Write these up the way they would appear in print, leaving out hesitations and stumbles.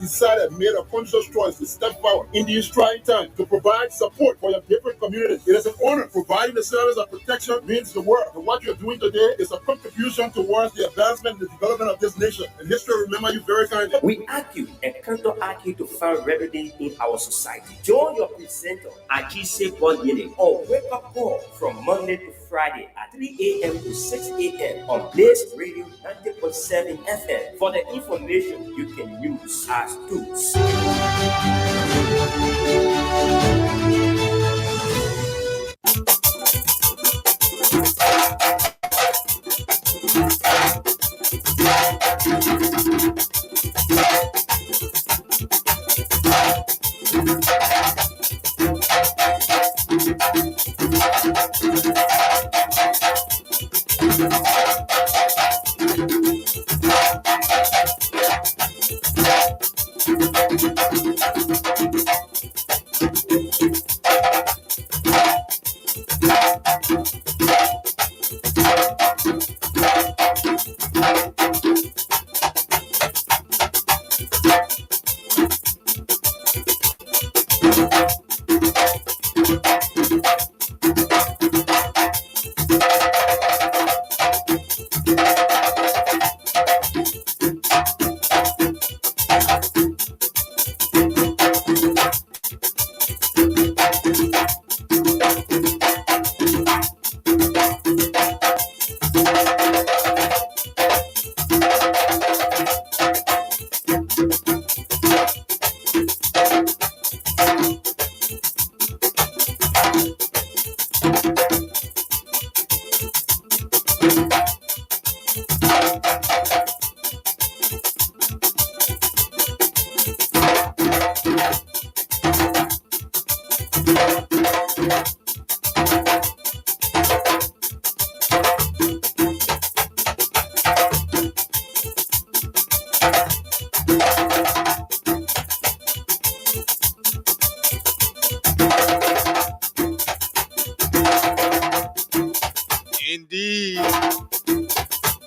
decided, made a conscious choice to step forward in these trying times to provide support for your different communities. It is an honor. Providing the service of protection means the world. And what you're doing today is a contribution towards the advancement and the development of this nation. And history will remember you very kindly. We argue and counter argue to find remedy in our society. Join your presenter, Ajise Bonyele, or wake up call from Monday to Friday at 3 a.m. to 6 a.m. on Blaze Radio 90.7 FM for the information you can use as tools.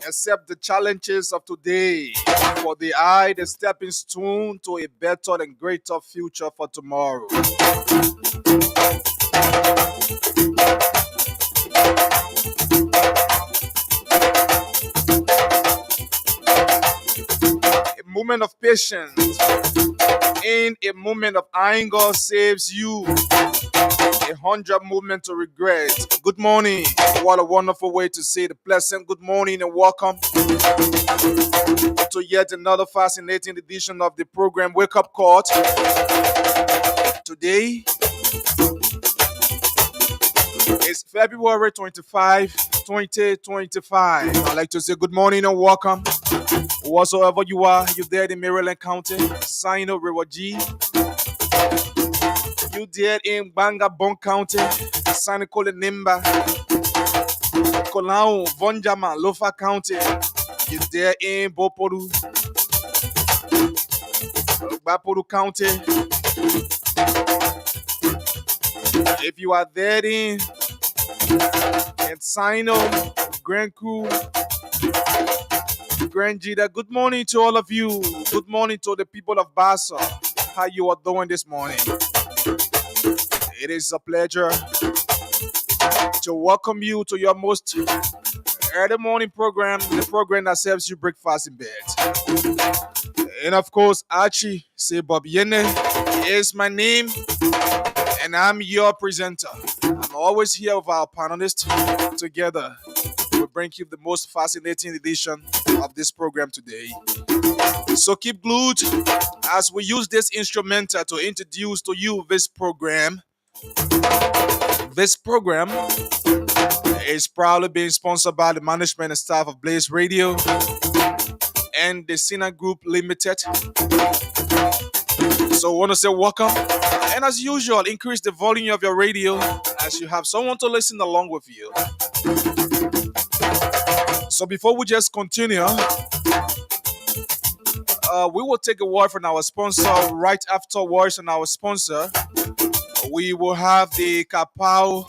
Accept the challenges of today, for the eye the stepping stone to a better and greater future for tomorrow. A moment of patience in a moment of anger saves you 100 moments to regret. Good morning. What a wonderful way to say the pleasant good morning and welcome to yet another fascinating edition of the program Wake Up Call. Today is February 25, 2025. I'd like to say good morning and welcome. Whatsoever you are, you're there in Maryland County, Sino River G. You there in Bangabong County, Saniko Nimba, Kolao, Vonjama, Lofa County. You there in Boporu, Baporu County. If you are there in Sino, Grand Crew, Grand Jida, good morning to all of you. Good morning to the people of Bassa. How you are doing this morning? It is a pleasure to welcome you to your most early morning program, the program that serves you breakfast in bed. And of course, Archie Sebobiene is my name, and I'm your presenter. I'm always here with our panelists. Together, we bring you the most fascinating edition of this program today. So keep glued as we use this instrumental to introduce to you this program. This program is proudly being sponsored by the management and staff of Blaze Radio and the Sina Group Limited. So I want to say welcome. And as usual, increase the volume of your radio as you have someone to listen along with you. So before we just continue, we will take a word from our sponsor. Right afterwards from our sponsor, we will have the Kapao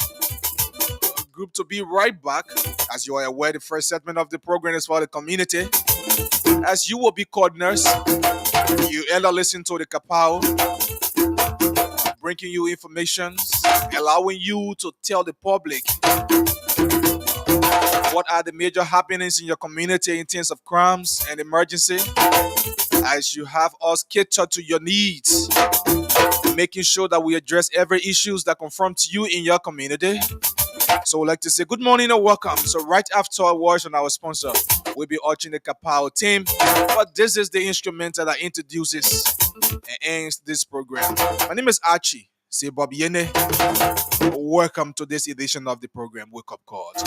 group to be right back. As you are aware, the first segment of the program is for the community. As you will be corners, you either listen to the Kapao, bringing you information, allowing you to tell the public what are the major happenings in your community in terms of crimes and emergency, as you have us cater to your needs, making sure that we address every issues that confront you in your community. So we'd like to say good morning and welcome. So right after our words on our sponsor, we'll be urging the Kapao team. But this is the instrumental that introduces and ends this program. My name is Archie. Say Bob Yene. Welcome to this edition of the program, Wake Up Calls.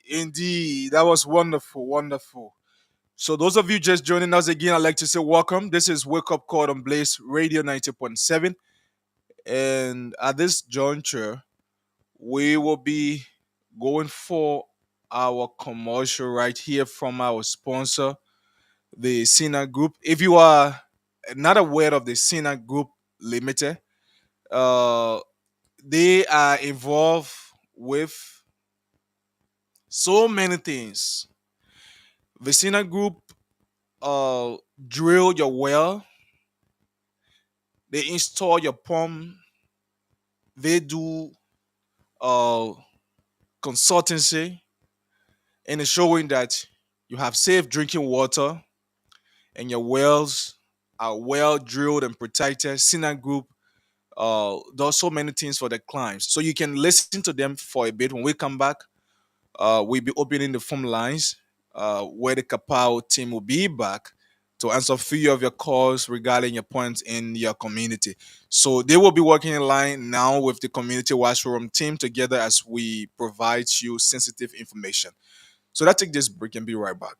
Indeed, that was wonderful, wonderful. So, those of you just joining us again, I'd like to say welcome. This is Wake Up Call on Blaze Radio 90.7. And at this juncture, we will be going for our commercial right here from our sponsor, the Sina Group. If you are not aware of the Sina Group Limited, uh, they are involved with so many things. Vicina Group drill your well, they install your pump, they do uh, consultancy and ensuring that you have safe drinking water and your wells are well drilled and protected. Sina Group does so many things for the clients. So you can listen to them for a bit. When we come back, we'll be opening the phone lines where the Kapao team will be back to answer a few of your calls regarding your points in your community. So they will be working in line now with the community washroom team together as we provide you sensitive information. So let's take this break and be right back.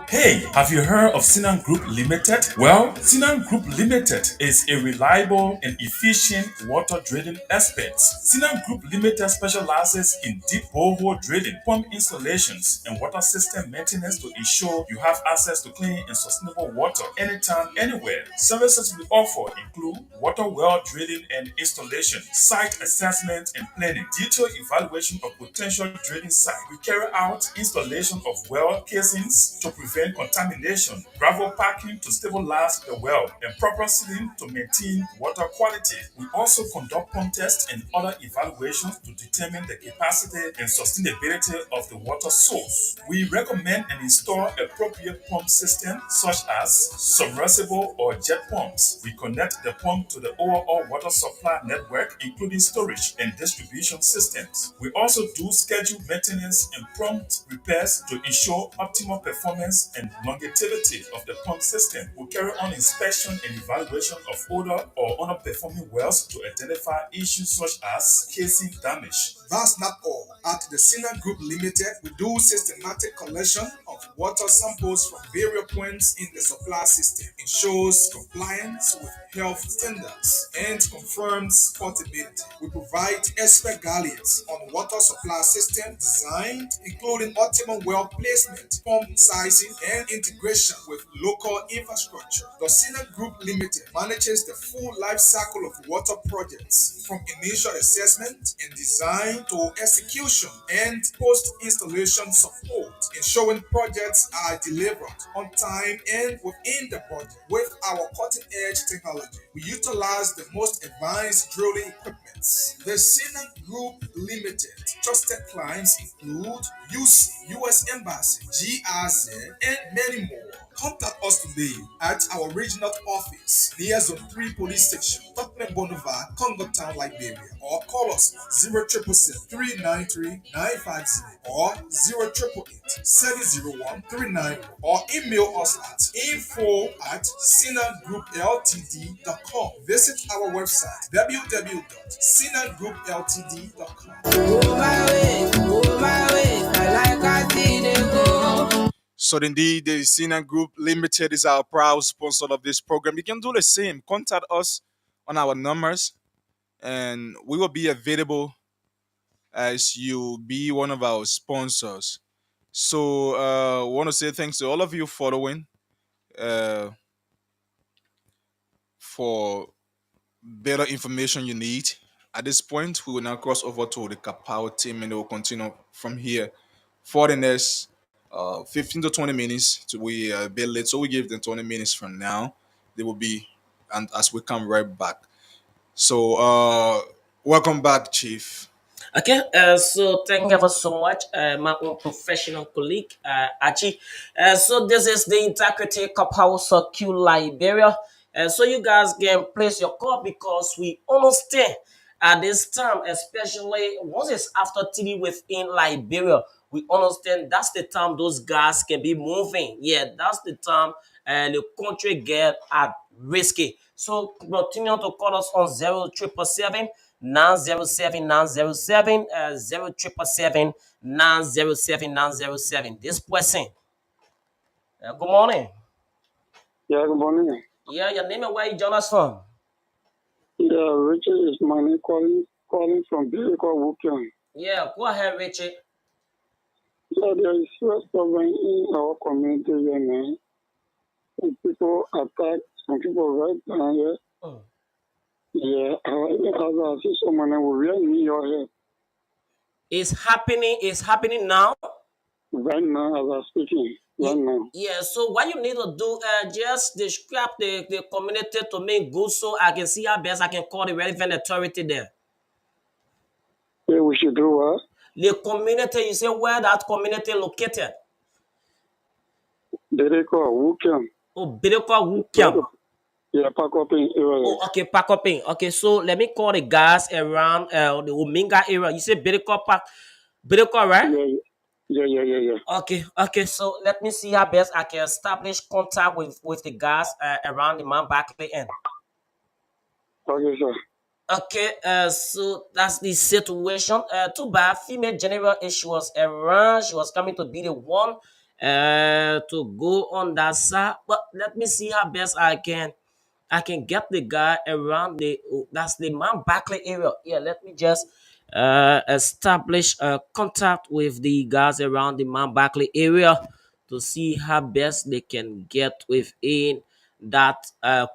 Hey, have you heard of Sinan Group Limited? Well, Sinan Group Limited is a reliable and efficient water drilling expert. Sinan Group Limited specializes in deep borehole drilling, pump installations, and water system maintenance to ensure you have access to clean and sustainable water anytime, anywhere. Services we offer include water well drilling and installation, site assessment and planning, detailed evaluation of potential drilling site. We carry out installation of well casings to prevent contamination, gravel packing to stabilize the well, and proper sealing to maintain water quality. We also conduct pump tests and other evaluations to determine the capacity and sustainability of the water source. We recommend and install appropriate pump systems such as submersible or jet pumps. We connect the pump to the overall water supply network, including storage and distribution systems. We also do scheduled maintenance and prompt repairs to ensure optimal performance and longevity of the pump system. We carry on inspection and evaluation of older or underperforming wells to identify issues such as casing damage. That's not all. At the Sina Group Limited, we do systematic collection of water samples from various points in the supply system. Ensures compliance with health standards and confirms portability. We provide expert guidance on water supply system design, including optimal well placement, pump sizing, and integration with local infrastructure. The Sina Group Limited manages the full life cycle of water projects, from initial assessment and design to execution and post-installation support, ensuring projects are delivered on time and within the budget. With our cutting-edge technology, we utilize the most advanced drilling equipment. The Sina Group Limited trusted clients include UC, US Embassy, GRZ, and many more. Contact us today at our regional office near Zone 3 Police Station, Tottenham Boulevard, Congo Town, Liberia, or call us 0777 393 950 or 0888 701 391, or email us at info@sinagroupltd.com. Visit our website www.sinagroupltd.com. So indeed, the Sina Group Limited is our proud sponsor of this program. You can do the same. Contact us on our numbers, and we will be available as you be one of our sponsors. So I want to say thanks to all of you following uh, for better information you need. At this point, we will now cross over to the Kapow team, and they will continue from here for the next 15 to 20 minutes. We a bit late, so we give them 20 minutes from now. They will be, and as we come right back. So, welcome back, Chief. Okay, so thank you ever so much, my own professional colleague, Achi. So this is the Integrity Cup House Q Liberia. So you guys can place your call because we understand at this time, especially once it's after TV within Liberia, we understand that's the time those guys can be moving. Yeah, that's the time the country get at risky. So continue to call us on 0777 907 907 0777 907 907. This person. Good morning. Yeah, good morning. Yeah, your name and where you join us from? Yeah, Richard is my name, calling from Biliko Wukian. Yeah, go ahead, Richard. Yeah, there is serious problem in our community here, man. People attack some people right down here. Mm. Yeah, as I see someone who really need your help It's happening now. right now as I'm speaking. Right now. Yeah, so what you need to do, just describe the community to me good so I can see how best I can call the relevant authority there. Yeah, we should do what? The community, you say where that community located? Biliko Wukian. Oh, Biliko Wukiam. Yeah, pack up in area. Oh, okay, pack up in. Okay, so let me call the guys around the Ominga area. You say Biliko Park, Biliko, right? Yeah. Okay. So let me see how best I can establish contact with the guys around the Mount Barkley end. Okay, sir. Okay, so that's the situation. Too bad, female general she was around. She was coming to be the one to go on that side. But let me see how best I can get the guy around that's the Mount Barkley area. Yeah, let me just establish contact with the guys around the Mount Barkley area to see how best they can get within that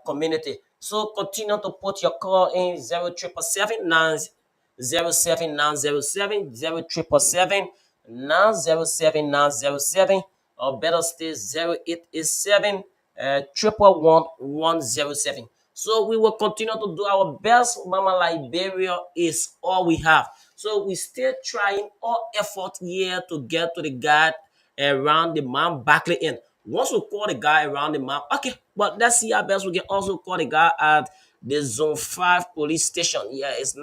community. So continue to put your call in 0777 907 907 0777 907 907, or better still 0887 111 So we will continue to do our best. Mama Liberia is all we have. So we still trying all effort here to get to the guy around the Mount Barkley end. Once we call the guy around the map, okay, but let's see how best we can also call the guy at the Zone 5 police station. It's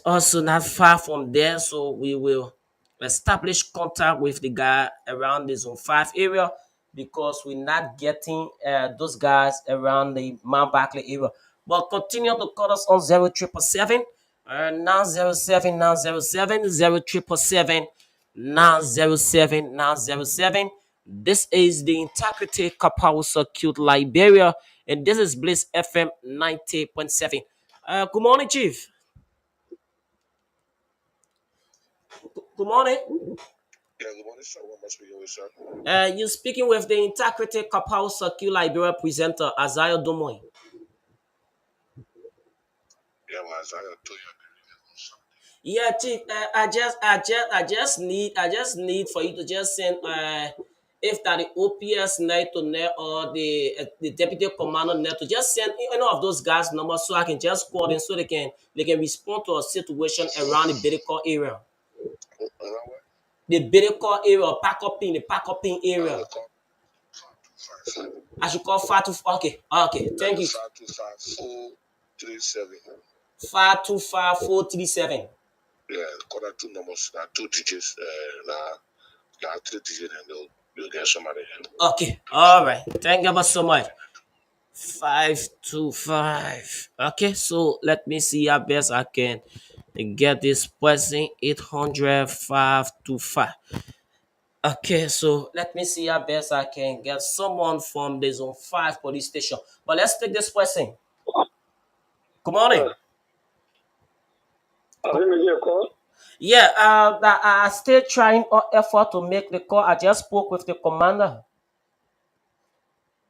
also not far from there, so we will establish contact with the guy around the Zone 5 area because we're not getting those guys around the Mount Barkley area. But continue to call us on 0777 907 907 0777 907 907. This is the Integrity Kapow Circuit Liberia, and this is Bliss FM 90.7. Good morning, Chief. Good morning. Yeah, good morning, sir. What must be your sir? You're speaking with the Integrity Kapau Circle Liberia presenter, Azayo Domoy. Yeah, well, as I told you, Yeah, Chief. I just need for you to just send if that the OPS net to net or the deputy commander net to just send any of those guys' numbers so I can just call them so they can respond to a situation around the Bidecor area. around what? The Bidecor area, or the Pakopin area. The call 525. I should call 525. Okay, That thank is you. 525 525-437. Yeah, call that two numbers, now two digits, now three digits, and you'll get somebody. Okay, all right. Thank you ever so much. 525. Okay, so let me see how best I can get this person 800 525. Okay, so let me see how best I can get someone from the zone 5 police station. But let's take this person. Good morning. I think maybe a call. Yeah, I still trying our effort to make the call. I just spoke with the commander.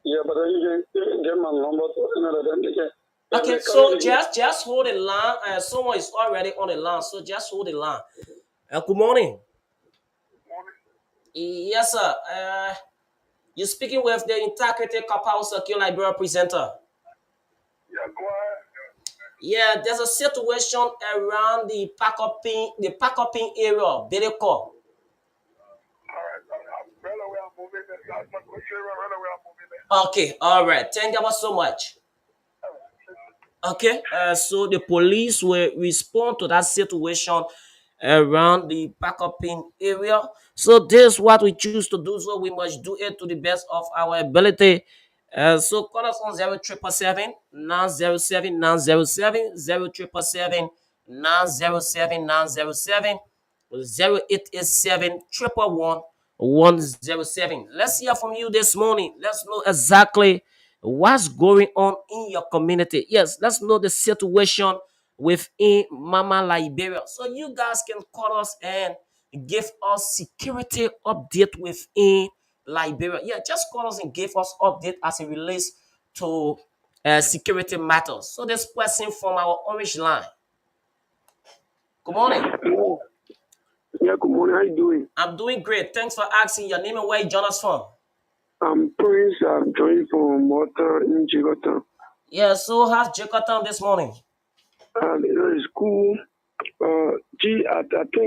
Yeah, but then you can get my number to another then they can. Okay, so just hold the line. Someone is already on the line, so just hold the line. Good morning. Yes, sir. You're speaking with the Integrity Kapau Circle Liberia presenter. Yeah, go ahead. Yeah, there's a situation around the Pakopin area, Bidecor. All right, I'm well aware I'm moving it. That's my question. Right away, I'm moving it. Okay, all right. Thank you so much. Okay, so the police will respond to that situation around the Pakopin area. So this is what we choose to do. So we must do it to the best of our ability. So call us on 0777 907 907 0777 907 907 0887 111 Let's hear from you this morning. Let's know exactly what's going on in your community. Yes, let's know the situation within Mama Liberia. So you guys can call us and give us security update within Liberia. Yeah, just call us and give us update as it relates to security matters. So this person from our orange line. Good morning. Hello. Yeah, good morning. How you doing? I'm doing great. Thanks for asking your name and where you join us from. I'm Prince. I'm joining from Water in Jigotan. Yeah, so how's Jacob this morning? It's cool. I thank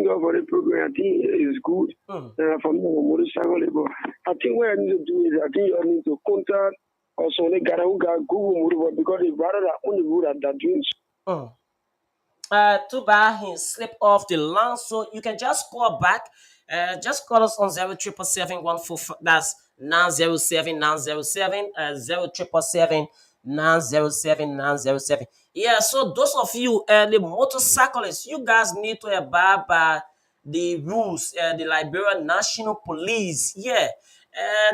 God for the program. I think it's good. For me, I'm a motorcycle labor. I think what I need to do is I think I need to contact also the guy who got Google Motor because it's rather than only road that doing. Too bad he slipped off the line, so you can just call back. Just call us on 0777 that's 907 0777 907 Yeah, so those of you, the motorcyclists, you guys need to abide by the rules. The Liberian National Police, yeah,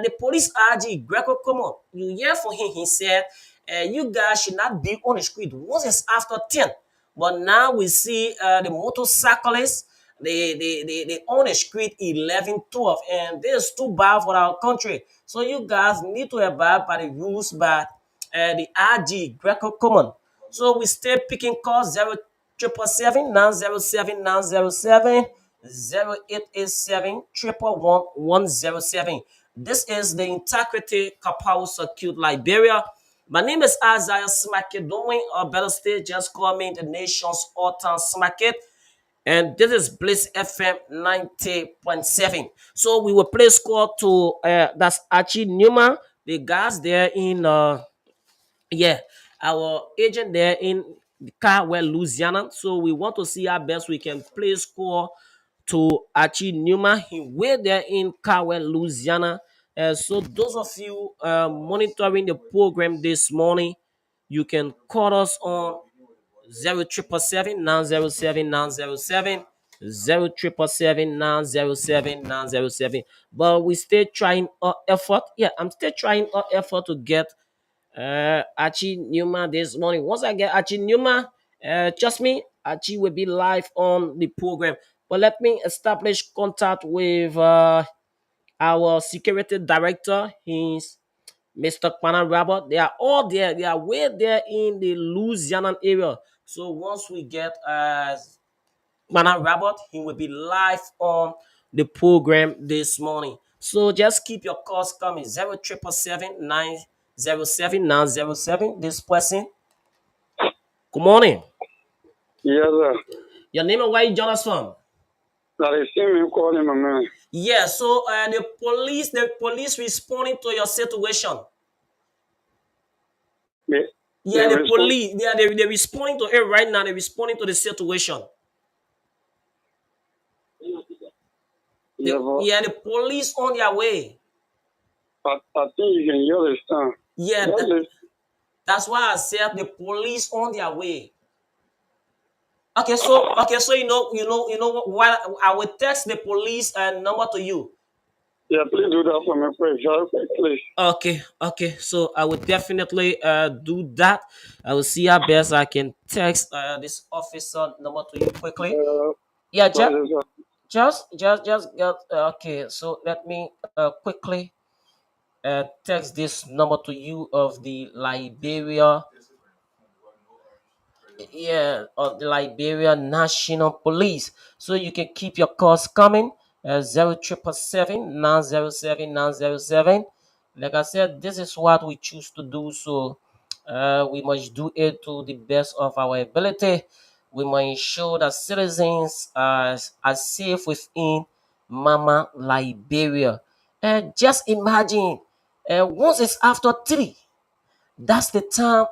the police RG Greco Como, you hear from him. He said, you guys should not be on the street once it's after 10. But now we see the motorcyclists, they on the street 11, 12, and this is too bad for our country. So you guys need to abide by the rules by the RG Greco Common. So we stay picking calls 0777 907 907 0887 111 This is the Integrity Kapau Circuit Liberia. My name is Isaiah Smakedoing, or better still, just call me the nation's all-time Smacket. And this is Bliss FM 90.7. So we will play score to that's Archie Newman, the guys there in yeah, our agent there in Carwell, Louisiana. So we want to see how best we can play score to Archie Newman. He way there in Carwell, Louisiana. So those of you monitoring the program this morning, you can call us on 0777 907 907 0907. But we still trying our effort. Yeah, I'm still trying our effort to get Archie Newman this morning. Once I get Archie Newman, trust me, Archie will be live on the program. But let me establish contact with our security director. He's Mr. Kwana Robert. They are all there. They are way there in the Louisiana area. So once we get Kwana Robert, he will be live on the program this morning. So just keep your calls coming. 0777 This person. Good morning. Yes, sir. Your name and where you join us from? That is me calling my man. Yeah, so the police responding to your situation. They, they Yeah, the respond. police, they're responding to it right now. They're responding to the situation. Yeah, but The police on their way. I think you can understand. Yeah, Just listen. that's why I said the police on their way. Okay, so what I will text the police number to you. Yeah, please do that for me, please. Very quickly. Okay. So I will definitely do that. I will see how best I can text this officer number to you quickly. Yeah, What is it, sir? just get okay. So let me quickly text this number to you of the Liberia, yeah, of the Liberia National Police, so you can keep your calls coming. 0777 Like I said, this is what we choose to do. So we must do it to the best of our ability. We must ensure that citizens are safe within Mama Liberia. Just imagine, once it's after 3, that's the time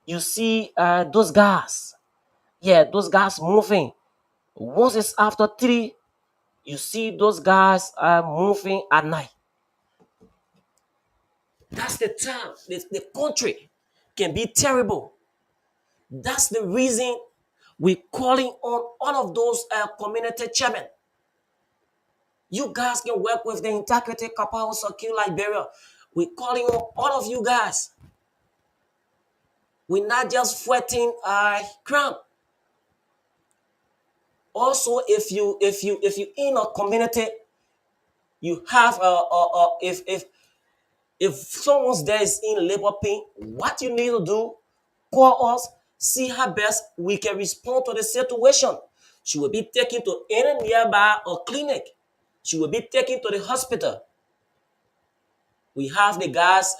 you see those guys. Yeah, those guys moving. Once it's after 3, you see those guys moving at night. That's the time the country can be terrible. That's the reason we're calling on all of those community chairmen. You guys can work with the Integrity Kappa Secure Liberia. We're calling on all of you guys. We're not just fighting crime. Also, if you in a community, you have if someone's there is in labor pain, what you need to do, call us, see how best we can respond to the situation. She will be taken to any nearby or clinic. She will be taken to the hospital. We have the gas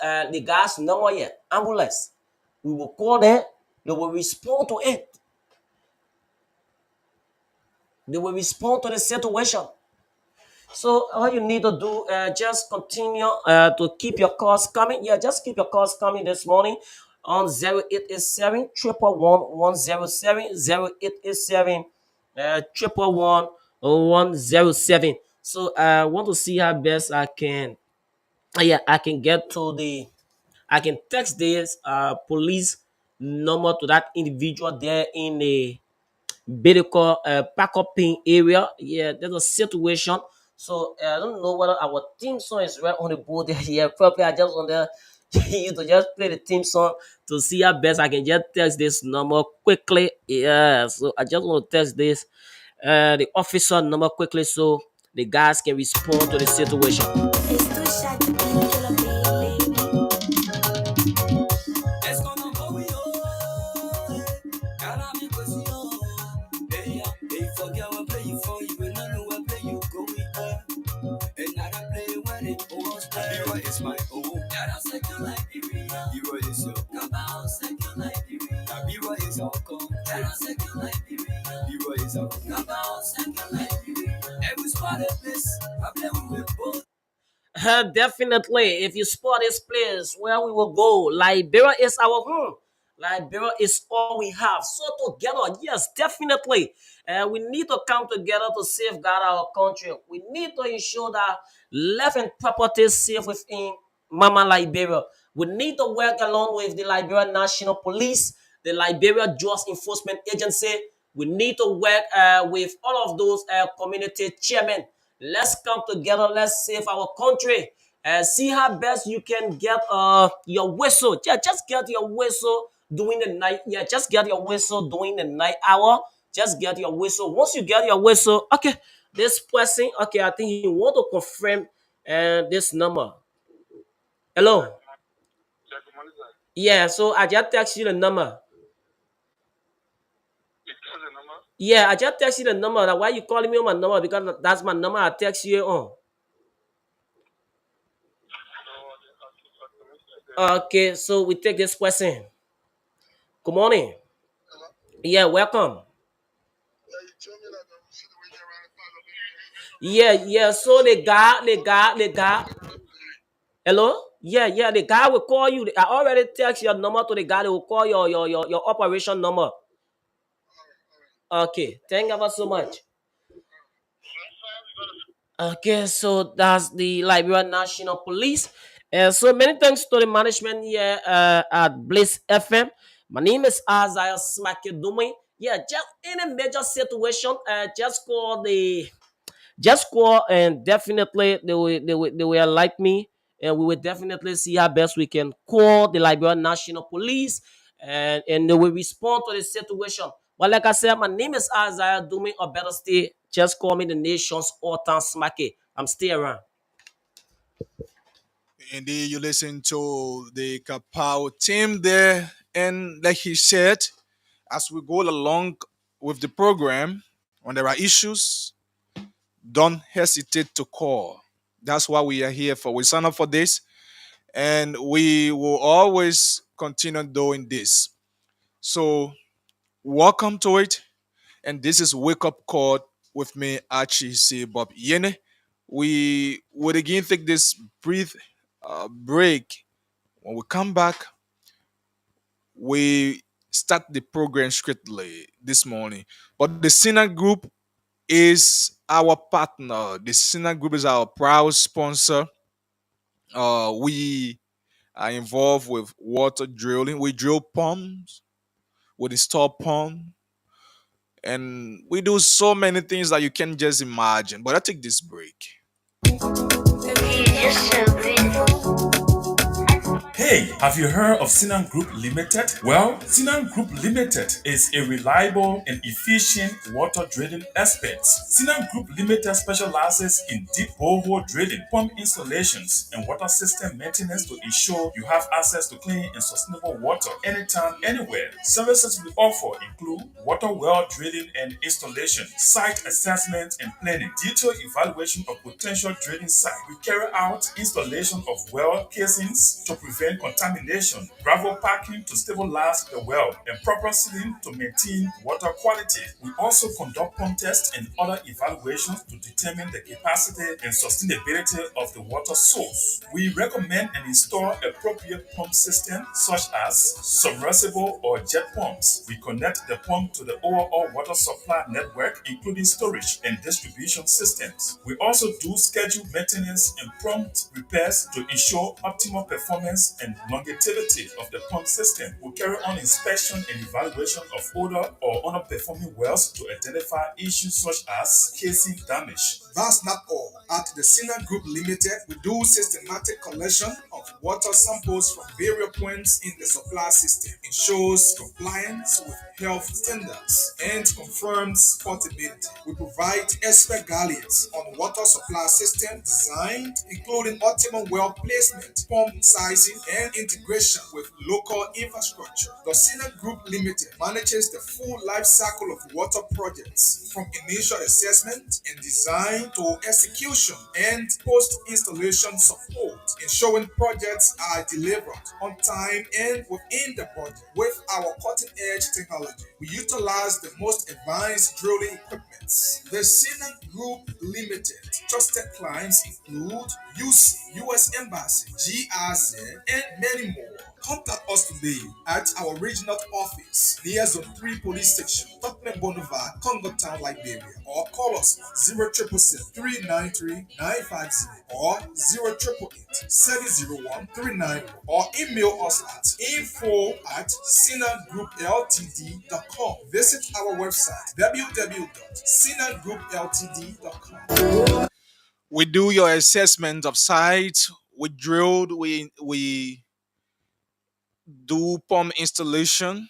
number here, ambulance. We will call them. They will respond to it. They will respond to the situation. So all you need to do, just continue to keep your calls coming. Yeah, just keep your calls coming this morning on 0887 111 107 107. So I want to see how best I can. Yeah, I can get to the. I can text this police number to that individual there in the medical backup pin area. Yeah, there's a situation. So I don't know whether our team song is right on the board there. Yeah, probably I just want you to just play the team song to see how best I can just text this number quickly. Yeah, so I just want to text this the officer number quickly so the guys can respond to the situation. It's too shy to be killer, baby. Definitely, if you spot this place where we will go, Liberia is our home. Liberia is all we have. So together, yes, definitely, we need to come together to safeguard our country. We need to ensure that life and property is safe within Mama Liberia. We need to work along with the Liberia National Police, the Liberia Justice Enforcement Agency. We need to work with all of those community chairmen. Let's come together. Let's save our country. See how best you can get your whistle. Yeah, just get your whistle during the night. Yeah, just get your whistle during the night hour Just get your whistle. Once you get your whistle, okay, this person, okay, I think he want to confirm this number. Hello. Yeah, so I just text you the number. Yeah, I just text you the number. Like, why you calling me on my number? Because that's my number. I text you on. Okay, so we take this person. Good morning. Yeah, welcome. Yeah, yeah. So the guy. Hello. Yeah, yeah. The guy will call you. I already text your number to the guy. They will call your operation number. Okay. Thank you ever so much. Okay, so that's the Liberia National Police. So many thanks to the management here at Bliss FM. My name is Isaiah Smakedumi. Yeah, just in a major situation, just call and definitely they will like me, and we will definitely see how best we can call the Liberian National Police, and they will respond to the situation. But like I said, my name is Isaiah Dumi, or better still, just call me the nation's all-time smacky. I'm still around. Indeed, you listen to the Kapow team there, and like he said, as we go along with the program, when there are issues, don't hesitate to call. That's why we are here for. We sign up for this, and we will always continue doing this. So, welcome to it. And this is Wake Up Call with me, Archie C. Bob Yene. We would again take this brief break. When we come back, we start the program strictly this morning. But the Sinner Group is our partner. The Sinner Group is our proud sponsor. We are involved with water drilling. We drill pumps, we install pump, and we do so many things that you can't just imagine. But I take this break. Hey, have you heard of Sinan Group Limited? Well, Sinan Group Limited is a reliable and efficient water drilling expert. Sinan Group Limited specializes in deep borehole drilling, pump installations, and water system maintenance to ensure you have access to clean and sustainable water anytime, anywhere. Services we offer include water well drilling and installation, site assessment and planning, detailed evaluation of potential drilling site. We carry out installation of well casings to prevent contamination, gravel packing to stabilize the well, and proper sealing to maintain water quality. We also conduct pump tests and other evaluations to determine the capacity and sustainability of the water source. We recommend and install appropriate pump systems such as submersible or jet pumps. We connect the pump to the overall water supply network, including storage and distribution systems. We also do scheduled maintenance and prompt repairs to ensure optimal performance and longevity of the pump system. We carry on inspection and evaluation of older or underperforming wells to identify issues such as casing damage. That's not all. At the Sinner Group Limited, we do systematic collection of water samples from various points in the supply system. Ensures compliance with health standards and confirms portability. We provide expert guidance on water supply system design, including optimal well placement, pump sizing, and integration with local infrastructure. The Sinner Group Limited manages the full life cycle of water projects, from initial assessment and design to execution and post-installation support, ensuring projects are delivered on time and within the budget. With our cutting-edge technology, we utilize the most advanced drilling equipment. The Sinner Group Limited trusted clients include UC, US Embassy, GRZ, and many more. Contact us today at our regional office near Zone 3 Police Station, Tottenham Boulevard, Congo Town, Liberia, or call us 0777 393 950 or 0888 701 390, or email us at info@sinnergroupltd.com. Visit our website www.sinnergroupltd.com. We do your assessment of sites. We drilled. We do pump installation,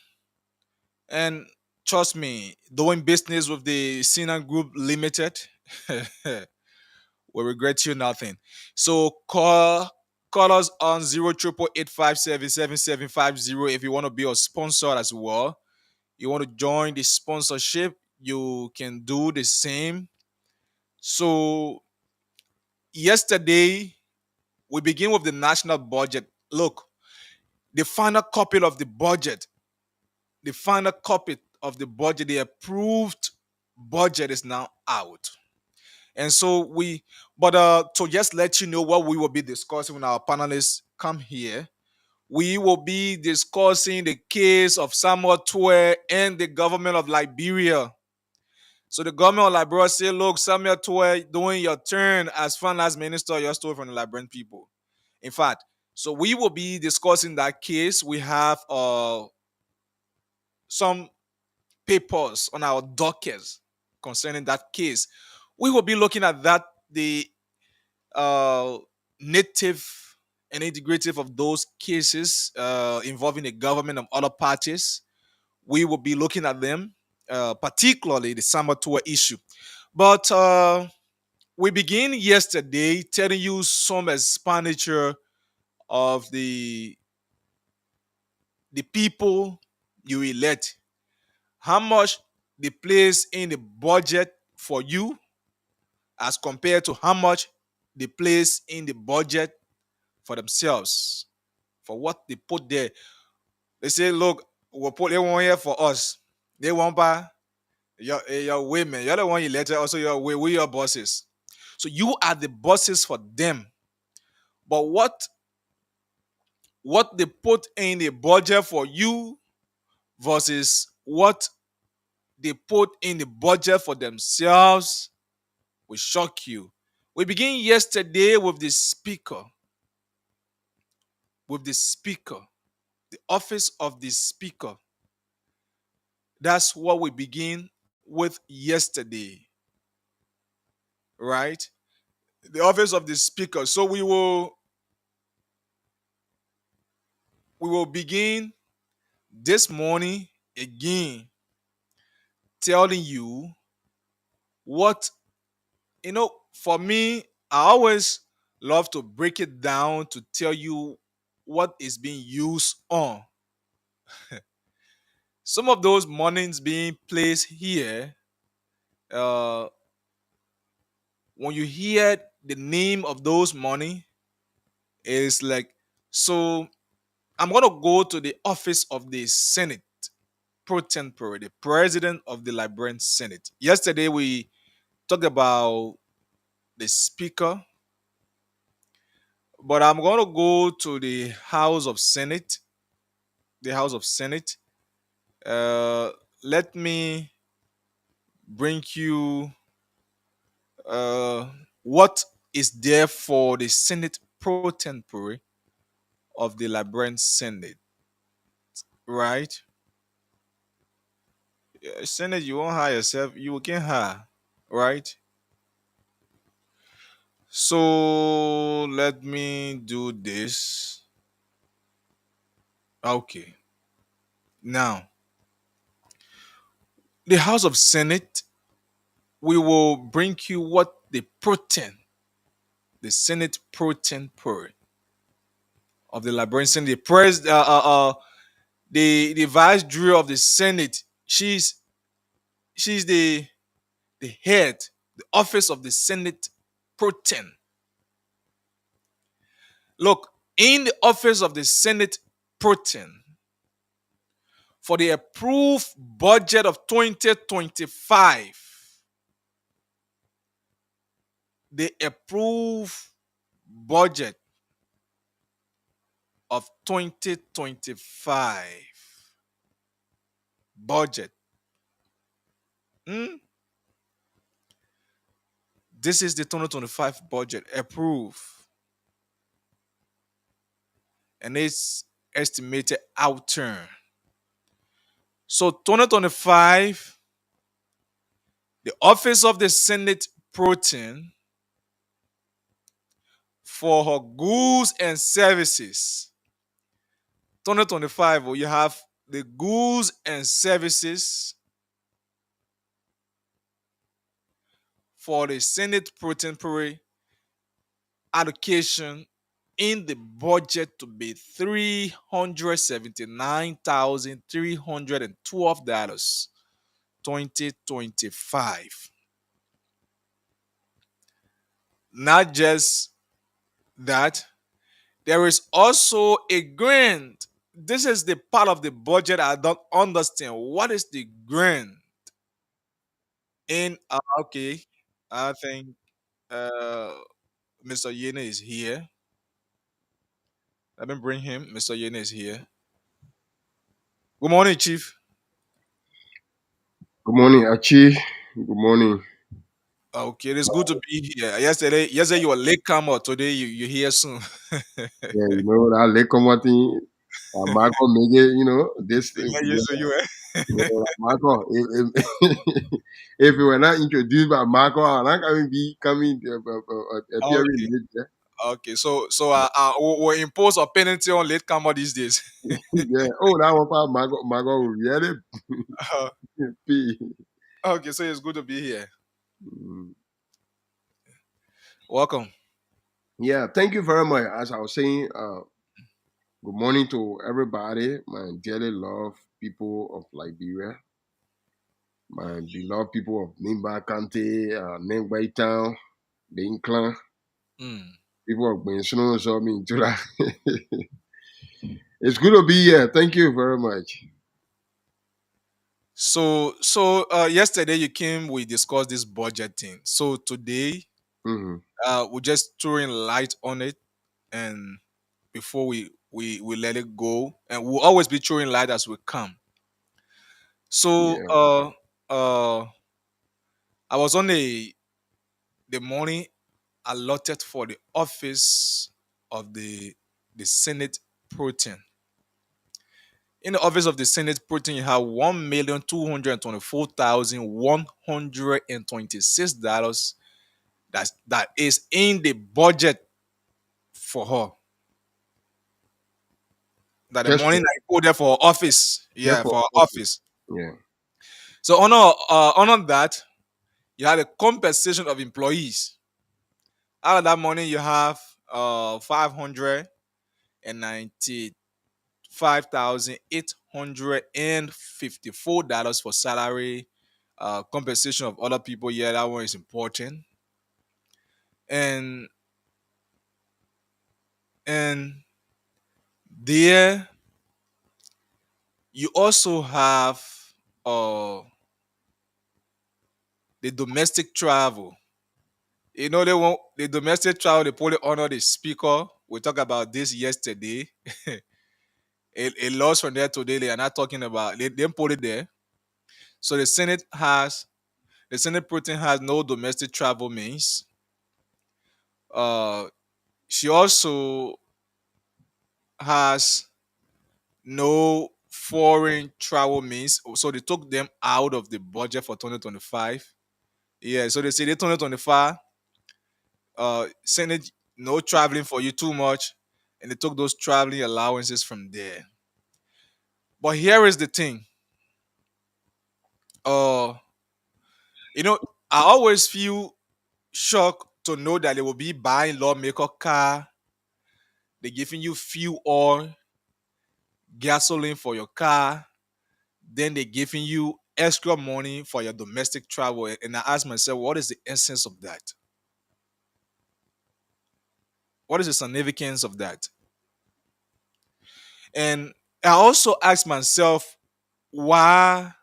and trust me, doing business with the Sinan Group Limited will regret you nothing. So call us on 088877750 if you want to be a sponsor as well. You want to join the sponsorship, you can do the same. So yesterday we begin with the national budget. Look, the final copy of the budget, the final copy of the budget, the approved budget is now out. And so to just let you know what we will be discussing when our panelists come here, we will be discussing the case of Samuel Tue and the government of Liberia. So the government of Liberia say, look, Samuel Tue, during your turn as finance minister, you're stolen from the Liberian people. In fact, so we will be discussing that case. We have some papers on our dockets concerning that case. We will be looking at that, the uh, native and integrative of those cases involving the government of other parties. We will be looking at them, particularly the Samatua issue. But we begin yesterday telling you some expenditure of the people you elect, how much they place in the budget for you as compared to how much they place in the budget for themselves, for what they put there. They say, look, we'll put everyone here for us. They won't buy your women. You're the one you elected, also we your bosses. So you are the bosses for them. But what they put in the budget for you versus what they put in the budget for themselves will shock you. We begin yesterday with the speaker, the office of the speaker. That's what we begin with yesterday, right? The office of the speaker. So we will begin this morning again telling you what, for me, I always love to break it down to tell you what is being used on. Some of those monies being placed here, uh, when you hear the name of those money, it's like, so I'm going to go to the office of the Senate pro tempore, the president of the Liberian Senate. Yesterday, we talked about the speaker, but I'm going to go to the House of Senate. The House of Senate. Let me bring you what is there for the Senate pro tempore of the Liberian Senate, right? Senate, you won't hire yourself, you can hire, right? So let me do this. Okay. Now, the House of Senate, we will bring you what the Senate pro tempore of the Liberian Senate, the vice jury of the Senate. She's the head, the office of the Senate pro tem. Look, in the office of the Senate pro tem, for the approved budget of 2025, the approved budget of 2025 budget. This is the 2025 budget approved, and its estimated outturn. So 2025, the office of the Senate pro tem, for her goods and services. 2025, you have the goods and services for the Senate pro tempore allocation in the budget to be $379,312 2025. Not just that, there is also a grant. This is the part of the budget I don't understand. What is the grant? In okay, I think uh Mr. Yene is here. Let me bring him. Mr. Yene is here. Good morning, Chief. Good morning, Achi. Good morning. Okay, it's good to be here. Yesterday you were late comer. Today you're here soon. Yeah, that Lekoma thing, Marco make it, this thing. Yeah, Yeah, so you Marco, if you were not introduced by Marco, I'm not going to be coming, appearing okay. late. Yeah, Okay, so we'll impose a penalty on late comer these days. yeah. Oh, that one part, Marco, will really pay. Okay, so it's good to be here. Mm. Welcome. Yeah, thank you very much. As I was saying, good morning to everybody, my dearly loved people of Liberia, my beloved people of Nimba County, Nengbai Town, the Inclan, Mm. people of Bensino, so me into that. It's good to be here. Thank you very much. So yesterday you came, we discussed this budget thing. So today Hmm. we're just throwing light on it, and before we let it go, and we'll always be throwing light as we come. So Yeah, I was on the money allotted for the office of the Senate protein. In the office of the Senate protein, you have $1,224,126. That is in the budget for her. That the just money for, that you put there for her office. just Yeah, for for her office. office. Yeah, So on that, you have a compensation of employees. Out of that money, you have 595,854 for salary, compensation of other people. Yeah, that one is important. And and there you also have uh the domestic travel. You know they want the domestic travel. They put it under the speaker. We talked about this yesterday. It lost from there today. They are not talking about. They didn't put it there. So the Senate protein has no domestic travel means. Uh, she also has no foreign travel means. So they took them out of the budget for 2025. Yeah, so they say they 2025 Senate no traveling for you too much, and they took those traveling allowances from there. But here is the thing. Uh, you know, I always feel shocked to know that they will be buying lawmaker car, they're giving you fuel oil, gasoline for your car, then they're giving you extra money for your domestic travel. And I ask myself, what is the essence of that? What is the significance of that? And I also ask myself why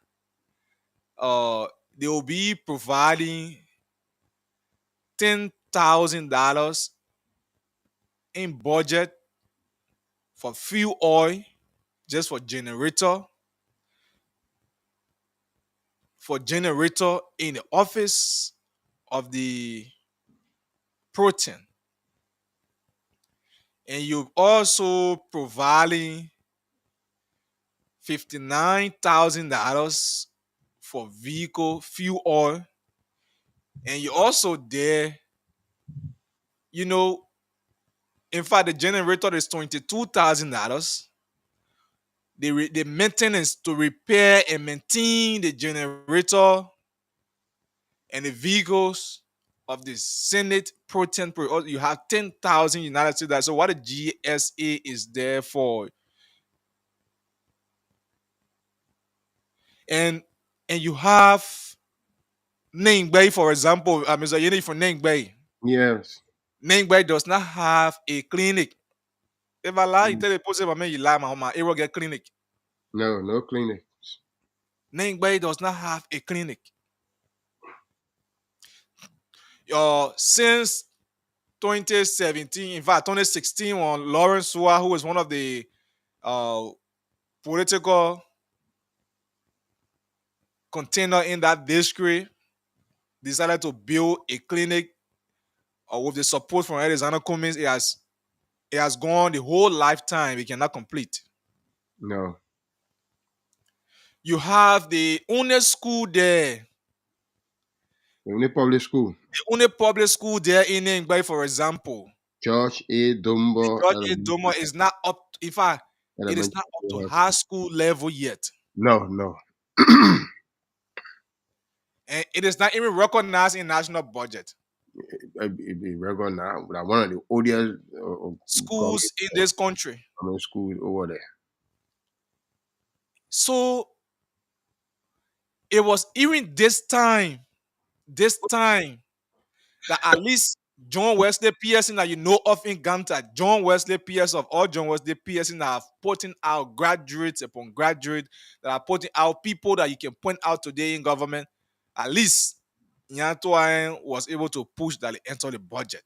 uh they will be providing $10,000 in budget for fuel oil, just for generator in the office of the protein. And you're also providing $59,000 for vehicle fuel oil. And you're also there, you know, in fact, the generator is $22,000. The maintenance to repair and maintain the generator and the vehicles of the Senate protein. You have 10,000 United States dollars. So what the GSA is there for? And you have Ningbe, for example, Mr. Yeni for Ningbe. Yes. Ningbe does not have a clinic. If I lie, Mm. tell the person, man, you lie, my it will get clinic. No clinic. Ningbe does not have a clinic. Since 2017, in fact, 2016, when Lawrence Suwa, who was one of the political contender in that district, decided to build a clinic with the support from Arizona Cummings, it has gone the whole lifetime. It cannot complete. No. You have the only school there, Only public school. the only public school there in Ningbe, for example. George A. Dumbo George A. Domo is not up. In fact, it is Elementary not up to School. high school level yet, No. and it is not even recognized in national budget. It be regular now. But one of the oldest Schools in this country. government schools over there. So it was even this time that at least John Wesley Pearson that you know of in Ganta, John Wesley Pearson of all John Wesley Pearson that have putting out graduates upon graduate, that are putting out people that you can point out today in government. At least Nyantoine was able to push that they enter the budget.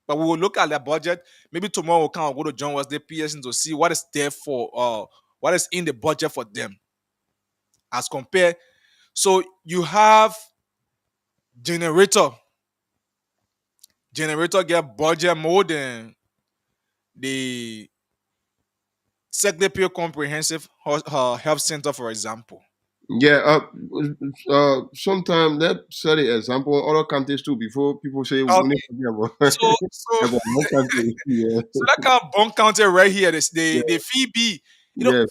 But we will look at the budget. Maybe tomorrow we'll come and go to John Wesley Pearson to see what is there for what is in the budget for them. As compared, so you have generator get budget more than the Secretary Comprehensive Health Center, for example. Yeah, sometimes that set the example other countries too before people say we need Okay, to be about, so about one country. Yeah. so that kind of bunk counter right here, Yeah. the Phoebe, Yeah,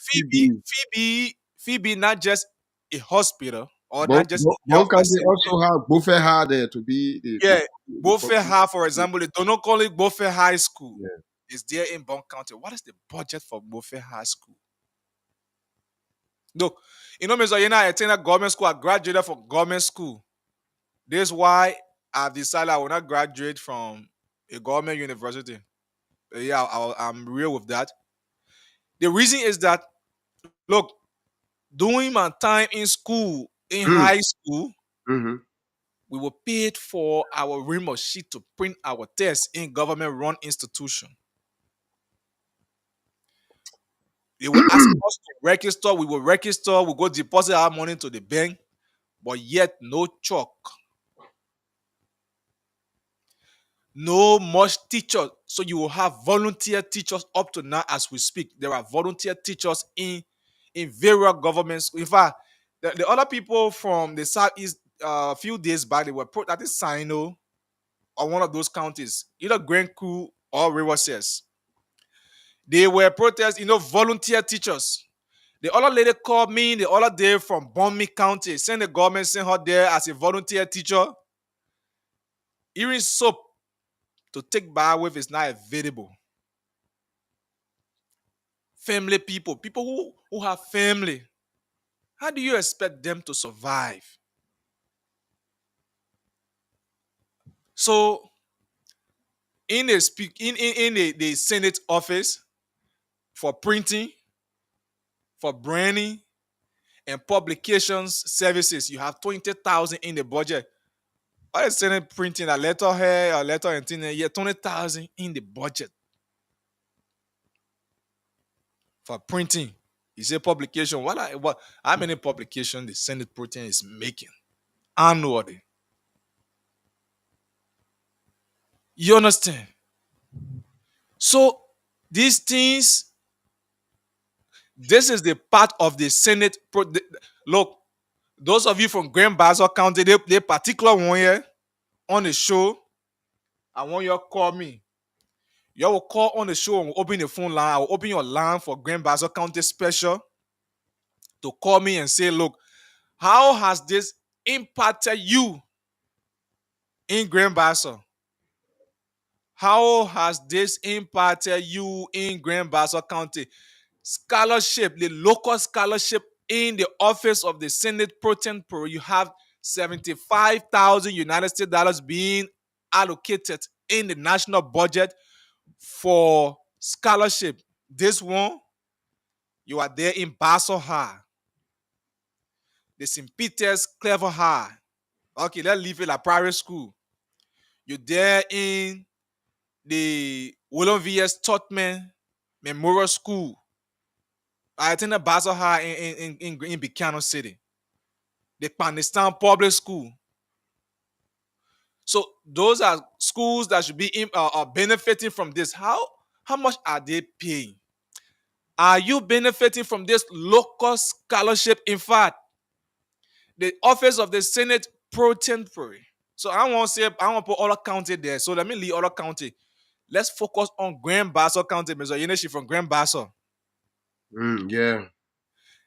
PB. Phoebe, not just a hospital or One not just a one health country facility. also have Buffet High there to be Yeah, the Beaufort High, for example, they do not call it Beaufort High School. yeah. It's there in Bond County. What is the budget for Beaufort High School? Look, Mr. Yena, I attended government school. I graduated from government school. This is why I've decided I will not graduate from a government university. Yeah, I'm real with that. The reason is that, look, during my time in school, in high school, Mm-hmm. we were paid for our remote sheet to print our tests in government-run institution. They will ask us to register. We will register. We go deposit our money to the bank, but yet no chalk, no much teachers. So you will have volunteer teachers up to now as we speak. There are volunteer teachers in various governments. In fact, the other people from the southeast a few days back, they were put at the Sino or one of those counties, either Grand Coup or River Cess. They were protest, volunteer teachers. The other lady called me the other day from Bonmi County, saying the government sent her there as a volunteer teacher. Even soap to take bath with is not available. Family people who have family, how do you expect them to survive? So in the Senate office for printing, for branding, and publications services, you have 20,000 in the budget. What is Senate printing a letter here, a letter and thing? Yeah, 20,000 in the budget for printing. You say publication. How many publications the Senate printing is making annually? You understand? So these things, this is the part of the Senate. Look, those of you from Grand Bassa County, they particular one here on the show. I want you to call me. You will call on the show and we'll open the phone line. I will open your line for Grand Bassa County Special to call me and say, look, how has this impacted you in Grand Bassa. How has this impacted you in Grand Bassa County? Scholarship, the local scholarship in the office of the Senate Pro Tempore, you have 75,000 United States dollars being allocated in the national budget for scholarship. This one, you are there in Basel High, the St. Peter's Clever High. Okay, let's leave it like private school. You're there in the William V.S. Totman Memorial School. I attended Basel High in Buchanan City. The Pakistan Public School. So those are schools that should be are benefiting from this. How much are they paying? Are you benefiting from this local scholarship? In fact, the office of the Senate Pro Tempore. So I want to put Ola County there. So let me leave Ola County. Let's focus on Grand Bassa County. Mr. Yeneshi from Grand Bassa. Yeah.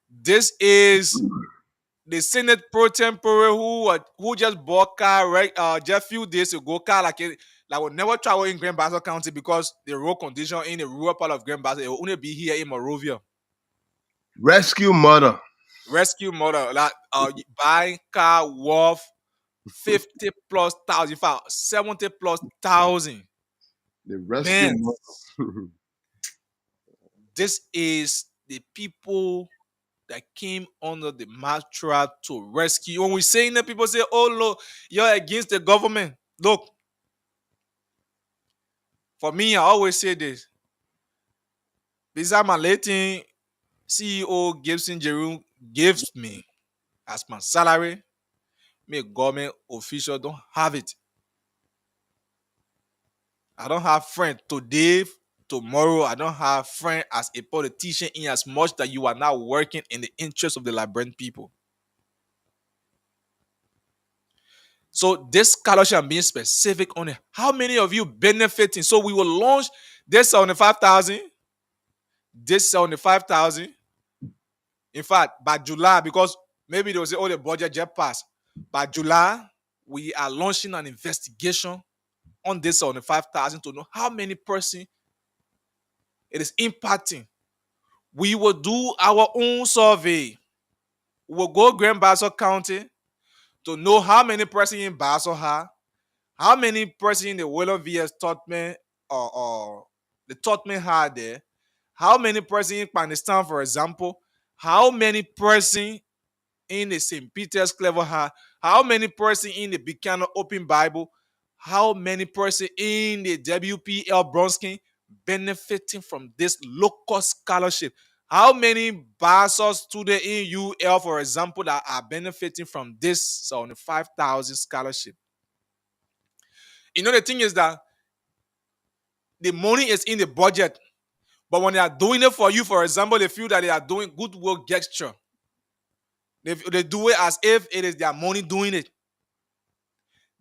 This is the Senate Pro Tempore who just bought car just a few days ago. Car like will never travel in Grand Bassa County because the road condition in the rural part of Grand Bassa, it will only be here in Monrovia. Rescue mother. Like buying car worth 50 plus thousand, in fact 70 plus thousand. The rescue mother. This is the people that came under the mantra to rescue. When we say that, people say, oh, look, you're against the government. Look, for me, I always say this. Beside my late CEO Gibson Jerome gives me as my salary, me government official don't have it. I don't have friend today, tomorrow. I don't have friend as a politician in as much that you are now working in the interest of the Liberian people. So this scholarship, I'm being specific on it. How many of you benefiting? So we will launch this 75,000. This 75,000. In fact, by July, because maybe they will say, oh, the budget just passed. By July, we are launching an investigation on this 75,000 to know how many person it is impacting. We will do our own survey. We will go Grand Bassa County to know how many person in Basel have, how many person in the William V.S. Totman or the Totman had there, how many person in Pakistan, for example, how many person in the St. Peter's Clever High, how many person in the Buchanan Open Bible, how many person in the WPL Bronskin benefiting from this local scholarship. How many Basel students in UL, for example, that are benefiting from this 75,000 scholarship? You know, the thing is that the money is in the budget, but when they are doing it for you, for example, they feel that they are doing goodwill gesture. They do it as if it is their money doing it.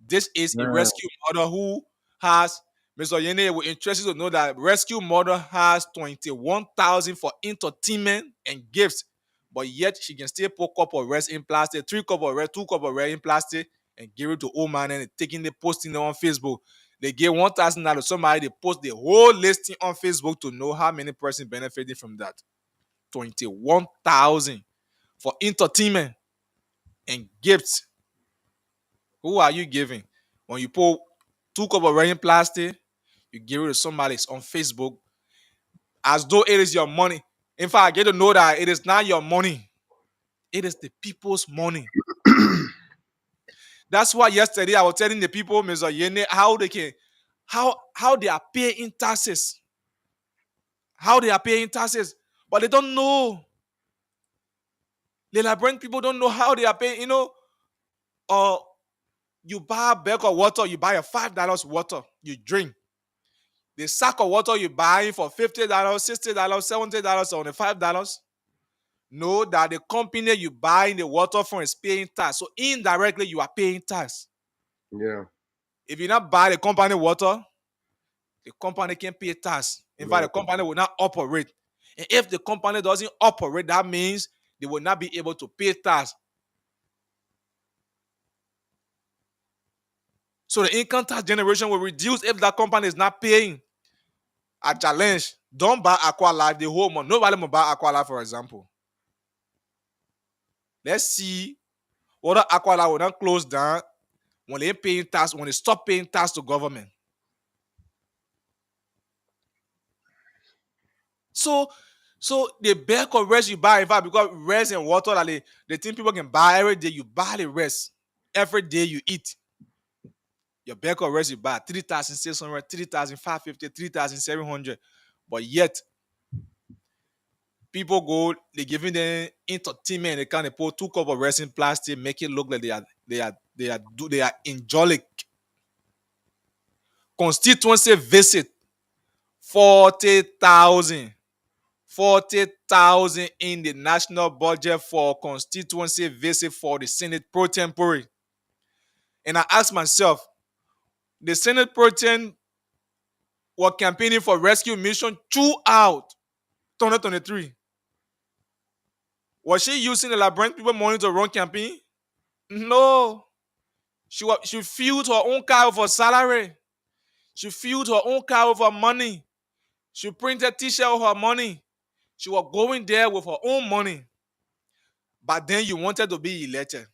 This is a rescue mother who has, Mr. Yene will interest you to know that rescue mother has 21,000 for entertainment and gifts, but yet she can still put cup of rest in plastic, 3 cup of rest, 2 cup of rest in plastic, and give it to old man and taking the posting on Facebook. They give $1,000 to somebody, they post the whole listing on Facebook to know how many person benefiting from that. 21,000 for entertainment and gifts. Who are you giving? When you put 2 cup of rain plastic, you give it to somebody on Facebook as though it is your money. In fact, I get to know that it is not your money. It is the people's money. That's why yesterday I was telling the people, Mr. Yene, how they are paying taxes. How they are paying taxes. But they don't know. The Liberian people don't know how they are paying. You know, you buy a bag of water, you buy a $5 water, you drink. The sack of water you buy for $50, $60, $70, $75. Know that the company you buying the water from is paying tax. So indirectly, you are paying tax. Yeah. If you not buy the company water, the company can pay tax. In fact, the company will not operate. And if the company doesn't operate, that means they will not be able to pay tax. So the income tax generation will reduce if that company is not paying. I challenge, don't buy Aqua Life the whole month. Nobody will buy Aqua Life, for example. Let's see whether Aqua Life will not close down when they paying tax, when they stop paying tax to government. So the bag of rice you buy, in fact, because rice and water, like the thing people can buy every day, you buy the rice. Every day you eat. Your bag of rice you buy 3,600, 3,550, 3,700. But yet, people go, they giving them entertainment, they can't put 2 cups of rice in plastic, make it look like they are enjoying. Constituency visit 40,000. 40,000 in the national budget for constituency visit for the Senate pro tempore. And I asked myself, the Senate pro tem were campaigning for rescue mission throughout 2023. Was she using the Labyrinth people money to run campaign? No. She fueled her own car with her salary. She fueled her own car with her money. She printed t-shirt with her money. She was going there with her own money. But then you wanted to be elected.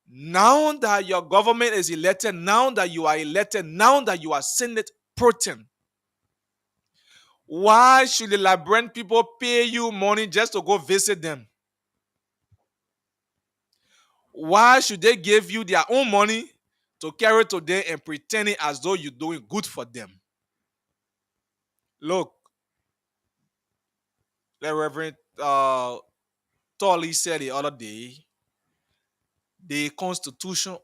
Now that your government is elected, now that you are elected, now that you are Senate pro tem, why should the Liberian people pay you money just to go visit them? Why should they give you their own money to carry to them and pretending as though you're doing good for them? Look, the Reverend Tolly said the other day, the Constitution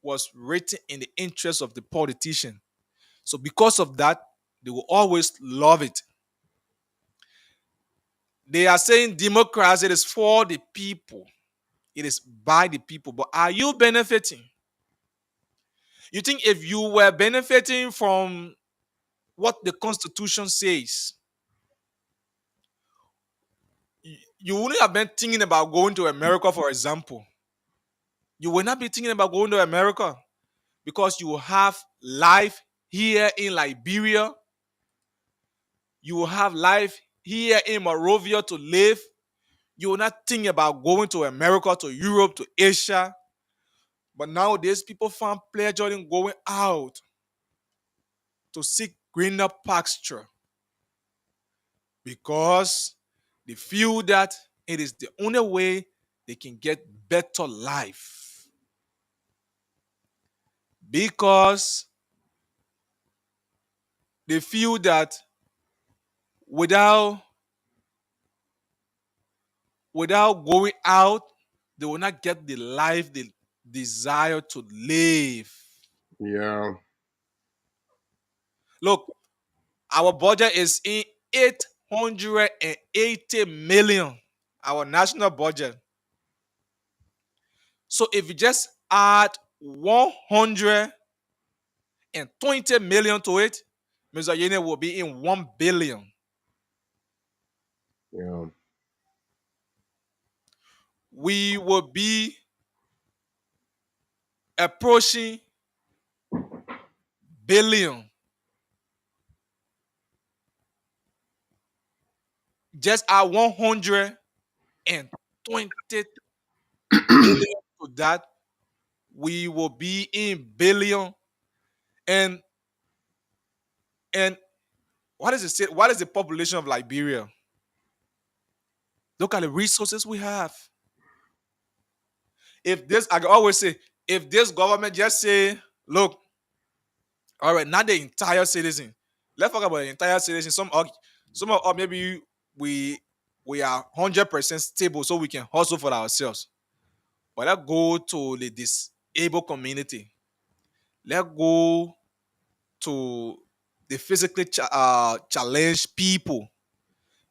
was written in the interest of the politician. So because of that, they will always love it. They are saying democracy is for the people. It is by the people. But are you benefiting? You think if you were benefiting from what the Constitution says, you wouldn't have been thinking about going to America, for example. You will not be thinking about going to America because you will have life here in Liberia. You will have life here in Monrovia to live. You will not think about going to America, to Europe, to Asia. But nowadays, people find pleasure in going out to seek greener pasture because they feel that it is the only way they can get better life. Because they feel that without going out, they will not get the life they desire to live. Yeah. Look, our budget is in 880 million, our national budget. So if you just add 120 million to it, Mr. Yene will be in 1 billion. Yeah. We will be approaching billion. Just add 120 million to that, we will be in billion. And what is the population of Liberia? Look at the resources we have. If this, I can always say, if this government just say, look, all right, not the entire citizen. Let's talk about the entire citizen. Some of us maybe we are 100% stable, so we can hustle for ourselves. But let's go to the disabled community. Let's go to the physically challenged people.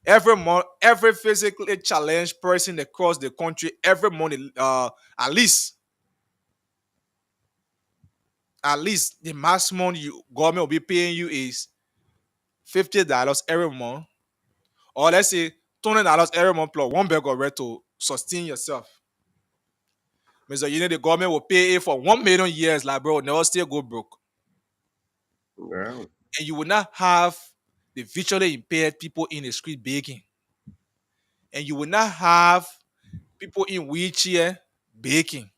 Every month, every physically challenged person across the country, every month, at least the maximum government will be paying you is $50 every month, or let's say $20 every month plus one bag of rent to sustain yourself. Mr. You know the government will pay it for 1 million years, like bro, never still go broke. Yeah. And you will not have the visually impaired people in the street begging. And you will not have people in wheelchair baking.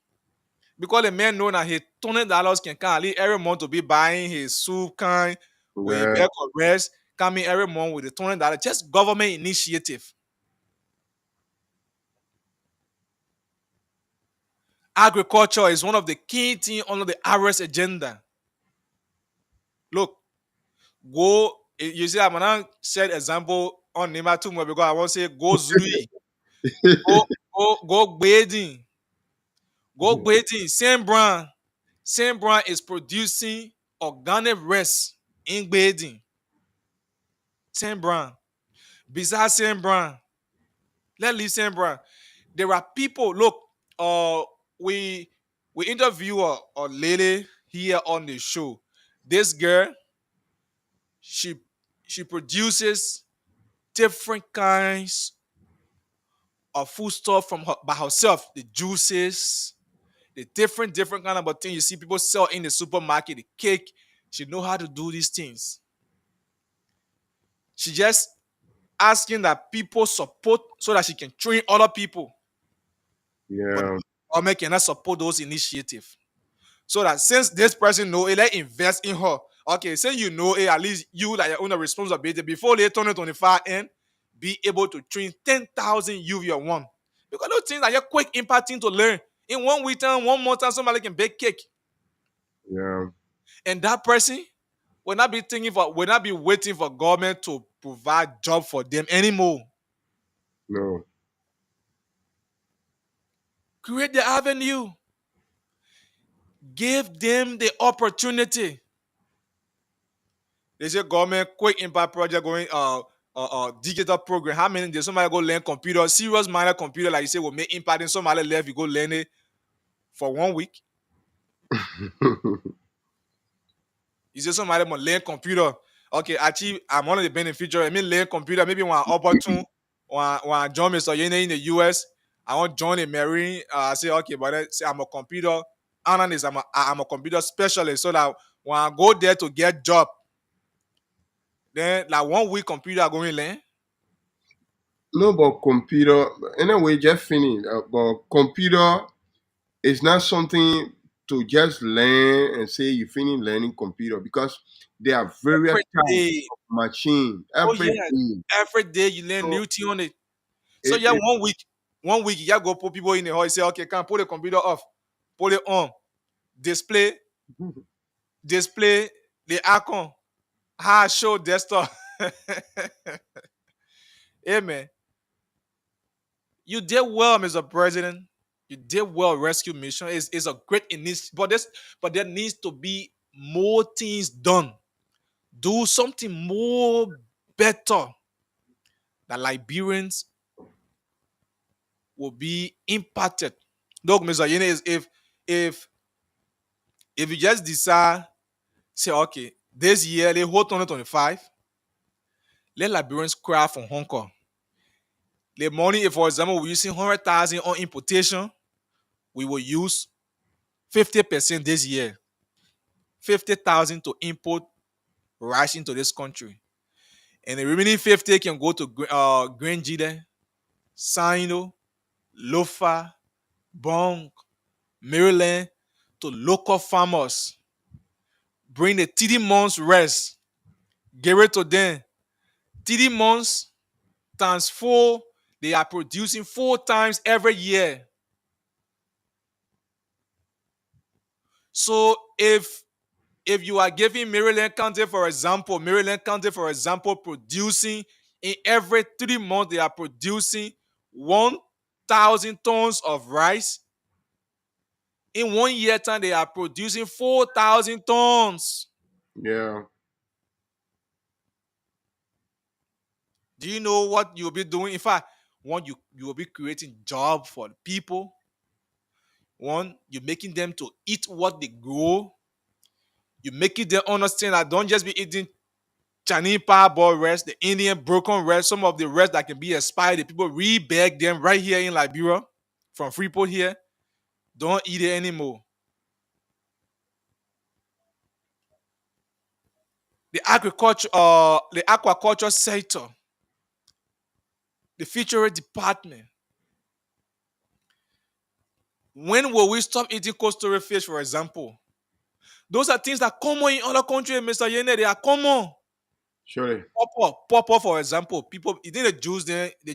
Because the man know that his $20 can come at least every month to be buying his soup can with a Yeah. bag of rice coming every month with the $20. Just government initiative. Agriculture is one of the key things under the IRS agenda. Look, go you see I'm gonna set example on Nima too much because I want to say go Zulu. Go Grading. Go Grading. Same brand is producing organic rice in Grading. Same brand. Besides same brand. Let's leave same brand. There are people, look, uh we interview a lady here on the show. This girl, she she produces different kinds of food stuff from her, by herself. The juices, the different kind of things you see people sell in the supermarket, the cake. She know how to do these things. She just asking that people support so that she can train other people. But Yeah. government cannot support those initiatives. So that since this person know it, let invest in her. Okay, say you know it, at least you like your own responsibility before they 2025 end, be able to train 10,000 youth your one. Because those things are your quick impact thing to learn. In 1 week time, 1 month time, somebody can bake cake. Yeah. And that person will not be waiting for government to provide job for them anymore. No. Create the avenue. Give them the opportunity. They say government quick impact project going digital program. How many days somebody go learn computer, serious minor computer, like you say, will make impact in somebody left, you go learn it for 1 week. You say somebody must learn computer. Okay, actually, I'm one of the beneficiaries. I mean learn computer, maybe one opportune one join Mr. Yene in the US. I want to join the Marine. I say, okay, but then say I'm a computer analyst, I'm a computer specialist. So that when I go there to get job, then like 1 week computer I go and learn. No, but computer, anyway, just finish. But computer is not something to just learn and say you finish learning computer because there are various Every types day. of machine Oh every yeah. day. Every day you learn So new thing on it. So it, yeah, it 1 week you gotta go put people in the hall. You say, okay, can put the computer off, put it on, display the icon, how show desktop. Hey man, you did well, Mr. President. You did well, rescue mission. Is a great initiative, but there needs to be more things done. Do something more better that Liberians will be impacted. Look, Mr. Yene, is if you just decide, say, okay, this year, the whole 2025, let Liberians cry from Hong Kong. The money, if for example, we're using 100,000 on importation, we will use 50% this year. 50,000 to import rice into this country. And the remaining 50 can go to Green Gide, Sino, Lofa, Bong, Maryland, to local farmers. Bring the 3 months rest. Give it to them. 3 months times 4, they are producing 4 times every year. So if you are giving Maryland County, for example, producing in every 3 months, they are producing 1,000 tons of rice. In 1 year time, they are producing 4,000 tons. yeah. Do you know what you'll be doing? In fact, one, you will be creating job for the people. One, you're making them to eat what they grow. You're making them understand that don't just be eating Chinese parboiled rice, the Indian broken rice, some of the rice that can be expired. The people re-bag them right here in Liberia from Freeport here. Don't eat it anymore. The aquaculture sector, the fishery department. When will we stop eating coastal fish, for example? Those are things that are common in other countries, Mr. Yene. They are common. Surely. Pawpaw, for example. People eating the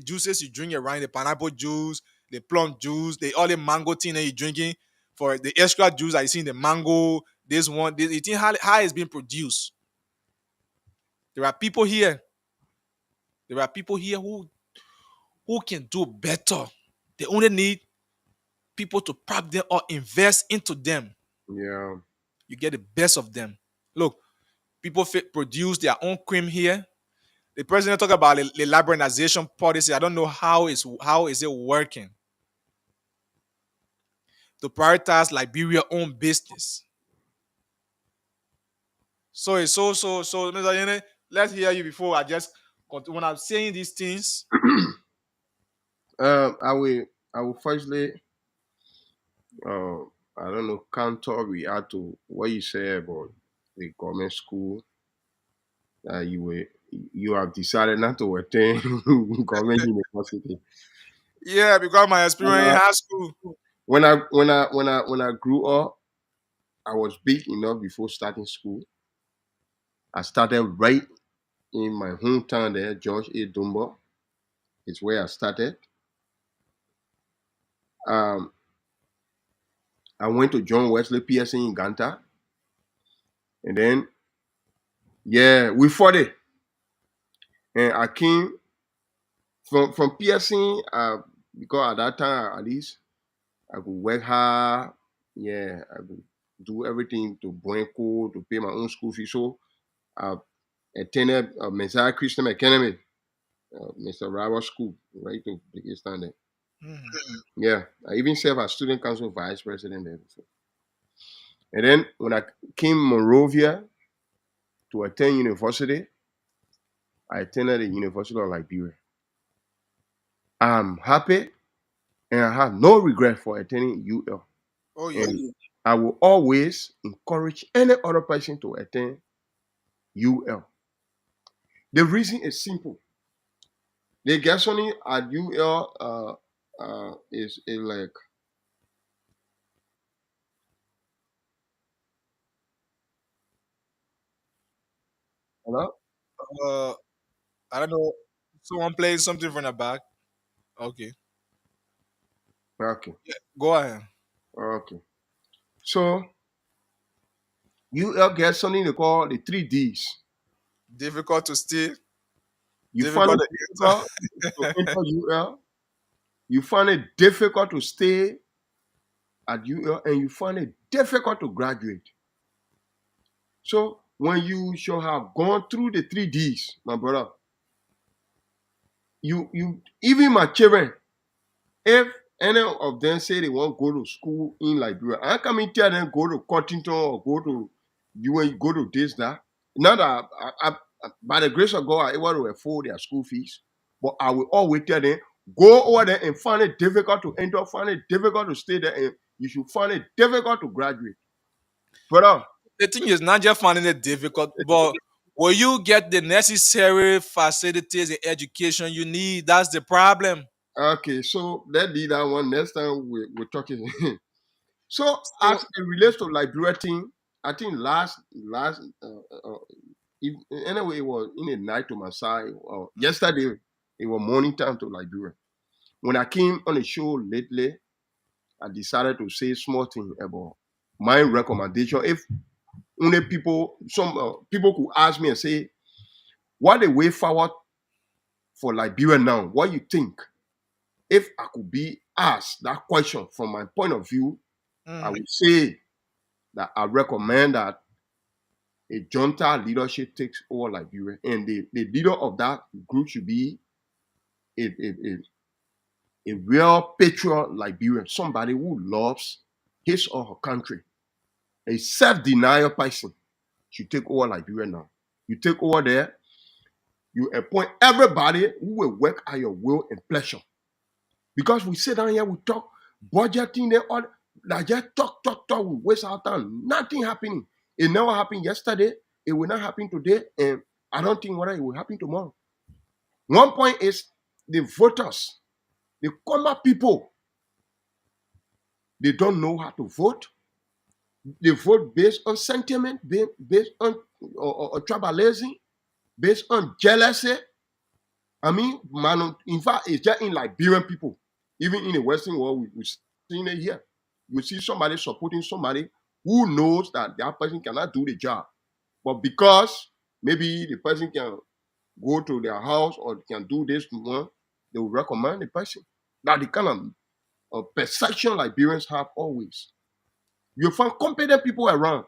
juices you drink around the pineapple juice, the plum juice, all the mango thing that you're drinking for the extra juice that you see in the mango. This one, you think how it's being produced. There are people here. There are people here who can do better. They only need people to prop them or invest into them. Yeah. You get the best of them. Look, people produce their own cream here. The president talk about the liberalization policy. I don't know how is it working to prioritize Liberia own business. So it's so Mr. Yene, let's hear you before I just when I'm saying these things. I will firstly uh I don't know counter react to what you say about the government school that you have decided not to attend government university. Yeah, because my experience in Uh, high school. when I grew up, I was big enough before starting school. I started right in my hometown there, George A. Dumbo. It's where I started. Um, I went to John Wesley PSC in Ganta, and then yeah, we fought it. And I came from PSC because at that time at least I could work hard. Yeah, I could do everything to Buenco to pay my own school fees. So I attended Messiah Christian Academy, Mr. Robert School, right to Brigade Standard. Mhm. Yeah, I even served as student council vice president there before. And then when I came Monrovia to attend university, I attended the University of Liberia. I'm happy and I have no regret for attending UL. Oh yeah. And I will always encourage any other person to attend UL. The reason is simple. The gasoline at UL is like, hello? Uh, I don't know. Someone playing something from the back. Okay, Okay, go ahead. okay. So UL gets something they call the 3Ds. Difficult to stay. You find Difficult it to difficult to enter UL. You find it difficult to stay at UL, and you find it difficult to graduate. So when you should have gone through the 3Ds, my brother, you even my children, if any of them say they want to go to school in Liberia, I come in tell them go to Cottington or go to go to this, that. Not that by the grace of God, I able to afford their school fees, but I will always tell them go over there and find it difficult to enter, find it difficult to stay there, and you should find it difficult to graduate. Brother, The thing is not just finding it difficult, but will you get the necessary facilities and education you need? That's the problem. okay, so let's do that one next time we're talking. So So as it relates to Liberia thing, I think last anyway it was in the night to Masai. Yesterday it was morning time to Liberia. When I came on the show lately, I decided to say small thing about my recommendation. If only some people could ask me and say, what the way forward for Liberia now? What you think? If I could be asked that question from my point of view, I mhm. would say that I recommend that a junta leadership takes over Liberia, and the leader of that group should be a real patriot Liberian, somebody who loves his or her country. A self-denial person should take over Liberia now. You take over there, you appoint everybody who will work at your will and pleasure. Because we sit down here, we talk budgeting, and all. Like just talk, we waste our time. Nothing happening. It never happened yesterday. It will not happen today, and I don't think whether it will happen tomorrow. One point is the voters, the common people, they don't know how to vote. They vote based on sentiment, based on or tribalism, based on jealousy. I mean, man, in fact, it's just in Liberian people, even in the Western world, we've seen it here. You see somebody supporting somebody who knows that that person cannot do the job. But because maybe the person can go to their house or can do this one, they will recommend the person. That's the kind of perception Liberians have always. You find competent people around,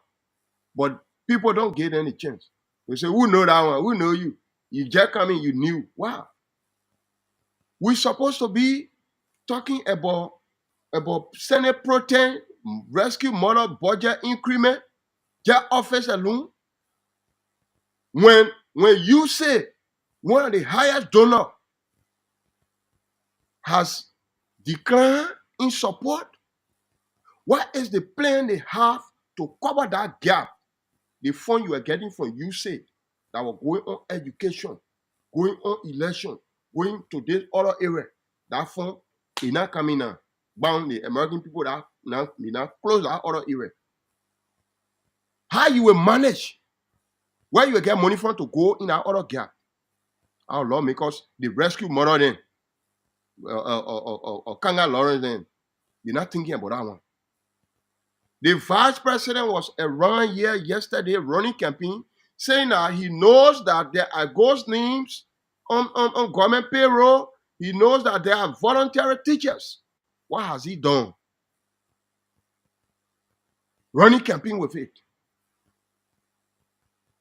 but people don't get any chance. They say, who know that one? Who know you? You just come in, you knew. Wow. We're supposed to be talking about Senate protein, rescue model budget increment, just office alone. When you say one of the highest donor has declined in support, what is the plan they have to cover that gap? The fund you are getting from USAID that will going on education, going on election, going to this other area, that fund is not coming now. Bound the American people that now close that other area. How you will manage where you will get money from to go in that other gap? Our lawmakers, the rescue model then, or Kanga Lawrence then, you're not thinking about that one. The vice president was around here yesterday running campaign, saying that he knows that there are ghost names on government payroll. He knows that there are voluntary teachers. What has he done? Running campaign with it.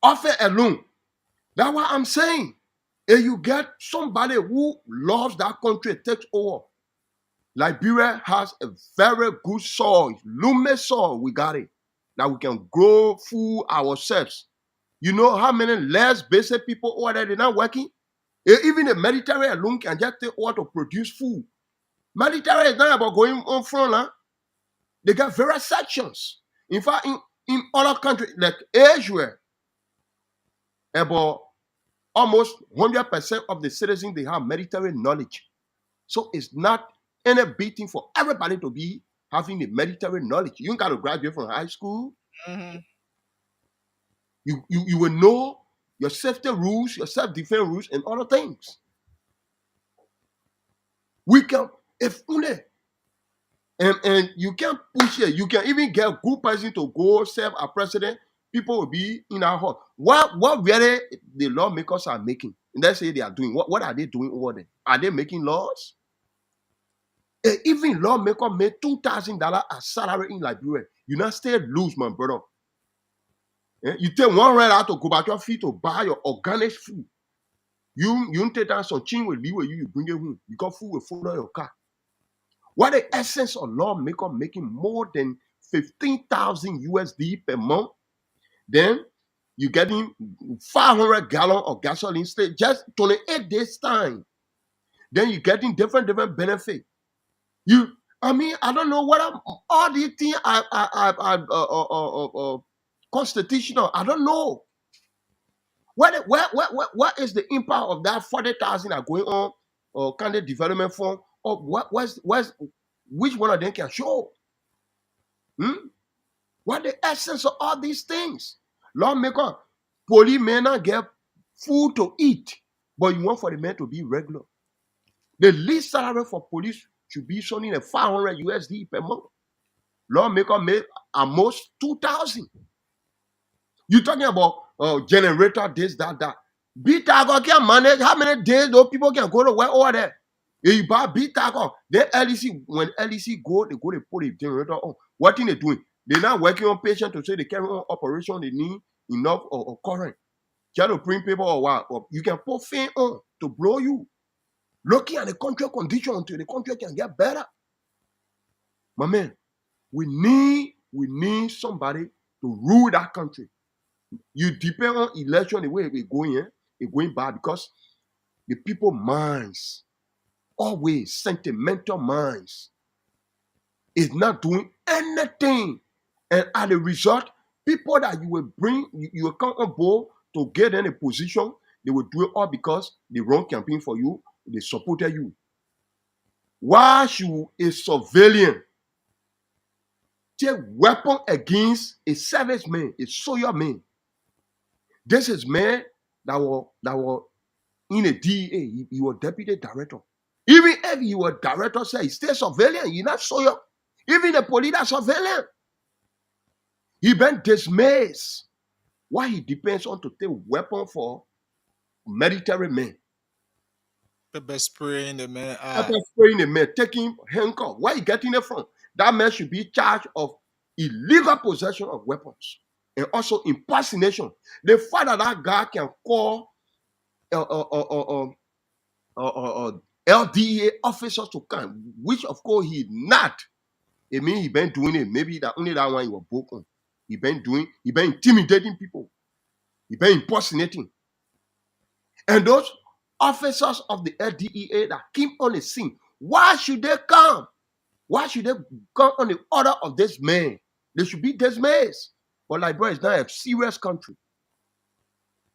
Offer alone. That's what I'm saying. If you get somebody who loves that country, takes over. Liberia has a very good soil, loamy soil. We got it. That we can grow food ourselves. You know how many less basic people over there, they're not working? Even the Mediterranean alone can just take over to produce food. Mediterranean is not about going on front. Huh? They got various sections. In fact, in other countries like Asia, about almost 100% of the citizens, they have Mediterranean knowledge. So it's not any big thing for everybody to be having the Mediterranean knowledge. You ain't got to graduate from high school. Mhm. You will know your safety rules, your self-defense rules, and other things. We can, if only, and you can push it. You can even get a good person to go serve a president. People will be in our hall. What really the lawmakers are making? And let's say they are doing. What are they doing over there? Are they making laws? Even lawmaker made $2,000 a salary in Liberia. You not stay loose, my brother. You take $100 to go back your feet to buy your organic food. You don't take down some chin will leave with you bring it home. You got food will follow your car. What the essence of lawmaker making more than 15,000 USD per month? Then you getting 500 gallons of gasoline straight just 28 days time. Then you getting different benefits. I don't know what all these things are constitutional. I don't know. What is the impact of that 40,000 are going on or kind of development fund? Or which one of them can show? What the essence of all these things? Lawmaker, police may not get food to eat, but you want for the men to be regular. The least salary for police should be something like 500 USD per month. Lawmaker made almost 2,000. You're talking about generator, this, that. BTAG can manage how many days those people can go to work over there. If you buy BTAG, then LEC, when LEC go, they put a generator on. What thing they doing? They're not working on patients to say they carry on operation, they need enough or current. Try to print paper or what? Or you can put fan on to blow you. Looking at the country condition until the country can get better. My man, we need somebody to rule that country. You depend on election the way we're going, it's going bad because the people minds, always sentimental minds. is not doing anything. And as a result, people that you will bring, you will come on board to get in a position, they will do it all because they run campaign for you, they supported you. Why should a civilian take weapon against a serviceman, a soldier man? This is man that was in a DEA. He was deputy director. Even if he was director, say he still civilian. He not soldier. Even the police are civilian. He been dismissed. Why he depends on to take weapon for military men? Pepper spray in the man. Pepper spraying the man, taking handcuff. Where he getting it from? That man should be charged of illegal possession of weapons and also impersonation. The fact that that guy can call LDA officers to come, which of course he not. It means he been doing it. Maybe that only that one he was broken. He been intimidating people. He been impersonating. And those officers of the LDEA that came on the scene, why should they come? Why should they come on the order of this man? They should be dismissed. But Liberia is not a serious country.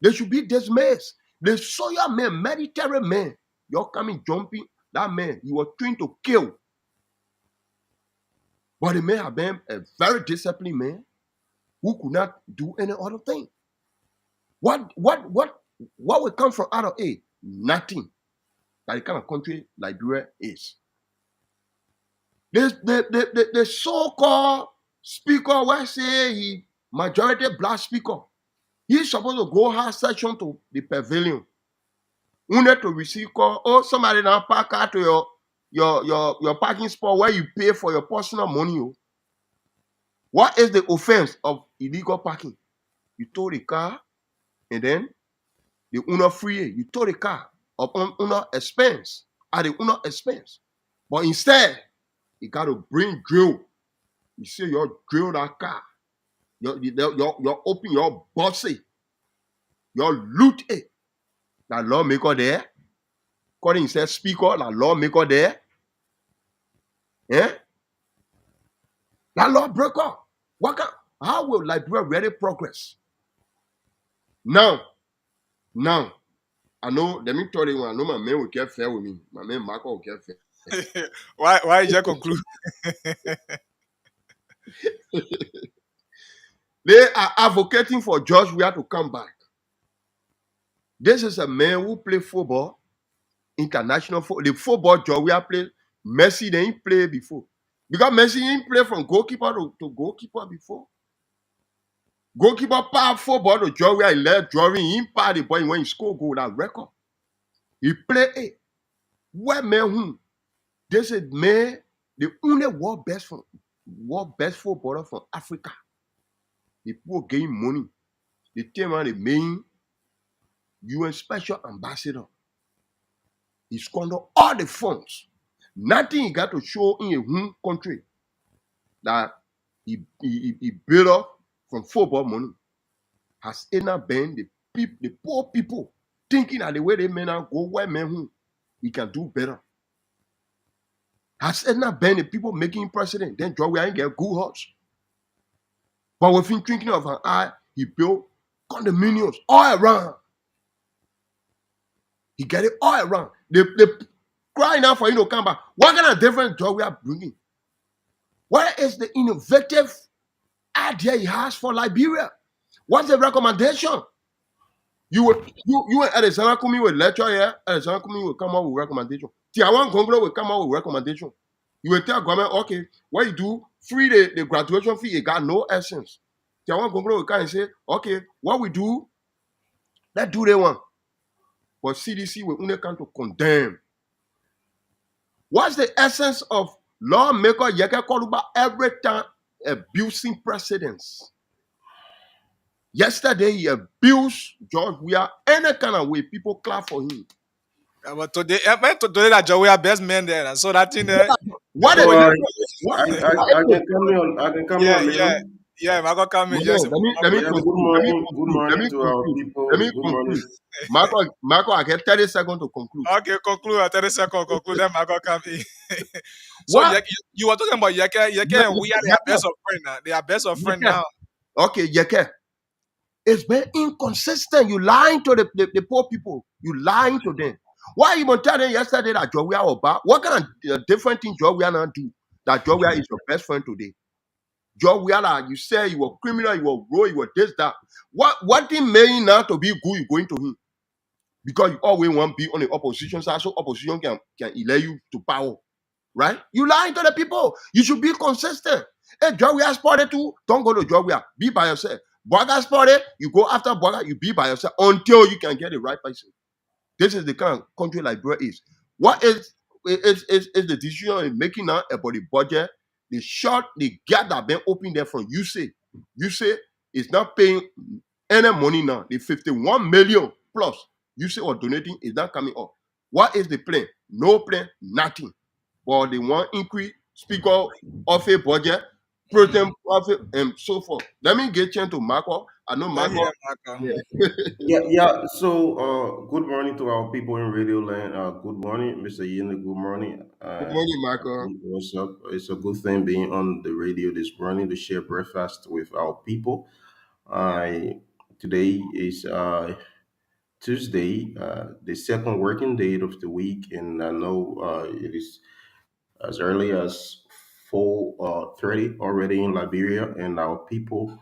They should be dismissed. The soldier man, military man, you're coming jumping. That man, you were trained to kill. But the man have been a very disciplined man who could not do any other thing. What will come from out of A? Nothing. That the kind of country Liberia is. The so-called speaker, where say he majority black speaker, he's supposed to go have session to the pavilion. Only to receive call, oh, somebody now park out to your parking spot where you pay for your personal money. Oh. What is the offense of illegal parking? You tow the car and then the owner free it. You tow the car upon owner expense, at the owner expense. But instead, you got to bring drill. You see, you drill that car. You open your bossy. You loot it. That lawmaker there. According to speaker, that lawmaker there. Yeah? That lawbreaker. How will Liberia really progress? Now, I know, let me tell you, I know my man will get fair with me. My man Marco will get fair. Why did you conclude? They are advocating for George Weah to come back. This is a man who played football, international football. The football George Weah played, Messi didn't play before. Because Messi didn't play from goalkeeper to goalkeeper before. Goalkeeper pass football to George Weah, he led drawing, he passed the ball when he scored goal, that record. He played it. Where man whom? This is man, the only world best footballer from Africa. The people gain money. They came out the main UN special ambassador. He squandered all the funds. Nothing he got to show in a home country that he built up from football money. Has it not been the poor people thinking that the way they may not go where men whom we can do better? Has it not been the people making president? Then George Weah get good house. But within thinking of an eye, he built condominiums all around. He get it all around. They crying out for him to come back. What kind of different job we are bringing? Where is the innovative idea he has for Liberia? What's the recommendation? You and Alexander Kumi will lecture here. Alexander Kumi will come up with recommendation. Tiawan Gonglo will come up with recommendation. You will tell government, okay, what you do, free the graduation fee, it got no essence. Tiawan Gonglo will come and say, okay, what we do, let's do the one. But CDC will only come to condemn. What's the essence of lawmaker Yeke Koluba every time abusing precedents? Yesterday, he abused George Weah any kind of way. People clap for him. But today that George Weah best man there. And so that thing there. What So is I can come on. I can come on. Leon. Yeah, I'm gonna come in. No, Just let me Yeah, conclude. good morning to our people. Let me Good morning. conclude. Marco, I get 30 seconds to conclude. okay, conclude. 30 seconds, conclude. Then I'm gonna come in. So What? you were talking about Yeke. Yeke and we are their best of friend now. They are best of friend Yeke. now. Okay, Yeke. It's very inconsistent. You lying to the poor people. You lying to them. Why you even tell them yesterday that Jowia or bad? What kind of different thing Jowia now do? That Jowia is your best friend today. Jowia, that you say you were criminal, you were rogue, you were this, that. What thing made now to be good, you going to him? Because you always want to be on the opposition side, so opposition can elect you to power. Right? You lying to the people. You should be consistent. Hey, Jowia spotted too. Don't go to Jowia. Be by yourself. Boga spotted, you go after Boga, you be by yourself until you can get the right person. This is the kind of country Liberia is. What is the decision you're making now about the budget? The gap that been open there from you say it's not paying any money now. The 51 million plus you say or donating is not coming up. What is the plan? No plan, nothing. But they want increase, speaker of a budget, president profit, and so forth. Let me get chance to Marco. I know Let Marco. hear Marco. Yeah. Yeah. So, good morning to our people in Radio Land. Good morning, Mr. Yin. Good morning. Good morning, Marco. What's up? It's a good thing being on the radio this morning to share breakfast with our people. I Today is Tuesday, the second working day of the week, and I know it is as early as 4:30 already in Liberia, and our people,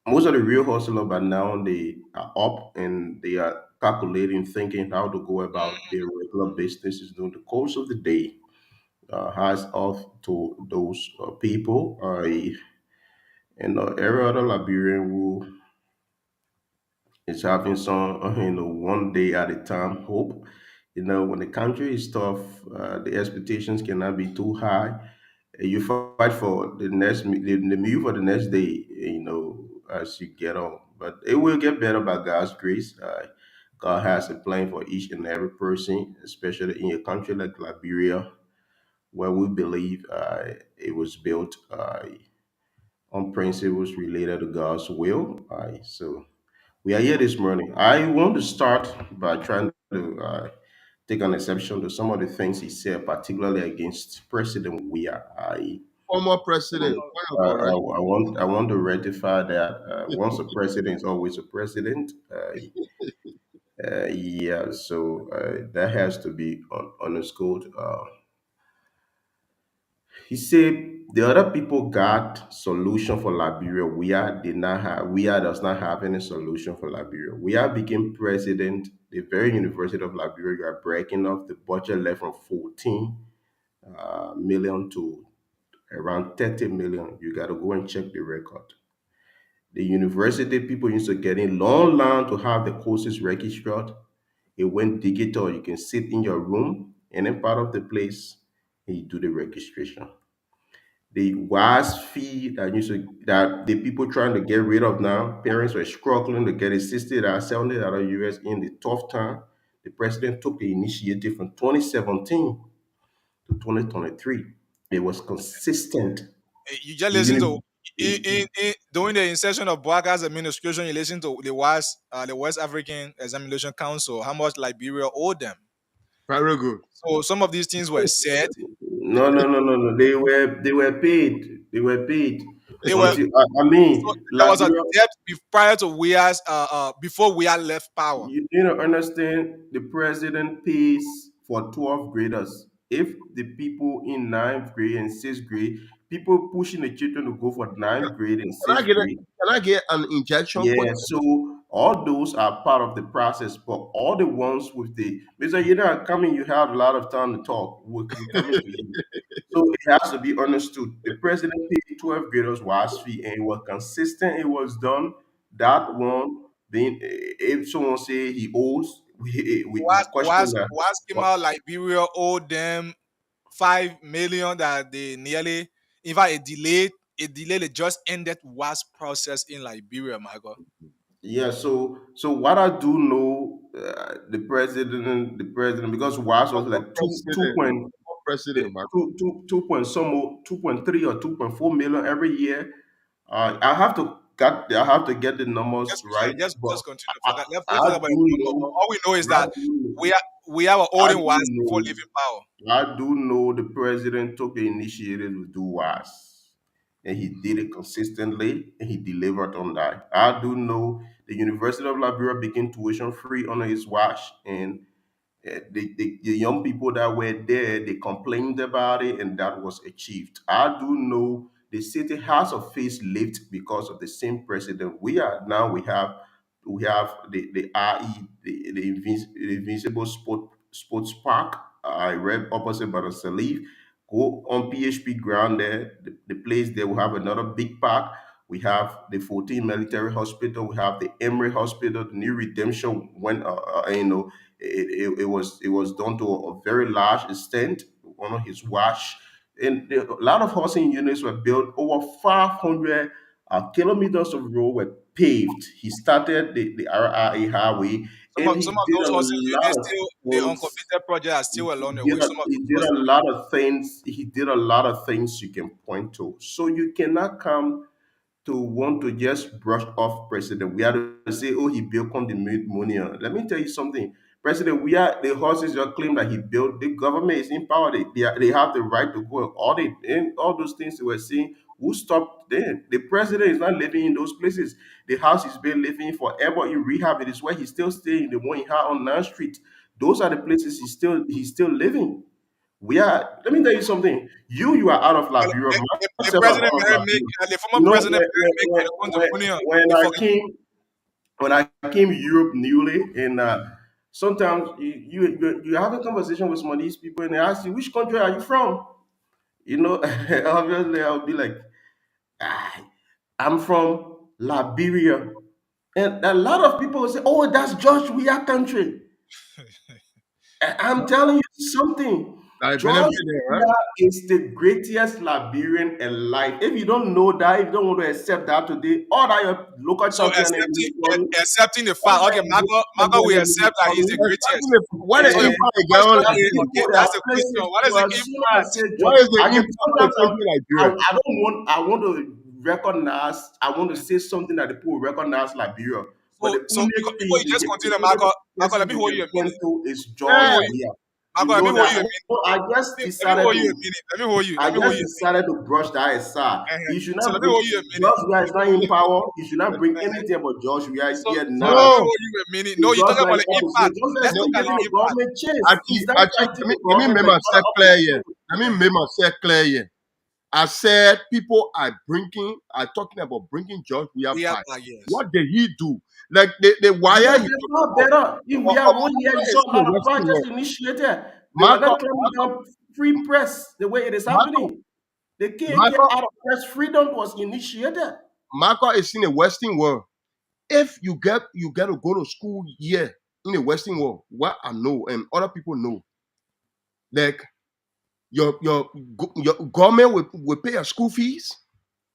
most of the real hustler by now, they are up and they are calculating, thinking how to go about their regular businesses during the course of the day. Hats off to those people. And every other Liberian who is having some, one day at a time hope. When the country is tough, the expectations cannot be too high. You fight for the meal for the next day, as you get on. But it will get better by God's grace. God has a plan for each and every person, especially in a country like Liberia, where we believe it was built on principles related to God's will. So we are here this morning. I want to start by trying to take an exception to some of the things he said, particularly against President Weah. Former president. Point of correction. I want to rectify that. Once a president is always a president. Yeah, so that has to be underscored. He said the other people got solution for Liberia. We are does not have any solution for Liberia. We are became president. The very University of Liberia you are breaking off the budget left from 14 million to around 30 million. You got to go and check the record. The university people used to get in long line to have the courses registered. It went digital. You can sit in your room, any part of the place, and you do the registration. The wise fee that the people trying to get rid of now, parents were struggling to get a 60 $70 US in the tough time. The president took the initiative from 2017 to 2023. It was consistent. You just The listen to uni- during the inception of Boaga's administration, you listen to the West African Examination Council, how much Liberia owed them. Very good. So some of these things were said. no. They were paid. They were paid They were until so there was a Liberia. debt prior to Weah's before Weah left power. You don't understand. The president pays for 12th graders. If the people in ninth grade and sixth grade, people pushing the children to go for ninth grade and Can I sixth get grade, an injection? yeah, so all those are part of the process, but all the ones with the Mr. You're not coming, you have a lot of time to talk. We're coming to you. So it has to be understood. The president paid 12 graders was fee and it was consistent, it was done. That one, then if someone say he owes, we question that. Was came But out Liberia owed them 5 million that they nearly, in fact, a delay that just ended was process in Liberia, my God. yeah, so what I do know, the president, because WAS was Former like two president. point Former president, Marco. two point some more 2.3 or 2.4 million every year. I have to get the numbers Just right, sorry, just but just continue for I, that. Let's I talk about it. do But know. all we know is I that do know. we are we have a I holding do wise before know, leaving power. I do know the president took the initiative to do WAS, and he did it consistently, and he delivered on that. I do know the University of Liberia became tuition free under his watch, and the young people that were there, they complained about it, and that was achieved. I do know the city has a facelift because of the same president. We have the RE, the Invincible Sports Park. I read opposite by the Salif. Go on PHP ground there, the place there will have another big park. We have the 14 military hospital. We have the Emory Hospital, the New Redemption. When it was done to a very large extent on his watch, and a lot of housing units were built. Over 500 kilometers of road were paved. He started the RRA highway, and Some he of did those a housing lot units of still the things. uncompleted project are He still along the did way. a, Some of he those did a housing lot of things. He did a lot of things you can point to. So you cannot come to want to just brush off president. We have to say, oh, he built on the money. Let me tell you something. President, we are the horses just claim that he built. The government is in power. They have the right to go and audit and all those things they were saying. Who stopped them? The president is not living in those places. The house he's been living forever in rehab. It is where he's still staying. The one he had on 9th Street. Those are the places he's still living. We are. Let me tell you something. You are out of Liberia. the Myself, I'm president out of Barry make Liberia. the You former know, president Barry make when it comes to money, when they I forget. came when I came Europe newly, and sometimes you have a conversation with some of these people, and they ask you, which country are you from? Obviously I'll be like, ah, I'm from Liberia, and a lot of people will say, oh, that's George Weah country. I'm telling you something. I benefit George there, right? Weah is the greatest Liberian alive. If you don't know that, if you don't want to accept that today, all that your local So champion is coming, accepting the all fact, that okay, your local Marco will champion is accept that he's the coming, greatest. What is So the the and impact question again? is, okay, people, there that's are the question. places What is to the as soon as I impact? say What George, is the I can impact of sometimes country I, Liberia? I don't want I want to recognize, I want to say something that the people will recognize Liberia. But the So only before thing you just the continue, only Marco, let person me you hold can you a point minute. to is Let me George Yeah, hold you, Weah. Marco, You let me know hold that. you a minute. I just Let me decided hold you a to minute. Let me hold you. I Let me hold just you a minute. decided to brush that aside. Uh-huh. He should So not let me bring hold you a minute. George Weah is not in power. He should not bring anything about George Weah So here so let me now. no. hold you a minute. No, you're Because talking like about the opposite, impact. just Let's still look at the giving the impact. government chance. Actually, He's not actually, fighting let me, the let me government make like myself other clear here. opposition. Let me make myself clear here. I said people are talking about bringing George Weah We have back. yes. What did he do? Like the wire Yes, you they talking far about. better. If we are 1 year, you Marco saw is a in the lot of Western projects world. initiated. They were Marco, not clamping down free press the way it is Marco, happening. The KK Marco, out of press freedom was initiated. Marco is in the Western world. If you get to go to school here in the Western world, what I know and other people know, like your government will pay your school fees,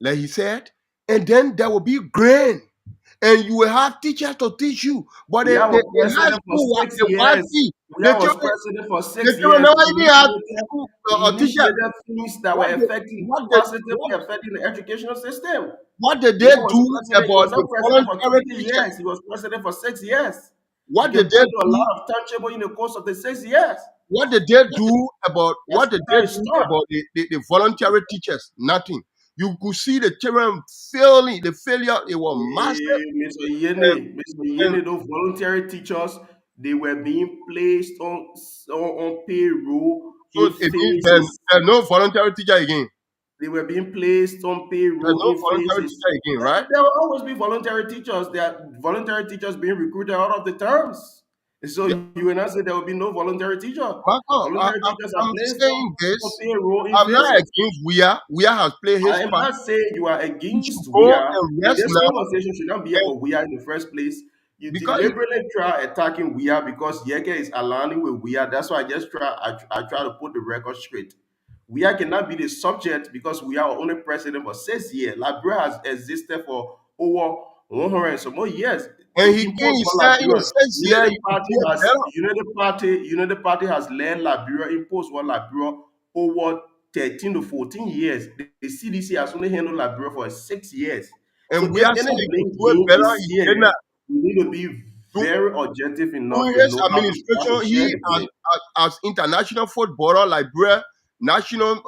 like he said, and then there will be grain, and you will have teachers to teach you. But We have a the high president for school, 6 years. the We have a children, president for the six children years. never even have school teachers. Initiated things that were What did affecting what did positively what, affecting the educational system. what did We they have a do president. He about was not the president for voluntary 20 teachers? years. He was president for 6 years. You What can did they point to a do? lot of tangible in the course of the 6 years. What did they do about That's what did they how it do starts. about the voluntary teachers? Nothing. You could see the children failing. The failure it was massive. Mr. And, Mr. and Yene, those voluntary teachers, they were being placed on payroll so in it means phases. there's no voluntary teacher again. They were being placed on There's payroll no in voluntary phases. teacher again, right? There will always be voluntary teachers. There are voluntary teachers being recruited out of the terms. So Yeah, you will not say there will be no voluntary teacher. Marco, Voluntary teachers are I'm placed saying on this. payroll in I'm not phases. against Weah. Weah has played his I am part. not saying you are He should against go WIA. and And rest this now. conversation should not be And about WIA in the first place. You because deliberately try attacking WIA because Yeke is aligning with WIA. That's why I try to put the record straight. WIA cannot be the subject because we are only president for 6 years. Liberia has existed for over 100 and some more years. and It he came, imposed he one said in the Liberia. first year he could do it better. Unity Party has led Liberia, imposed one Liberia over 13 to 14 years. The CDC has only handled Liberia for 6 years. And So Weah if said any he could blame do it game better. is He did here, not. we need to be very objective enough to During his know how to administration, share he the blame. as international footballer, Liberia national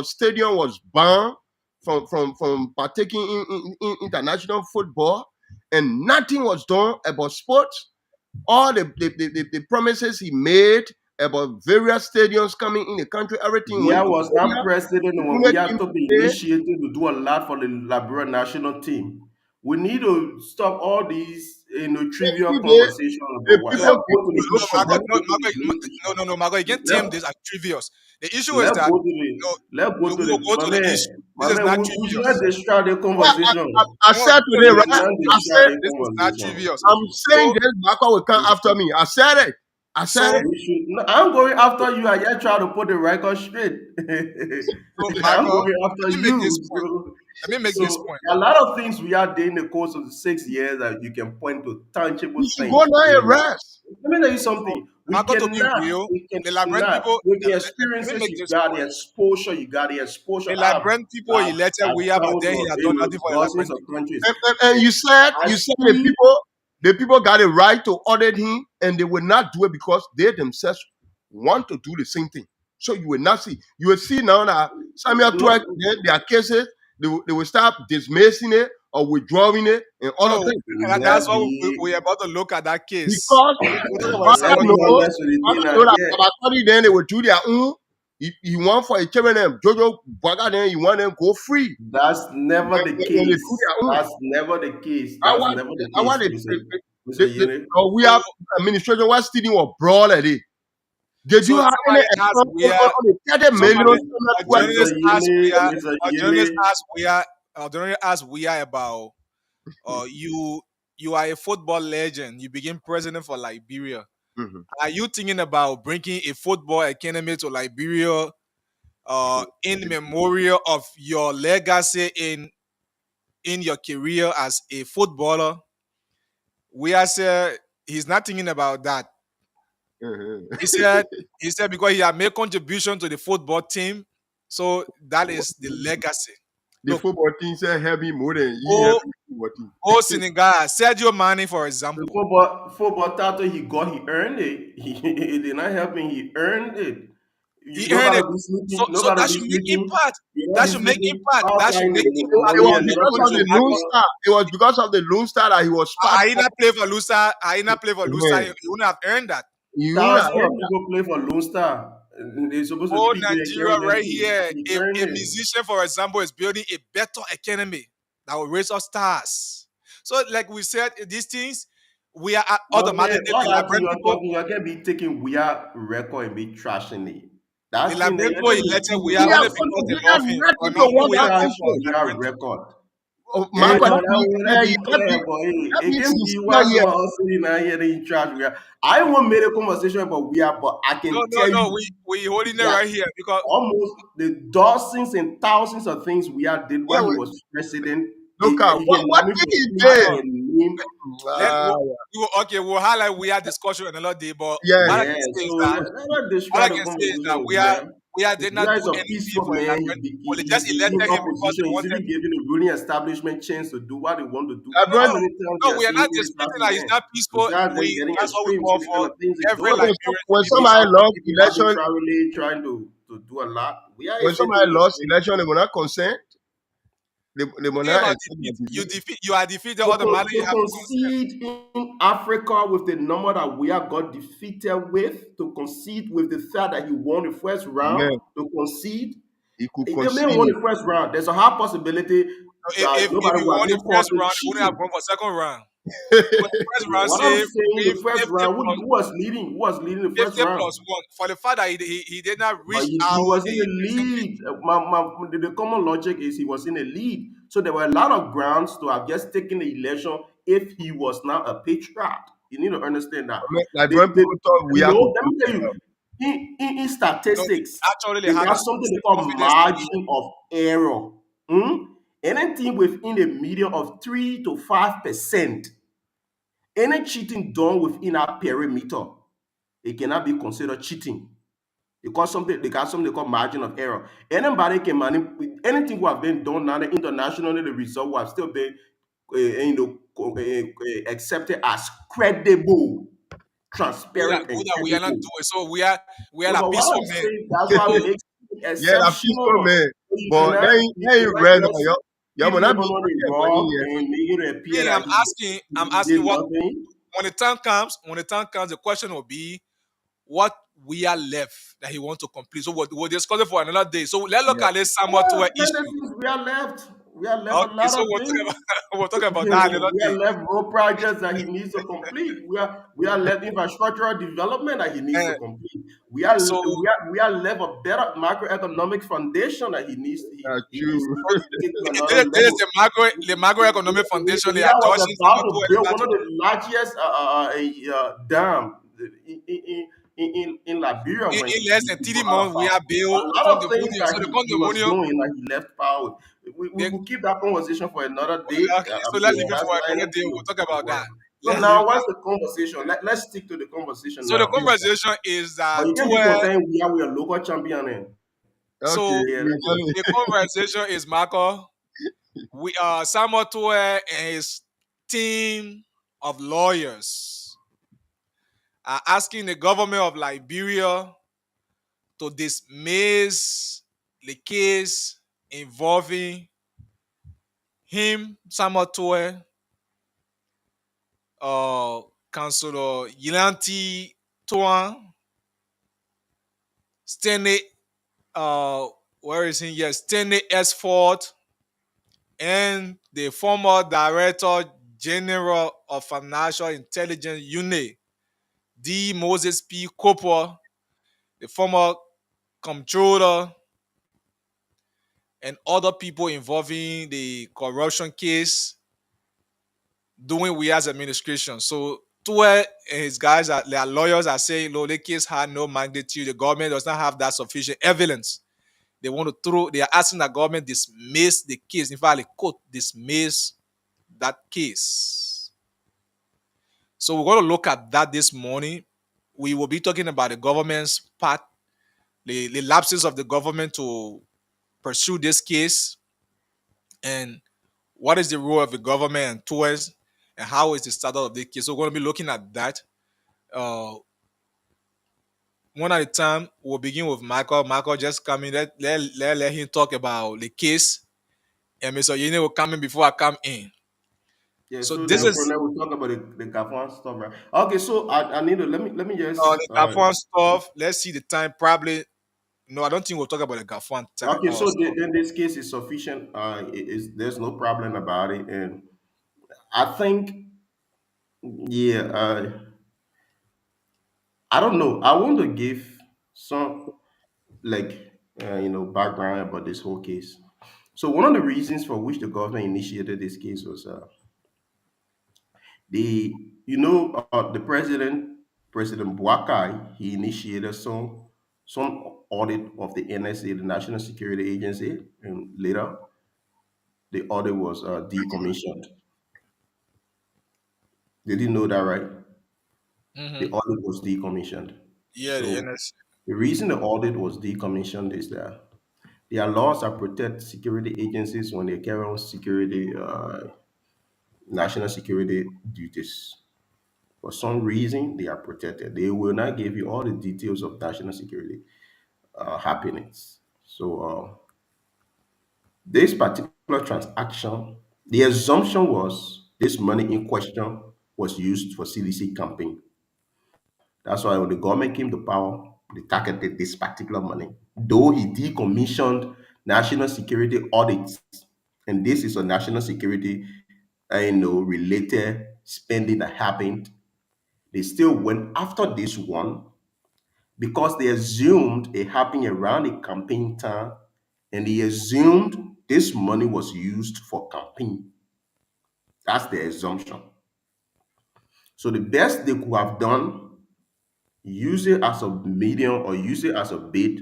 stadium was banned from partaking in international football, and nothing was done about sports. All the promises he made about various stadiums coming in the country, everything went Bia to was failure. not president The when only Bia thing took the he did, initiative to do a lot for the Liberia national team. We need to stop all these trivial conversations the about what. people Let's keep go to the No, looking no, issue. for Margot, Let's them. no, go to the Margot, blame issue. no, Margot. You can't Let, term this as trivial. The issue is let's that go to the no, let's go we to will the go to the issue. my This is man, not we should not trivial. distract the Yeah, conversation. I No, said no, today, We no, right? this, cannot I distract said the this is not conversation. trivial. I'm saying So, this. Baka will come after me. I said it. I said so, it. We should. No, I'm going after you. I just try to put the record straight. so, I'm Margot, going after let me make this you. point. Let me make this So point. a lot of things we are doing in the course of the 6 years that you can point to tangible You should go things. now and rest. Let me tell you So, something. Margot, to be real, We the Liberian cannot, people. with the Let me experiences make you this got, point. the exposure you got, the exposure. The Liberian people I've, elected I've we are, but traveled then he to had done nothing for the dozens Liberian of people. countries. And you said I see the people got a right to audit him, and they will not do it because they themselves want to do the same thing. So you will not see. You will see now that Samuel no, Twerk, their cases, they will start dismissing it or withdrawing it and other No, things. that's let what me we're about to look at that case. Because We're talking about the let second me case. honest with the thing Know that again. Babakari then they will do their own. He want for a chairman them. Jojo Baga then you want them go free. That's never the When they do case. their own. That's never the case. I That's want never the I case, want it. Mr. Yere. We So, have administration was stealing or brawl at it. Did you so have any somebody asked example where on the 30 million somebody, a network? journalist asked where Mr. a journalist Yele, asked where a journalist asked where about you are a football legend. You became president for Liberia. Mhm. Are you thinking about bringing a football academy to Liberia in memorial of your legacy in your career as a footballer? We are said he's not thinking about that. Mhm. He said because he had made contribution to the football team, so that is the legacy. The Look, football team said help me more than he go help the football team. go Senegal, Sergio Mane, for the example. football title he got, he earned it. He did not help him, he earned it. He You earned gotta it. be So sleeping, you so gotta that be should make sleeping, impact. you gotta That be should make sleeping impact. That should outside make the impact. It That money was should and make never because people of get to the to Lone Marcus. Star. It was because of the Lone Star that he was part I not play for Lusa. I not play for Lusa. of. He wouldn't have earned that. You know thousands of that. people play for Lone Star. And they're supposed to Oh, pick their Nigeria, carry them. right here. He A earned it. musician, for example, is building a better economy that will raise our stars. So, like we said, these things we are My man, automatically all the that thing Liberian you're people. talking, you can't be taking weird record and be trashing it. The That thing that Liberian you're people going to elected we see, are He has only because they love contributed him, but nothing to not you what we that are trash good for people. the weird Liberian people. record. Yeah, Marco, let's be help clear, me, but help it me can be sincere one here. someone else sitting out here in trash weird. I won't make a conversation about weird, but I No, can no, tell no. you We holding it that right here because almost the dozens and thousands of things we had did Yeah, while he was president. look at He can what not thing even he speak did. Marco, and name. let Ah, okay, we'll highlight we are discussion another day, but yeah. what I Yeah, can say is so that let not all I describe the can say is conversation that of Wia. we are did not Wia is do a anything peaceful for the man. Liberian people. They just He's in elected him because they opposition. He's wanted. even giving the ruling establishment chance to do what they want to do. No, How Everyone, many times we no, are we are seeing not disputing that he's irresponsible men? not peaceful. Besides them We getting That's what we extreme to call the kind for of things he's every doing. Liberian to when be somebody peaceful. Some lost people election, arbitrarily trying to do a lot. We are when sitting somebody here lost saying election, they will not consent. They will Thing not about accept defeat, the defeat. you are defeated automatically. to You have to consent. concede in Africa with the number that we have got defeated with, to concede with the fact that he won the first round, Man, to concede. he could If the man won concede. the first round, there's a high possibility that If nobody you would have won the been caught first with round, you wouldn't have cheating. gone for second round. Because the first round What I'm say saying, the first 50 round, plus who was leading? Who was leading the first 50 round? plus 1 for the fact that he did not But reach he out was in the the lead. The common logic is he was in the lead. So there were a lot of grounds to have just taken the election if he was not a patriot. You need to understand that. Like when people thought we are No, let could me tell you, in no, statistics, actually they they have got a something they specific call confidence level. margin of error. Hmm? Anything within a median of 3 to 5%, any cheating done within a perimeter, it cannot be considered cheating. Because they got something they call margin of error. Anybody can manipulate anything who have been done now internationally, the result will have still been accepted as credible, transparent, We and that we are not credible. doing. So we are No, a but what peaceful I'm man. saying, that's what makes it Yeah, that peaceful exceptional. man. You But then you cannot read just yo, keep man, him I be under the for rug you. and make it appear Me, that I'm he asking did what nothing. when the time comes, the question will be what we are left that he want to complete. So we'll discuss it for another day. So let's look Yeah. at this somewhat to an Plenty issue. things we are left. We are left a Okay, lot so of things. we'll talk about that another We are day. left road projects that he needs to complete. We are left infrastructural development that he needs to And complete. so We are left a better macroeconomic foundation that That's he needs true. to take to another this is level. the macroeconomic foundation. They We are are was dodging about somewhat to to a build one larger. of the largest dam in Liberia when In less than he 3 months, we power. are A built lot of things condominium. that So the he was condominium, doing that he left power. We they, will keep that conversation for another day. okay, so let's leave it That's for another 9 day. We'll o'clock talk as about well. that. So Let's leave now, that. what's the conversation? Let's stick to the conversation So the now. conversation is But that you to can keep on saying we are local champion. Okay, so Yeah, we let's got go. it. the conversation is Marco. We Samuel Toure and his team of lawyers are asking the government of Liberia to dismiss the case involving him, Samuel Toure, Councilor Yilanti Toan, Stanley, where is he? Yes, Stanley S. Ford, and the former Director General of Financial Intelligence Unit, D. Moses P. Cooper, the former comptroller, and other people involving the corruption case doing we as administration. So Tua and his guys their lawyers are saying, no, the case had no magnitude. The government does not have that sufficient evidence. They are asking the government dismiss the case. In fact, they quote, dismiss that case. So we're going to look at that this morning. We will be talking about the government's part, the lapses of the government to pursue this case, and what is the role of the government and towards, and how is the status of the case. So we're going to be looking at that. Uh, one at a time. We'll begin with Michael. Michael, just come in. Let him talk about the case, and Mr. Yene will come in before I come in. Yeah, So so this then is we'll talk about the Gafan stuff, right? Okay, so I need to let me just the Gafan stuff. Let's see the time. Probably no, I don't think we'll talk about the Gafan time. okay, so Stuff. then this case is sufficient. There's no problem about it, and I think yeah, I don't know. I want to give some like background about this whole case. So one of the reasons for which the government initiated this case was the President Bwakai, he initiated some audit of the NSA, the National Security Agency, and later the audit was decommissioned. Did you know that, right? The Mm-hmm. audit was decommissioned. Yeah, the So NS. the reason the audit was decommissioned is that there are laws that protect security agencies when they carry on national security duties. For some reason, they are protected. They will not give you all the details of national security happenings. So this particular transaction, the assumption was this money in question was used for CDC campaign. That's why when the government came to power, they targeted this particular money. Though he decommissioned national security audits, and this is a national security, related spending that happened, they still went after this one because they assumed it happened around the campaign time, and they assumed this money was used for campaign. That's the assumption. So the best they could have done, use it as a medium or use it as a bait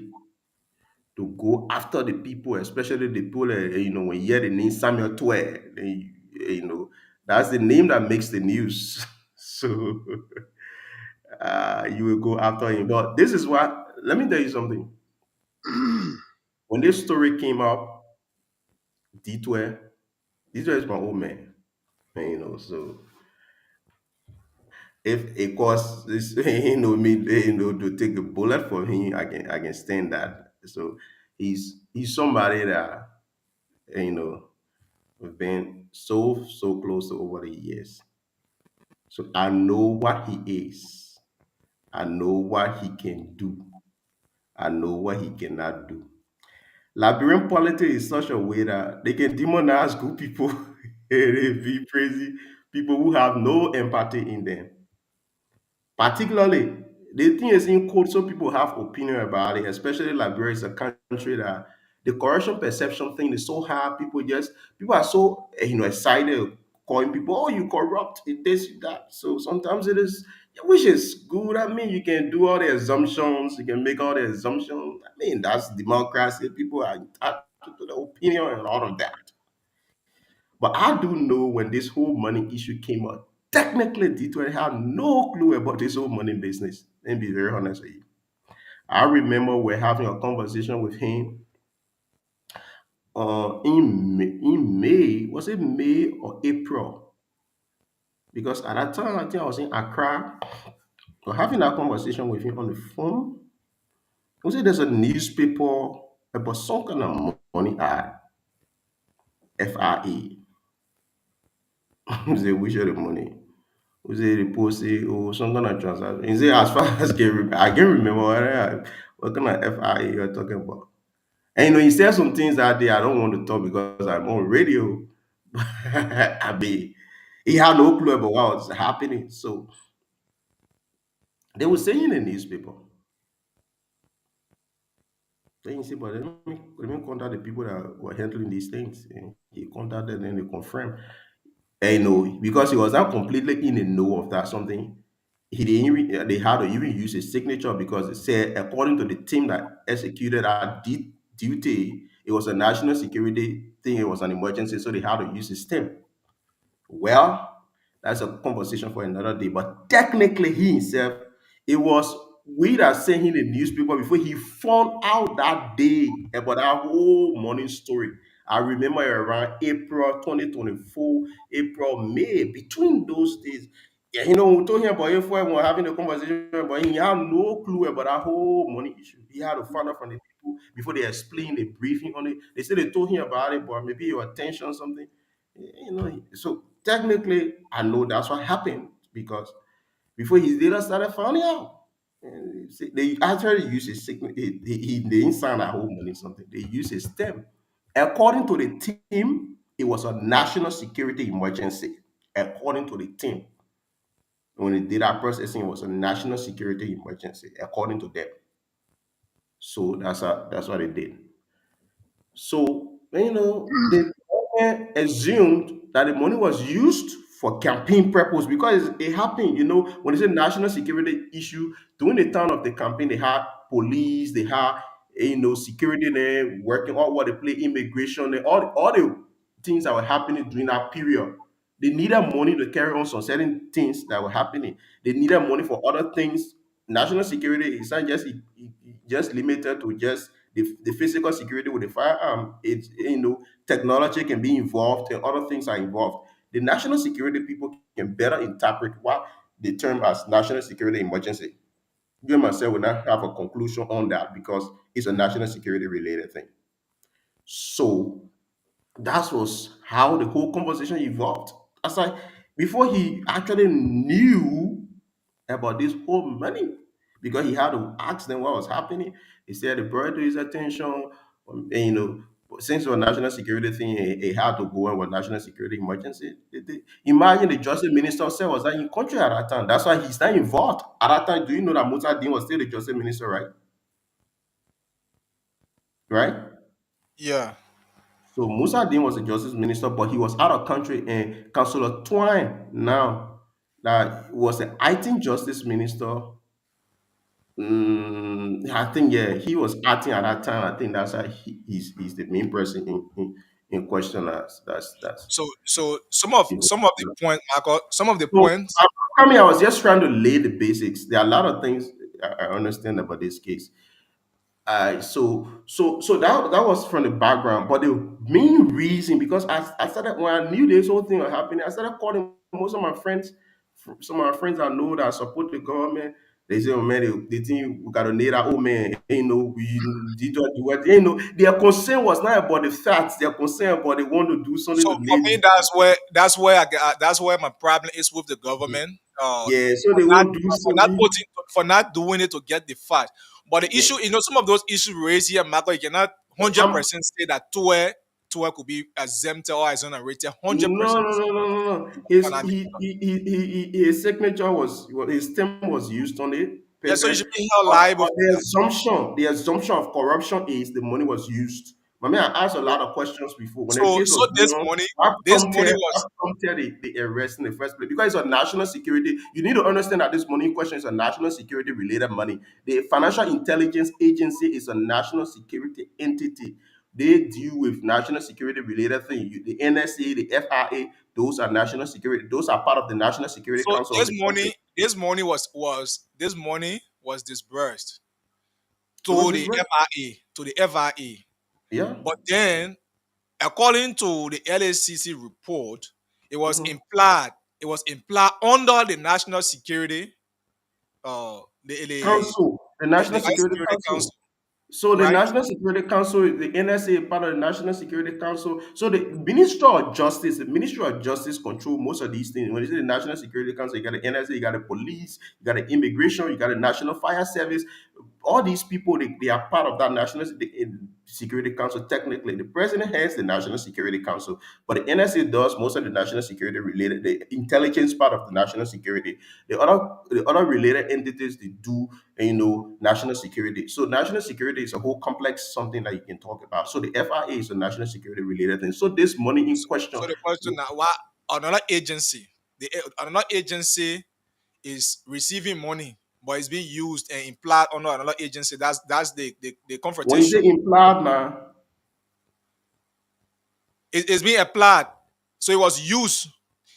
to go after the people, especially the people, when you hear the name Samuel Twe, that's the name that makes the news. So you will go after him. But this is what, let me tell you something. When this story came up, D12, D12 is my old man. So if it costs this, me, to take a bullet for him, I can stand that. So he's somebody that you know we've been so close to over the years. So I know what he is. I know what he can do. I know what he cannot do. Liberian politics is such a way that they can demonize good people and they be crazy people who have no empathy in them. Particularly, the thing is in court, so people have opinion about it, especially Liberia is a country that the corruption perception thing is so high. People are so excited calling people, oh, you corrupt, it this, you that. So sometimes it is, which is good. I mean, you can do all the assumptions, you can make all the assumptions. I mean, that's democracy. People are entitled to the opinion and all of that. But I do know when this whole money issue came out, technically D20 had no clue about this whole money business. Let me be very honest with you. I remember we're having a conversation with him in May, was it May or April? Because at that time, I think I was in Accra. We're having that conversation with him on the phone. We said there's a newspaper about some kind of money ad, FIA. He said, we share the money. We say the post say, oh, some kind of transaction. He say, as far as I can remember what kind of FIA you're talking about. And he said some things that day I don't want to talk because I'm on radio. I mean, he had no clue about what was happening. So they were saying in the newspaper. Then he said, but let me contact the people that were handling these things. And he contacted them, they confirmed. And because he was not completely in the know of that something, he didn't even, they had to even use his signature because it said, according to the team that executed our duty, it was a national security thing, it was an emergency, so they had to use his stamp. Well, that's a conversation for another day. But technically, he himself, it was we that sent him the newspaper before he found out that day about that whole morning story. I remember around April 2024, April, May, between those days. Yeah, we told him about it before we were having a conversation about he had no clue about that whole money issue. He had to find out from the people before they explained the briefing on it. They said they told him about it, but maybe your attention or something. So technically, I know that's what happened because before his data started finding out. And they actually use his signature. They didn't sign a whole money something. They use his stamp. According to the team, it was a national security emergency. According to the team, when the data processing was a national security emergency, according to them. So that's what they did. So, the government assumed that the money was used for campaign purpose because it happened, when it's a national security issue, during the time of the campaign, they had police, they had, security there working, all what they play, immigration, all the things that were happening during that period. They needed money to carry on some certain things that were happening. They needed money for other things. National security is not just limited to just the physical security with the firearm. It's technology can be involved and other things are involved. The national security people can better interpret what the term as national security emergency. You and myself will not have a conclusion on that because it's a national security related thing. So that was how the whole conversation evolved. As I before he actually knew about this whole money because he had to ask them what was happening. He said it brought to his attention, and, since it was a national security thing, he had to go in with national security emergency. Imagine the justice minister said was that in country at that time. That's why he's not involved. At that time, do you know that Musa Din was still the justice minister, right? Right? Yeah. So Musa Din was the justice minister, but he was out of country, and Councillor Twine now that was the acting justice minister. I think yeah, he was acting at that time. I think that's why he's the main person in question. That's So some of the point, Marco, some of the so. points. I was just trying to lay the basics. There are a lot of things I understand about this case. So that was from the background, but the main reason, because I started, when I knew this whole thing was happening, I started calling most of my friends, some of my friends I know that support the government. They say, oh man, they think we gotta need that. Oh man, we did not do what, their concern was not about the facts. Their concern about they want to do something So to for lay me, the that's where my problem is with the government. yeah. So For they not won't do for not something. putting for not doing it to get the fact. But the Yeah. issue, some of those issues raised here, Marco, you cannot 100% say that Tour could be exempted or exonerated. 100%. No, no, no, no, no, no. His signature his stamp was used on it. Yeah, so you Perfect. should be held liable But for that. the assumption of corruption is the money was used. I mean, I asked a lot of questions before. When the So case so was going on, this money was how come tell the arrest in the first place? Because it's a national security. You need to understand that this money in question is a national security related money. The Financial Intelligence Agency is a national security entity. They deal with national security related things. The NSA, the FIA, those are national security. Those are part of the National Security so Council of the country. this money was disbursed It was to this the right? FIA, to the FIA. Yeah. But then, according to the LACC report, it was Mhm. implied it was implied under the national security, Council, the National the High Security Security Council. Council, So the right? National Security Council, the NSA, part of the National Security Council. So the Ministry of Justice control most of these things. When you say the National Security Council, you got the NSA, you got the police, you got the immigration, you got the National Fire Service. All these people, they are part of that Security Council. Technically, the president has the National Security Council, but the NSA does most of the national security related, the intelligence part of the national security. The other related entities, they do, national security. So national security is a whole complex something that you can talk about. So the FIA is a national security related thing. So this money in question, So the question now, why another agency, another agency is receiving money, but it's being used and implied under another agency. That's the when you say confrontation. implied now, It's being applied, so it was used.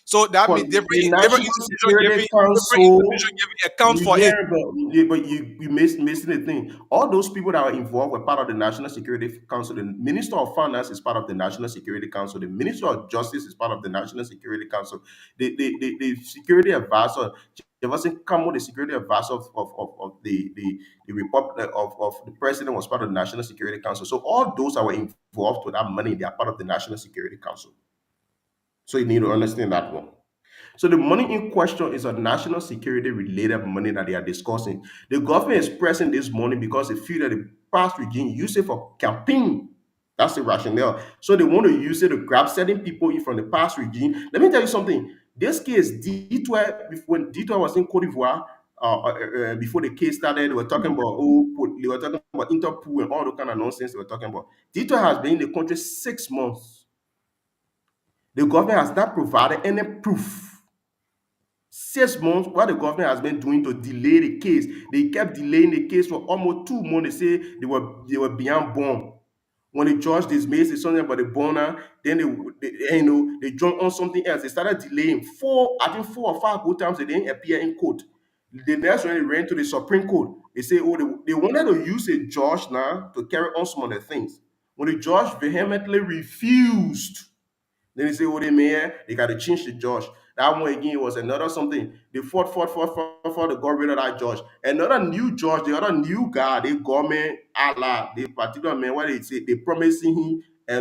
So that for means the different National institution Security Council, giving account for yeah, it. but you missing the thing. All those people that were involved were part of the National Security Council. The Minister of Finance is part of the National Security Council. The Minister of Justice is part of the National Security Council. The security advisor, Jefferson Campbell, the security advisor of the Republic of the president, was part of the National Security Council. So all those that were involved with that money, they are part of the National Security Council. So you need to understand that one. So the money in question is a national security related money that they are discussing. The government is pressing this money because they feel that the past regime used it for campaign. That's the rationale. So they want to use it to grab certain people in from the past regime. Let me tell you something. This case, when Detour was in Cote d'Ivoire, before the case started, they were talking about they were talking about Interpol and all the kind of nonsense they were talking about. Detour has been in the country 6 months. The government has not provided any proof. 6 months, what the government has been doing to delay the case. They kept delaying the case for almost 2 months. They say they were beyond bond. When the judge dismissed the something about the bond, then they jumped on something else. They started delaying I think 4 or 5 good times they didn't appear in court. The next one they ran to the Supreme Court. They say, oh, they wanted to use a judge now to carry on some of the things. When the judge vehemently refused, then they say, oh, they got to change the judge. That one again was another something. They fought, they got rid of that judge. Another new judge, the other new guy, they government, Allah, the particular man, what they say, they promising him, they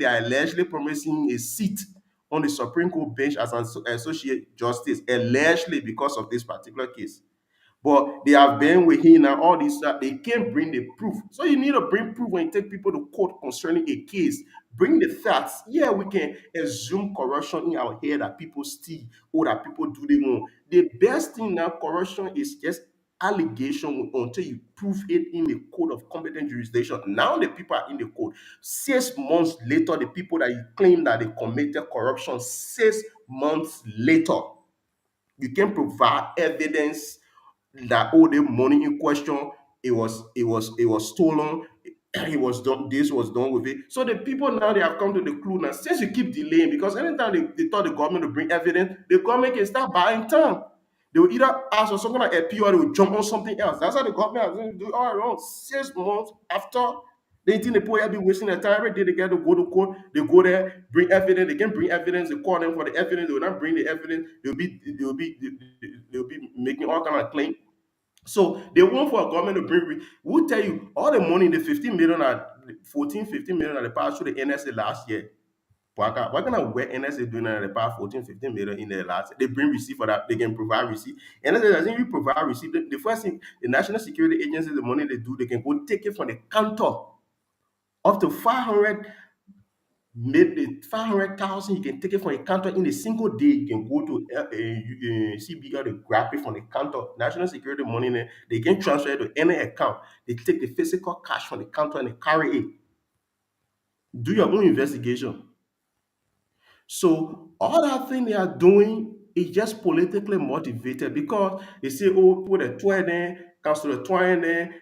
are allegedly promising him a seat on the Supreme Court bench as an associate justice, allegedly because of this particular case. But they have been with him and all this. They can't bring the proof. So you need to bring proof when you take people to court concerning a case. Bring the facts. Yeah, we can assume corruption in our head that people steal or that people do the wrong. The best thing now, corruption is just allegation until you prove it in the court of competent jurisdiction. Now the people are in the court. 6 months later, the people that you claim that they committed corruption, 6 months later, you can provide evidence that all the money in question, it was stolen, it was done, this was done with it. So the people now, they have come to the clue now. Since you keep delaying, because anytime they thought the government will bring evidence, the government can start buying time. They will either ask for something like appeal or they will jump on something else. That's how the government has been doing all around 6 months after they think the people have been wasting their time. Every day they get to go to court, they go there, bring evidence, they can bring evidence, they call them for the evidence, they will not bring the evidence, they'll be making all kind of claim. So they want for a government to bring. We'll tell you all the money, the 15 million and 14, 15 million that they passed through the NSA last year. What kind of work NSA doing at the past 14, 15 million in the last? They bring receipt for that, they can provide receipt. NSA doesn't even provide receipt. The first thing, the National Security Agency, the money they do, they can go take it from the counter up to 500, maybe 500,000. You can take it from a counter in a single day. You can go to CBR to grab it from the counter. National security money, they can transfer it to any account. They take the physical cash from the counter and they carry it. Do your own investigation. So all that thing they are doing is just politically motivated because they say, oh, put a 20, Councillor Twain,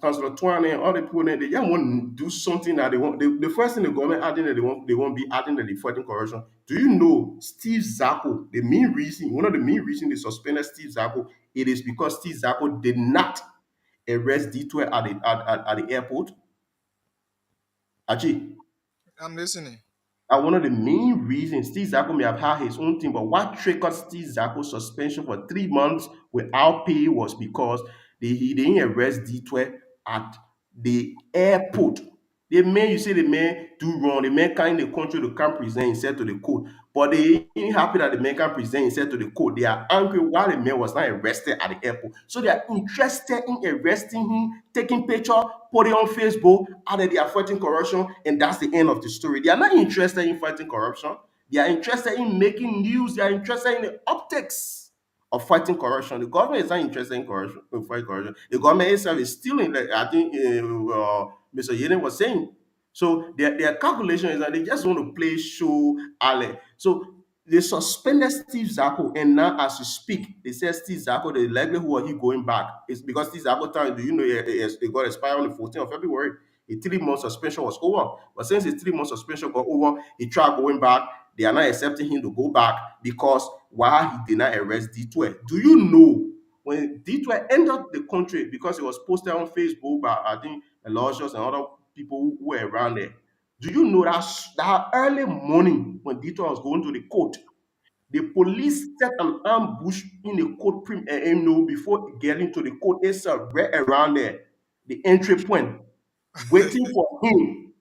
Councillor Twain, all the people there, they just want to do something that they want. The first thing the government adding that they won't be adding that they fighting corruption. Do you know Steve Zako? One of the main reasons they suspended Steve Zako, it is because Steve Zako did not arrest D12 at the airport. Achi, I'm listening. and one of the main reasons Steve Zako may have had his own thing, but what triggered Steve Zako's suspension for 3 months without pay was because he didn't arrest D12 at the airport. The man, you say the man do wrong, the man can't in the country to come present himself to the court. But they ain't happy that the man can present himself to the court. They are angry why the man was not arrested at the airport. So they are interested in arresting him, taking picture, putting on Facebook, and then they are fighting corruption, and that's the end of the story. They are not interested in fighting corruption. They are interested in making news. They are interested in the optics of fighting corruption. The government is not interested in corruption, in fighting corruption. The government itself is stealing. Like I think Mr. Yeden was saying. So their calculation is that they just want to play show Ale. So they suspended Steve Zako, and now as you speak, they say Steve Zako, the likelihood of he going back is because Steve Zako time, do you know it got expired on the 14th of February? A 3 month suspension was over. But since the 3 month suspension got over, he tried going back. They are not accepting him to go back because why he did not arrest D12. Do you know when D12 entered the country because it was posted on Facebook by I think Aloysius and other people who were around there? Do you know that early morning when D12 was going to the court, the police set an ambush in the court before getting to the court itself, right around there, the entry point, waiting for him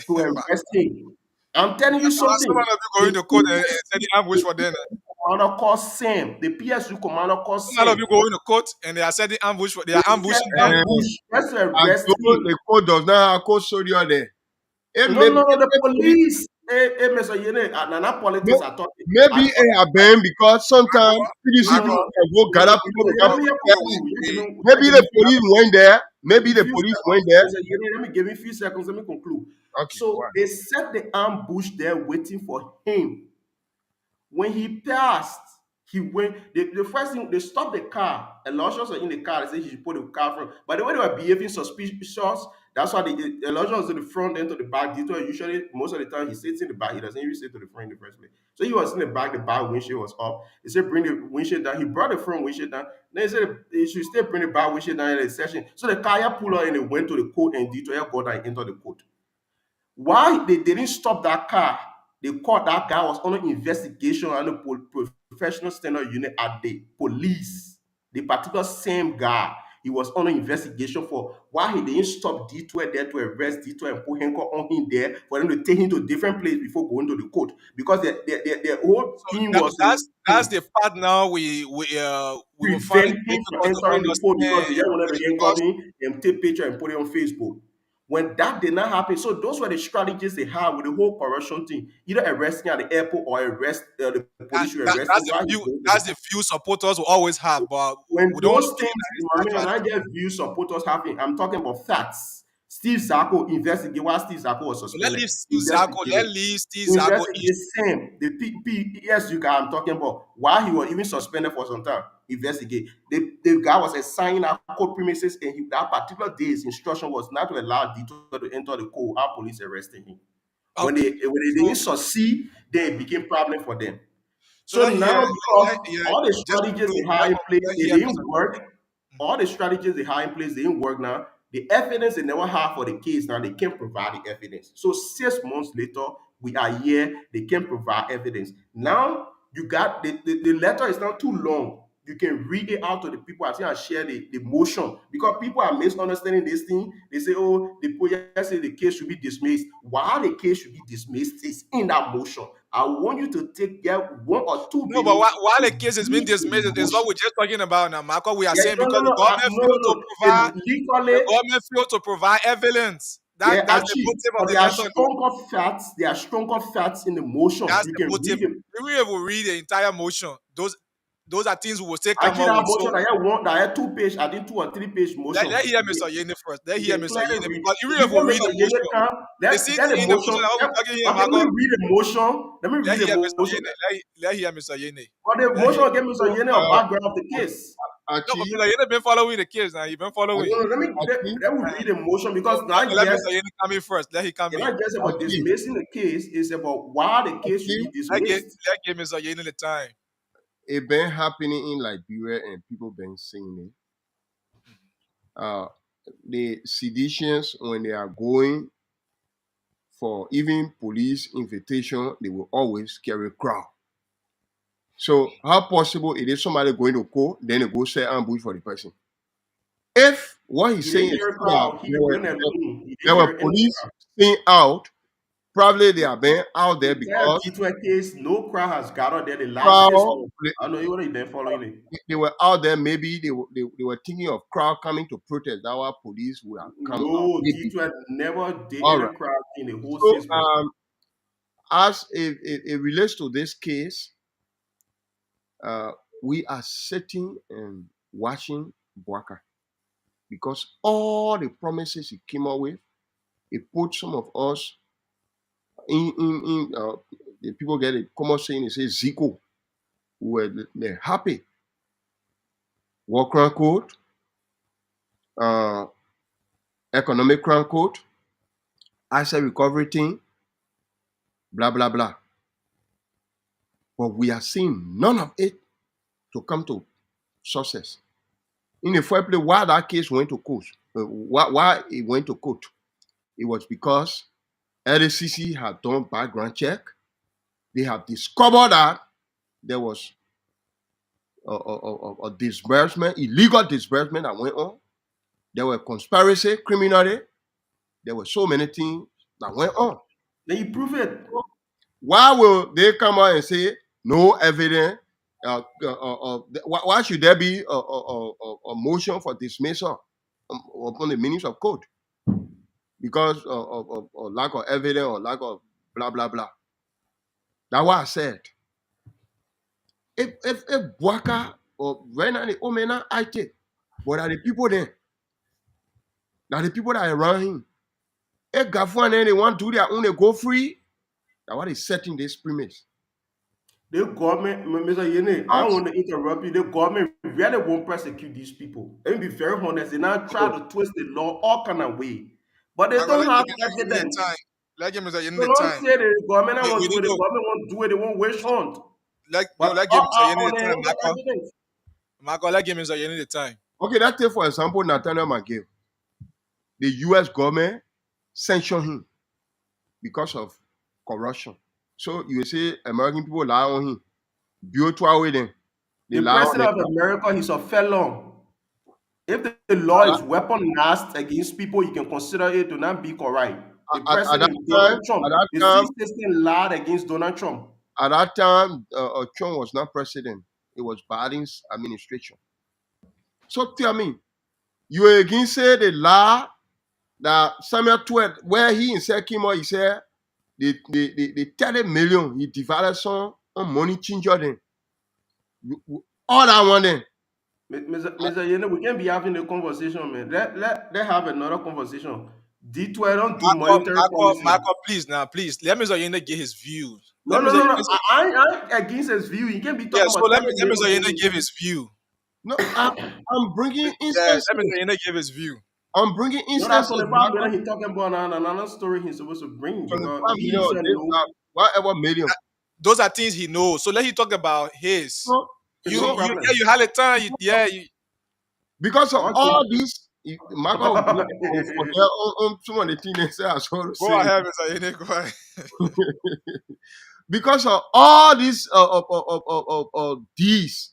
to arrest him. I'm telling you something. Some of you going to court and say the ambush for them. Commander called Sam, the PSU commander called Some of Sam. you going to court and they are setting ambush for they are ambushing them. Ambush, just to And arrest so him. the code does not have code soldier there. It No, may, the police. Mr. Yene, not politics are talking. maybe it have been because sometimes CDC No, people no. can go gather people to come maybe the police went there. Maybe the police went there. Let me give me a few seconds. Let me conclude. Okay. So wow. they set the ambush there waiting for him. When he passed, he went. The first thing they stopped the car. Aloysius was in the car. They said he should put the car front. But the way they were behaving suspicious, that's why Aloysius was in the front, then to the back. Dito usually most of the time he sits in the back. He doesn't even sit to the front in the first place. So he was in the back. The back windshield was up. They said bring the windshield down. He brought the front windshield down. Then he said they should still bring the back windshield down in the session. So the car pulled out and they went to the court and Dito got and entered the court. Why they didn't stop that car? They caught that guy was under investigation under professional standard unit at the police. The particular same guy, he was under investigation for why he didn't stop D12 there to arrest D12 and put handcuff on him there for them to take him to a different place before going to the court. Because their whole thing was That's the part now we will prevent find him it from entering the court because they understand just wanted to because handcuff him and take picture and put it on Facebook. When that did not happen, so those were the strategies they had with the whole corruption thing. Either arresting at the airport or arrest the police should arrest him while he's going to that's the few supporters will always have, but when we don't those want to things, utilize when that I get views supporters having, I'm talking about facts. Steve Zako investigate while Steve Zako was So suspended. let leave Steve Zako Investigate same. The yes, you guys I'm talking about. While he was even suspended for some time, investigate. The guy was assigned our court premises, and that particular day's instruction was not to allow Dito to enter the court. Our police arrested him. When they didn't succeed, then it became problem for them. So So let now, hear, because yeah, all the just strategies to they had in place, let they hear didn't Mr. work. All the strategies they had in place, they didn't work now. The evidence they never had for the case, now they can't provide the evidence. So 6 months later, we are here, they can provide evidence. Now, you got the letter is not too long. You can read it out to the people. I think I share the motion because people are misunderstanding this thing. They say, oh, the lawyer say the case should be dismissed. Why the case should be dismissed is in that motion. I want you to get 1 or 2 No, but minutes while to the case is being read dismissed, the is what motion. we're just talking about now, Marco. We are Yeah, saying no, no, because no, no, no, no. the Legally, government failed to provide evidence. yeah, That's the achieve. motive of But the there are letter. No? stronger facts. There are stronger facts in the motion. That's You the can motive. read it. If we ever read the entire motion, those are things we will still come Actually, up that with. So motion, I had 2 page, I did 2 or 3 page motion. let hear Mr. Yene first. Let You hear can Mr. clearly Yene read. because if we ever Before read Mr. the Yele motion, come, the let same get the thing in the motion. motion that we talking here, Okay, let me Marco. read the motion. Let me Let read the hear Mr. motion. Yene. Let hear Mr. Yene. But the Let motion hear. will give Mr. So, Yene a background of the case. No, but Archie, Mr. Yene been following the case now. He been I following. don't know. Archie, Let me read the motion because Okay, not let just Mr. Yene come in first. Let him come it's in. not just about Archie, dismissing the case, it's about why the case should be Archie, dismissed. Let give Mr. Yene the time. it been happening in Liberia and people been saying it. The seditions, when they are going for even police invitation, they will always carry crowd. So how possible it is somebody going to court, then they go set ambush for the person? If what he's He saying didn't is carry true that crowd. He went alone. He there didn't were carry any police crowd. staying out, probably they are being out The there entire because D12 case, no crowd has gathered there the last 6 crowd, months. I know you already been following it. they were out there, maybe they were thinking of crowd coming to protest. Our police would have come out. No, Maybe. D12 never did All any right. crowd in the whole So 6 months. as it relates to this case, we are sitting and watching Boaka because all the promises he came up with, it put some of us in the people get a common saying, they say Zico, they're happy. War crime code, uh, economic crime code, asset recovery thing, blah blah blah. But we are seeing none of it to come to success. In the first place, why that case went to court, why it went to court, it was because LACC had done background check. They have discovered that there was a disbursement, illegal disbursement that went on. There were conspiracy, criminality. There were so many things that went on. Then you prove it. Why will they come out and say no evidence? Why should there be a motion for dismissal upon the meanings of code? Because of lack of evidence or lack of blah blah blah. That's why I said if Boaka or Renani Omena I take, but are the people there? Are the people that are around him? If Gafuan and they want to do their own, they go free. That's what is setting this premise. The government, Mr. Yene, I don't want to interrupt you. The government really won't prosecute these people. Let me be very honest. They now try to twist the law all kind of way. But they Marco, don't have give me the evidence. time. Let give Mr. Yene So the don't time. say the government We won't do it. need The to government won't do it. They won't wish hunt. let But give Mr. Yene on the the time, hand of Marco. evidence. Marco, let give Mr. Yene the time. Okay, that take for example Nathaniel McGill. The U.S. government sanctioned him because of corruption. So you say American people lie on him. Build to with them. They The lie on president him. of America, he's a felon. If the law is weaponized against people, you can consider it to not be correct. The At president, that Donald time, Trump, at that the time, C system lied against Donald Trump. at that time, Trump was not president. It was Biden's administration. So tell me, you again say the law that Samuel 12, where he himself came out, he said the 30 million he divided some on money changer then. All that one then. Mr. Yene, we can be having a conversation, man. Let have another conversation. D12 don't do monetary policy. Marco, please now, please. Let Mr. Yene get his views. No, Let no, Mr. no, no. Yene, I'm against his view. He can't be yeah, talking so about let 30 Mr. Yene million. give his view. No, I'm bringing Yeah, let instances. Mr. Yene give his view. I'm bringing No, that's instances. 25 million he's talking about another story he's supposed to bring because 25 he million, said no. whatever million. those are things he knows. So let him talk about his. So, No so Yeah, problem. you had a time. because of Okay. all this, Marco will forget on some of the things they say. I saw to Go say ahead, Mr. Yene, go ahead. because of all this these,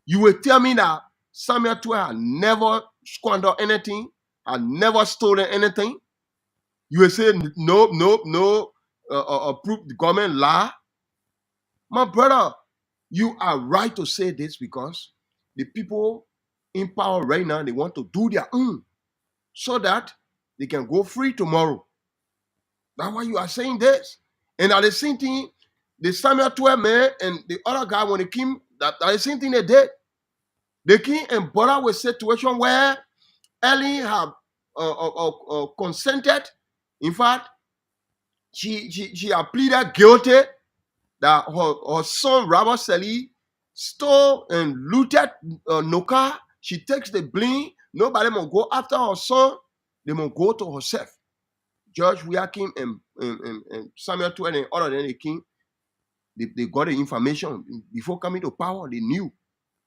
you will tell me that Samuel 12 had never squandered anything, had never stolen anything. You will say no, proof the government lie. My brother, you are right to say this because the people in power right now, they want to do their own so that they can go free tomorrow. That's why you are saying this. And at the same thing, the Samuel 12 man and the other guy, when they came, that the same thing they did. They came and brought up with a situation where Ellie had consented. In fact, she had pleaded guilty that her son, Robert Sally, stole and looted Noka. She takes the blame. Nobody will go after her son. They will go to herself. George Weakim and Samuel 12 and other than the king, they got the information before coming to power. They knew.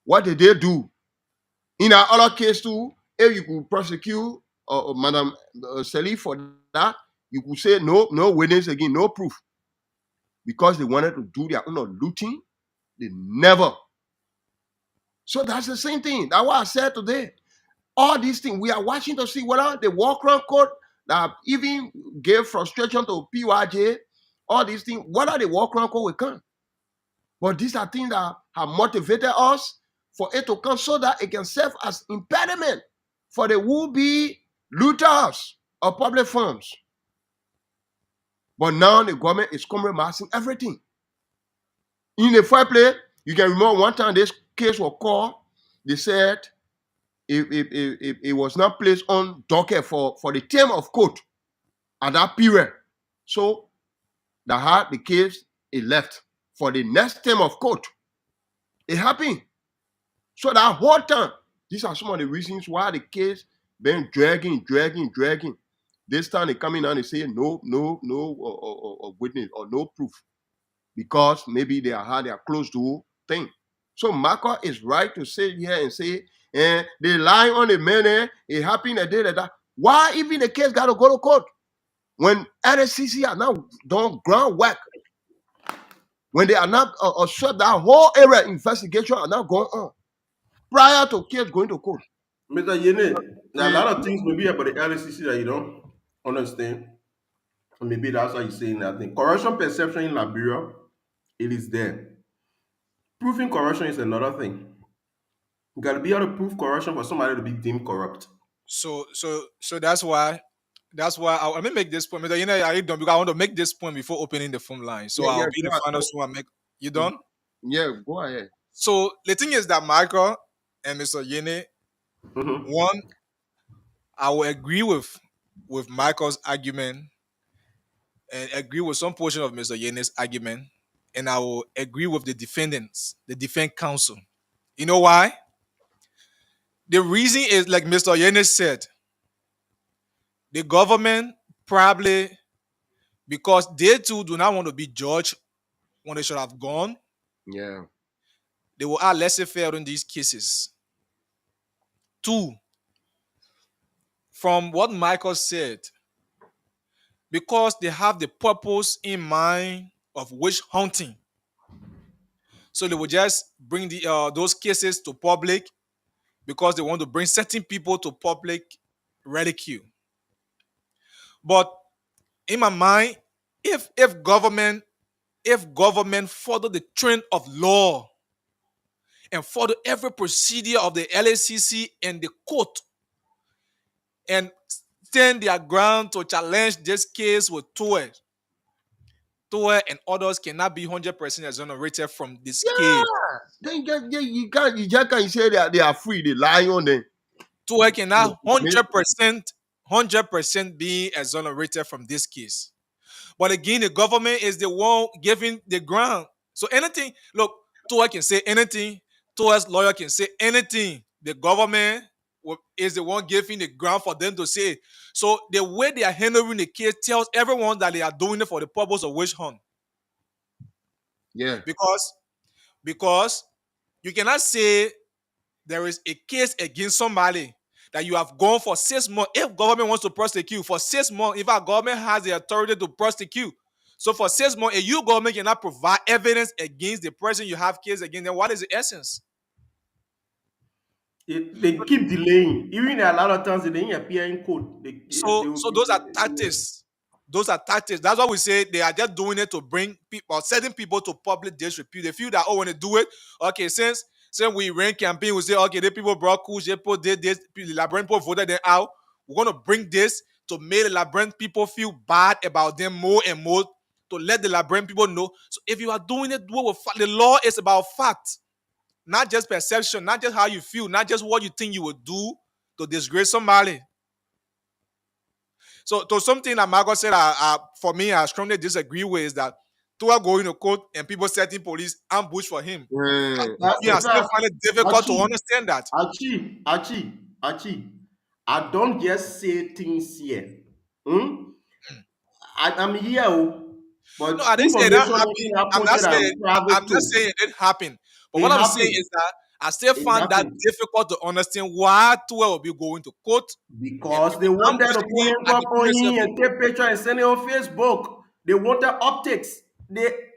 What did they do? In our other case too, if you could prosecute Madam Sally for that, you could say no witness again, no proof. Because they wanted to do their own looting, they never. So that's the same thing. That's what I said today. All these things, we are watching to see whether the walk around code that even gave frustration to PYJ, all these things, whether the walk around code will come. But these are things that have motivated us for it to come so that it can serve as impediment for the would-be looters of public funds. But now the government is compromising everything. In the first place, you can remember one time this case was called, they said it was not placed on docket for the term of court at that period. So that had the case, it left for the next term of court. It happened. So that whole time, these are some of the reasons why the case been dragging. This time they come in and they say no witness or no proof because maybe they are close to thing. So Marco is right to sit here and say, they lie on the man, it happened a day that. Why even the case got to go to court? When NSCC are now done groundwork, when they are not sure that whole area investigation are now going on prior to case going to court. Mr. Yene, there are a lot of things maybe about the LCC that you don't understand. And maybe that's why you're saying that thing. Corruption perception in Liberia, it is there. Proving corruption is another thing. You gotta be able to prove corruption for somebody to be deemed corrupt. So that's why let me make this point. Mr. Yene, are you done? Because I want to make this point before opening the phone line. So Yeah, I'll be go the final one. Make you ahead. done? Yeah, go ahead. So the thing is that Michael and Mr. Yene, Mhm. one, I will agree with Michael's argument and agree with some portion of Mr. Yene's argument, and I will agree with the defendants, the defense counsel. You know why? The reason is like Mr. Yene said, the government probably because they too do not want to be judged when they should have gone, Yeah. they will act laissez-faire in these cases. Two, from what Michael said, because they have the purpose in mind of witch hunting, so they will just bring those cases to public because they want to bring certain people to public ridicule. But in my mind, if government follow the trend of law and follow every procedure of the LACC and the court and stand their ground to challenge this case with Toer and others cannot be 100% exonerated from this case. Yeah. Then you just can't say that they are free, they lie on them. Toer cannot 100% be exonerated from this case. But again, the government is the one giving the ground. So anything, look, Toa can say anything. Toa's lawyer can say anything. The government is the one giving the ground for them to say. So the way they are handling the case tells everyone that they are doing it for the purpose of witch hunt. Yeah. Because you cannot say there is a case against somebody that you have gone for 6 months. If government wants to prosecute for 6 months, if our government has the authority to prosecute, so for 6 months, if you government cannot provide evidence against the person you have case against, then what is the essence? They keep delaying. Even a lot of times they didn't appear in court. They will So keep those are tactics. Those are tactics. That's why we say they are just doing it to bring people or setting people to public disrepute. They feel that, oh, when they do it, okay, since we ran campaign, we say, okay, the people brought cool, they people did this, the Labyrinth people voted them out. We're gonna bring this to make the Labyrinth people feel bad about them more and more, to let the Labyrinth people know. So if you are doing it, do it with fact. The law is about fact, not just perception, not just how you feel, not just what you think you would do to disgrace somebody. So, to something that Margot said, for me, I strongly disagree with is that Tua going to court and people setting police ambush for him. I still find it difficult to understand that. Archie, I don't just say things here. I'm here, but No, I didn't say that information happened. I posted on I'm private not too. saying it didn't happen. But It what I'm saying happened. is that I still It find that happened difficult to understand why Tua will be going to court and because they people wanted to ambushing put him at the handcuff on US him and airport. take picture and send it on Facebook. They wanted optics.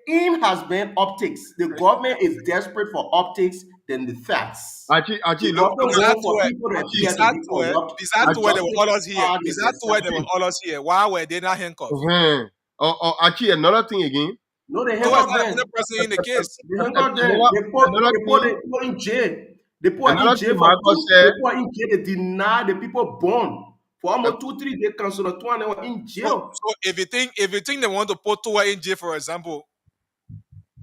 Him has been optics. The government is desperate for optics than the facts. The Look, government Beside want for Tua, people to appear to beside be Tua, corrupt. beside The Tua, there were justice others here. part is Beside Tua, there were exception. others here. Why were they not handcuffed? Actually, another thing again. No, they Tua is handcuff not the them. only person in the case. They handcuff them. Another, another They thing, put in jail. They put in another jail thing for Marco two. They said. put in jail. They deny the people born for almost 2-3 days. Cancel the two and they were in So, jail. if you think they want to put Tua in jail, for example,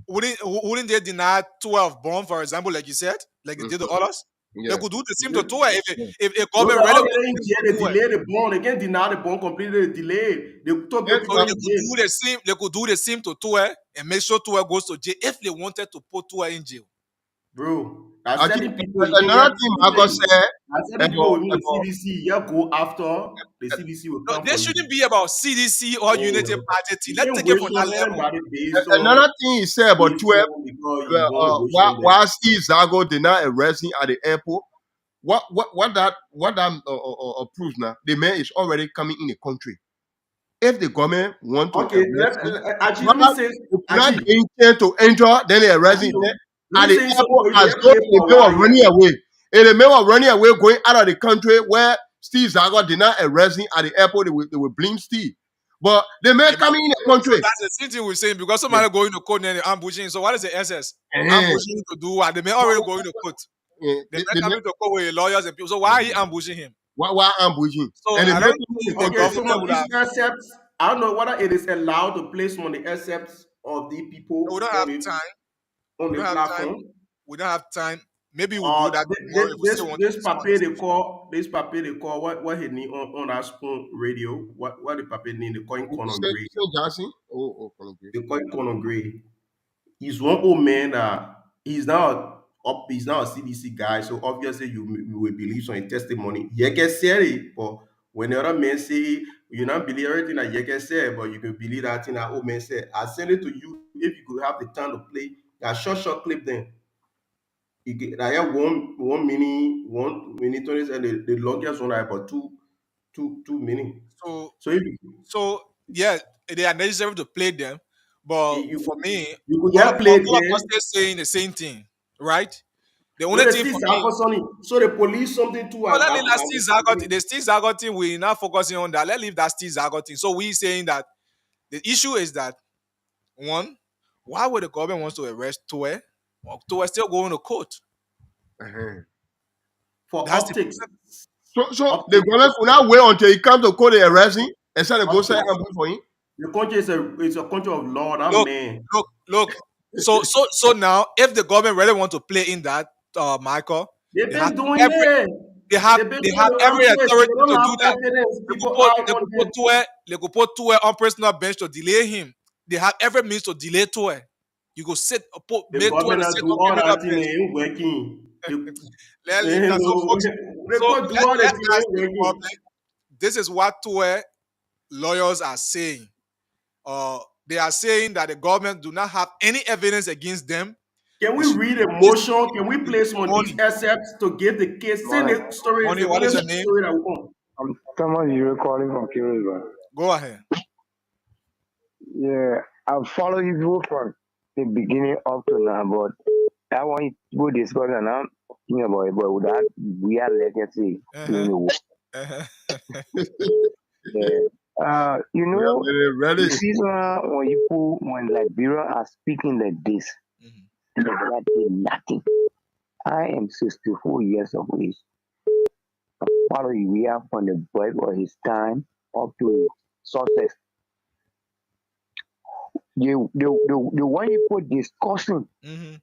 wouldn't they deny 12 bond, for example, like you said, like they did to others? They Yeah. could do the same to Tua Yeah. if No, government they're really already wanted in to jail. put They Tua. delay the bond. They can't deny the bond completely. They delay. They took the Yes, So people they in could jail. do the same. They could do the same to Tua and make sure Tua goes to jail if they wanted to put Tua in jail. Bro, I said Actually, the people you can another get. thing Marco said I said the people about, within the CDC, yeah, go after the CDC will No, come they for you. shouldn't be about CDC or Unity Oh, Party. you Let's can't take it wish from that on level. anybody based on another thing he said about 12. because you want to wish on them. While Steve Zago did not arrest him at the airport, what that proves now? The man is already coming in the country. If the government want to Okay, arrest him, actually, let me not say, not actually, intent to enter, then they arrest him. actually, Then let at me the say something airport, for you. as They though play the for a man while was here. running away. If the man was running away, going out of the country where Steve Zago did not arrest him at the airport, they will blame Steve. But the man coming in the So country. that's the same thing we're saying because Yeah. somebody going to court and they're ambushing. So what is the SS? Eh. Ambushing to do what? They may already going to court. Yeah, They may the man, coming to court with lawyers and people. So why are he ambushing him? why ambushing? So And the I man don't think the Okay, government some of would these have. accepts, I don't know whether it is allowed to place on the accepts of the We people don't have time. on We the don't have time. platform. We don't have time. Maybe we'll do that tomorrow if we still want to This discuss papier this. they call what he need on our spoon radio. What the papier need? They call him Conor Gray. Johnson. Colin Gray. They call him Conor Gray. He's one old man that he's now a CDC guy, so obviously you will believe some testimony. Yeke said it, but when the other man say you not believe everything that Yeke said, but you can believe that thing that old man said. I send it to you if you could have the time to play that short clip then. You get I have 1 minute 20 seconds. The longest one I about two minutes. So So if yeah, they are necessary to play them. But you for me, you could all of, get played all of there. us still saying the same thing, right? The No, only they thing still for me. Sonny. So the police something too. Well, let leave that Steve Zagot thing. The Steve Zagot thing, we're not focusing on that. Let's leave that Steve Zagot thing. So we saying that the issue is that one, why would the government wants to arrest Toure? Toure still going to court. Uh-huh. For That's the optics. So the Optics. government will not wait until he comes to court and arrest him and say go say ambush for him. The country is a country of law. That look, man. look. So now, if the government really want to play in that, Michael, They've they have been doing every it. they have They've been they doing have it on every Twitter. authority They to don't do that. have evidence. They could People put are they on could put them. Toure, they could put Toure on personal bench to delay him. They have every means to delay Toure. You go sit put The make Toure to government sit do on all criminal that thing. bench. They ain't working. Let leave that. So folks, They so could do all that let's thing. ask Ain't the working. public. This is what Toure lawyers are saying. They are saying that the government do not have any evidence against them. Can we It's, read a it's motion? Can we play some of these money. excerpts to give the case? Same Morning. story is Money, the what only is your name? story that we want. I'm Thomas. You're calling from Kiribati. Go ahead. Yeah, I've followed you from the beginning up to now, but I want to go discuss and I'm thinking about it, but with that we are legacy in the world. Uh-huh. Yeah. You We are know, ready. you see when Liberia are speaking like this, Mhm. that is nothing. I am 64 years of age. I follow Uria from the birth of his time up to success. The one you put discussing, Mhm.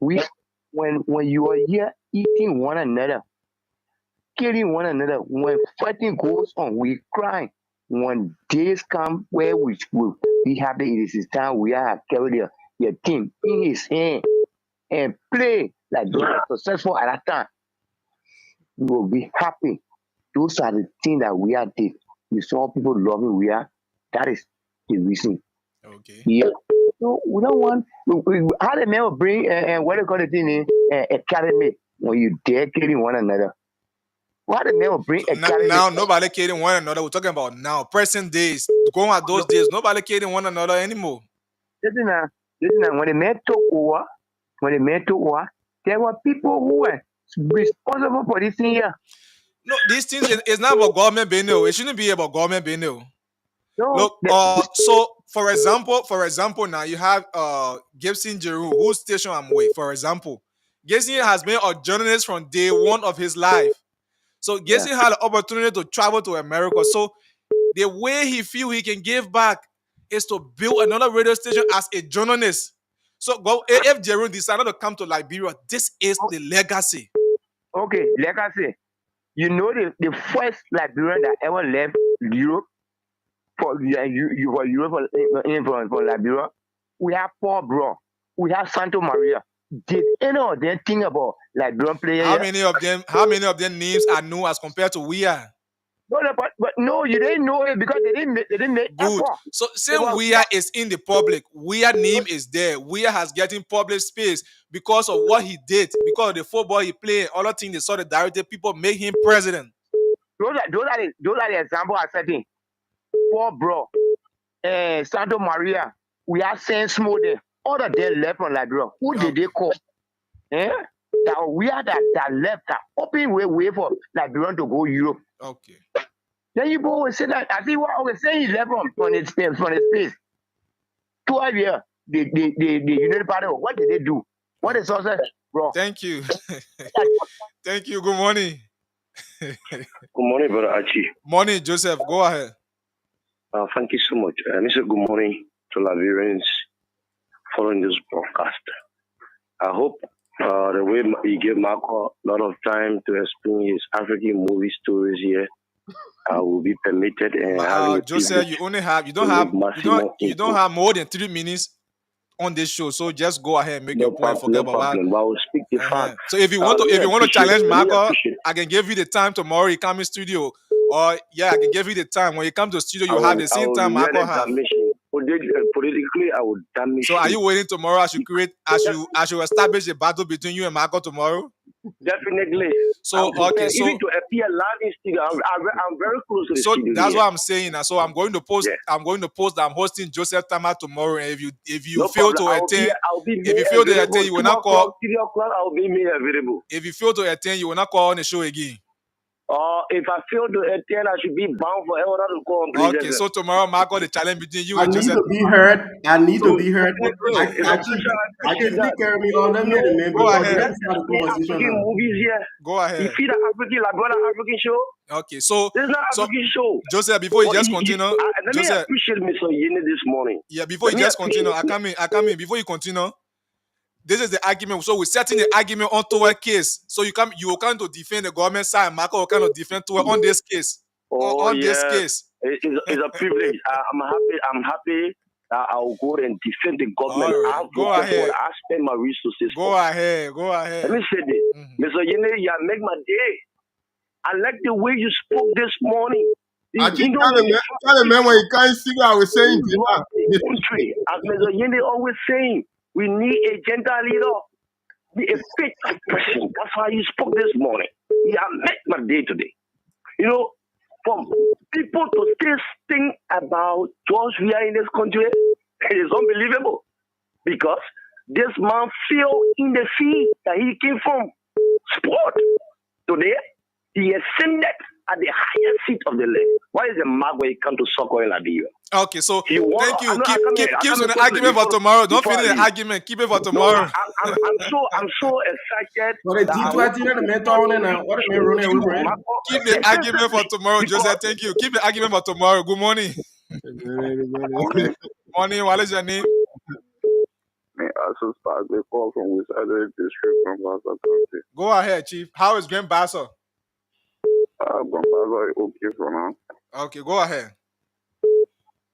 when you are here eating one another, killing one another, when fighting goes on, we cry. When days come where we will be happy, it is his time. We have carried your team in his hand and play like they are successful at that time. We will be happy. Those are the things that we are did. You saw people loving we are. That is the reason. Okay. Yeah. So we don't want. How the men will bring and what they call the thing in academy when you dare killing one another. Why the men will bring So academy? now nobody kidding one another. We're talking about now, present days. Going at those days, nobody kidding one another anymore. Listen now. When the men took over, there were people who were responsible for this thing here. No, these things is not about government being no. It shouldn't be about government being no. No, Look, so for example, now you have Gibson Jeru, whose station I'm with. For example, Gibson has been a journalist from day one of his life. So Gibson had the opportunity to travel to America. So the way he feel he can give back is to build another radio station as a journalist. So if Jeru decided to come to Liberia, this is the legacy. okay, like I say, you know the first Liberian that ever left Europe for Europe for Liberia, we have Paul Bro, we have Santo Maria. Did any of them think about Liberian player? How many of them names are known as compared to we are? No, but no, you didn't know it because they didn't make Good. effort. So same Weir is in the public. Weir name is there. Weir has getting public space because of what he did, because of the football he played, other things they saw the director, people make him president. Those are the examples I'm setting. Paul Bro, Santo Maria, we are Saint Smode. All of them left from Liberia. Who did they call? That we are that left that open way for Liberian to go Europe. Okay. Then you go and say that I think what I was saying he left from his space. 12 years, the United Party, what did they do? What is also bro? Thank you. Thank you. Good morning. Good morning, Brother Archie. Morning, Joseph. Go ahead. Thank you so much. Mr. Good morning to Liberians following this broadcast. I hope the way he gave Marco a lot of time to explain his African movie stories here will be permitted. And Joseph, you don't have more than 3 minutes on this show, so just go ahead and make your point. Forget about that. I will speak the fact. So if you want to challenge Marco, I can give you the time tomorrow. You come in studio, or I can give you the time when you come to the studio. You have the same time Marco have. Politically, I would damage. So are you waiting tomorrow? I should establish a battle between you and Marco tomorrow. Definitely. So even to appear live in studio, I'm very close to the studio. So that's what I'm saying. So I'm going to post. Yeah. I'm going to post that I'm hosting Joseph Tama tomorrow. And if you fail to attend, if you fail to attend, you will not call. 3 o'clock, I'll be made available. If you fail to attend, you will not call on the show again. If I fail to attend, I should be bound for everyone to go on. Okay, so tomorrow, Marco, the challenge between you and Joseph. I need to be heard. Actually, carry me on. Go ahead. Go ahead. You see the African show? Okay, so this is not African show. Joseph, before you just continue, let me appreciate Mr. Yene this morning. Yeah, before you just continue, I come in. Before you continue, this is the argument. So we're setting the argument on toward case. So you will come to defend the government side. Marco will come to defend toward on this case. This case. It's a privilege. I'm happy that I'll go and defend the government. Right. Go ahead. I spend my resources. Go ahead. Let me say this. Mr. Yene, you make my day. I like the way you spoke this morning. I You keep know, tell the man when you can't see what I was saying. we love the country. As Mr. Yende always saying, we need a gentle leader, be a faithful person. That's why you spoke this morning. You have made my day today. You know, for people to still think about George Weah in this country, it is unbelievable. Because this man fell in the field that he came from. Sport. Today, he ascended at the highest seat of the land. Why is the mark when it comes to soccer in Liberia? Okay, so He won. thank you. I know, I come here. I Keep come the here argument for tomorrow. Don't before I finish the leave. argument. Keep it for No, tomorrow. I'm so excited But the that I G20 want and the mentor and what the man running with Brian. Keep the argument for tomorrow, because Joseph. Thank you. Keep the argument for tomorrow. Good morning. Morning. What is your name? I should start the call from which other district from Bassa County. Go ahead, Chief. How is Grand Bassa? Bassa is okay for now. Okay, go ahead.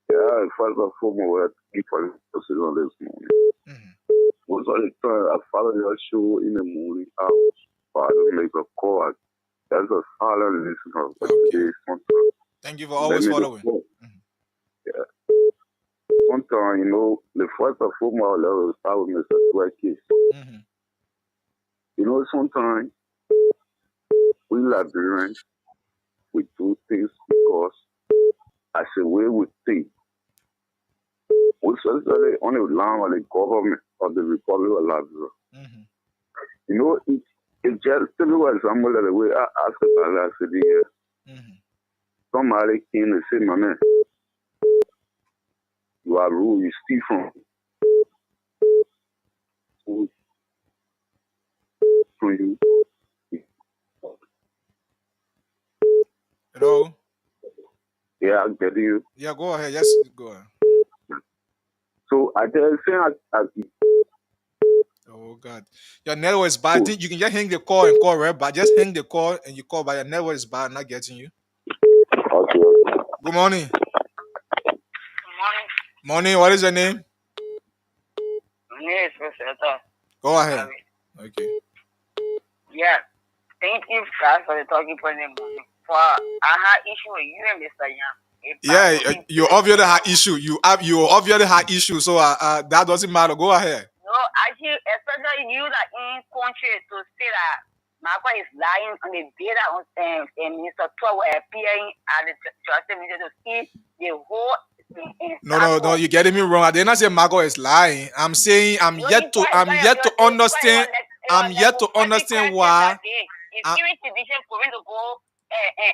Yeah, first and foremost, we for the position this morning. Most of the time, I follow your show in the morning hours. But I don't make a call. That's a silent listener. But today, sometimes. Thank you for always following. Yeah. Sometimes, you know, the first and foremost, I will start with Mr. Twekis. You know, sometimes we Liberians, we do things because as a way we think. We especially on the line of the government of the Republic of Liberia. You know, it just typical example of the way I asked about last year. Somebody came and said, my man, you are rude, you steal from you. Hello? Yeah, I get you. Yeah, go ahead. Yes, go ahead. So I tell you, oh God, your network is bad. I think you can just hang the call and call right back. Just hang the call and you call, but your network is bad. I'm not getting you. Okay. Good morning. Good morning. Morning. What is your name? My name is Rosetta. Go ahead. Okay. Yeah. Thank you guys for the talking point. For I had issue with you and Mr. Young. Yeah, you obviously had issue. You obviously had issue, so that doesn't matter. Go ahead. No, actually, especially you that in country to say that Marco is lying on the data on Mr. Tower appearing at the trusted media to see the whole. No, you're getting me wrong. I did not say Marco is lying. I'm saying I'm yet to understand. I'm yet to understand why. If even division going to go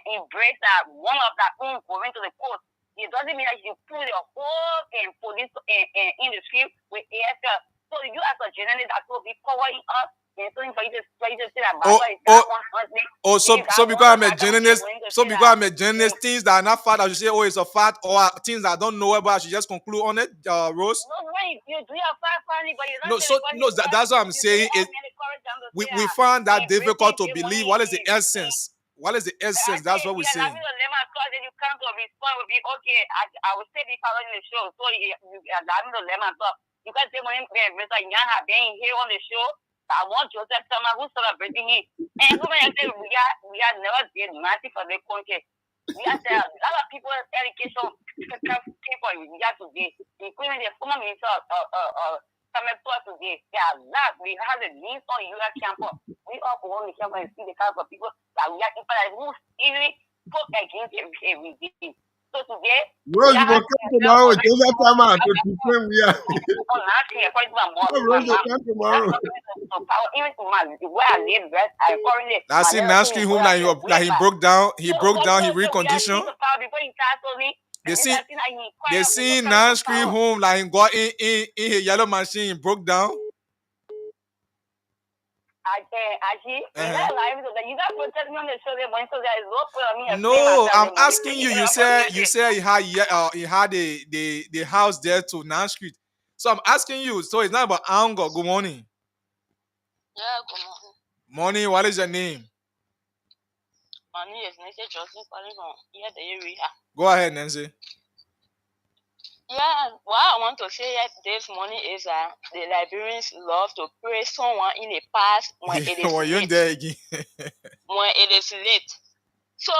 embrace that one of that own going to the court, it doesn't mean that you put your whole police industry with AFL. So you as a journalist that will be covering us and so for you to say that so because I'm a journalist, things that are not fact, I should say, oh, it's a fact, or things that I don't know about, I should just conclude on it, Rose. No, when you do your fact finding, but you don't that's what I'm saying. We find that difficult to believe. What is the essence? What is the essence? That's what we're saying. You come to respond will be okay. I will say be following the show. So you allow me to let my talk. You can say when Mr. Young have been here on the show. I want Joseph Thomas who's celebrating him. And who may say we are never did nothing for the country. We are a lot of people education people we got today, including the former minister of today. There are lots. We have the links on US campus. We all go on the campus and see the kind of people that we are people that move easily put against every day. So today, Rose, you will come tomorrow. Joseph Thomas to defend we are. Rose will come tomorrow. That's in Nashville home that he broke down. He reconditioned. They see Nashville home like he got in a yellow machine, broke down. No, I'm asking you. You said he had the house there to Nashville. So I'm asking you. So it's not about anger. Good morning. Yeah, good morning. Morning. What is your name? My name is Nancy Johnson calling from here the area. Go ahead, Nancy. Yeah, what I want to say this morning is that the Liberians love to praise someone in the past when it is late. There again. When it is late. So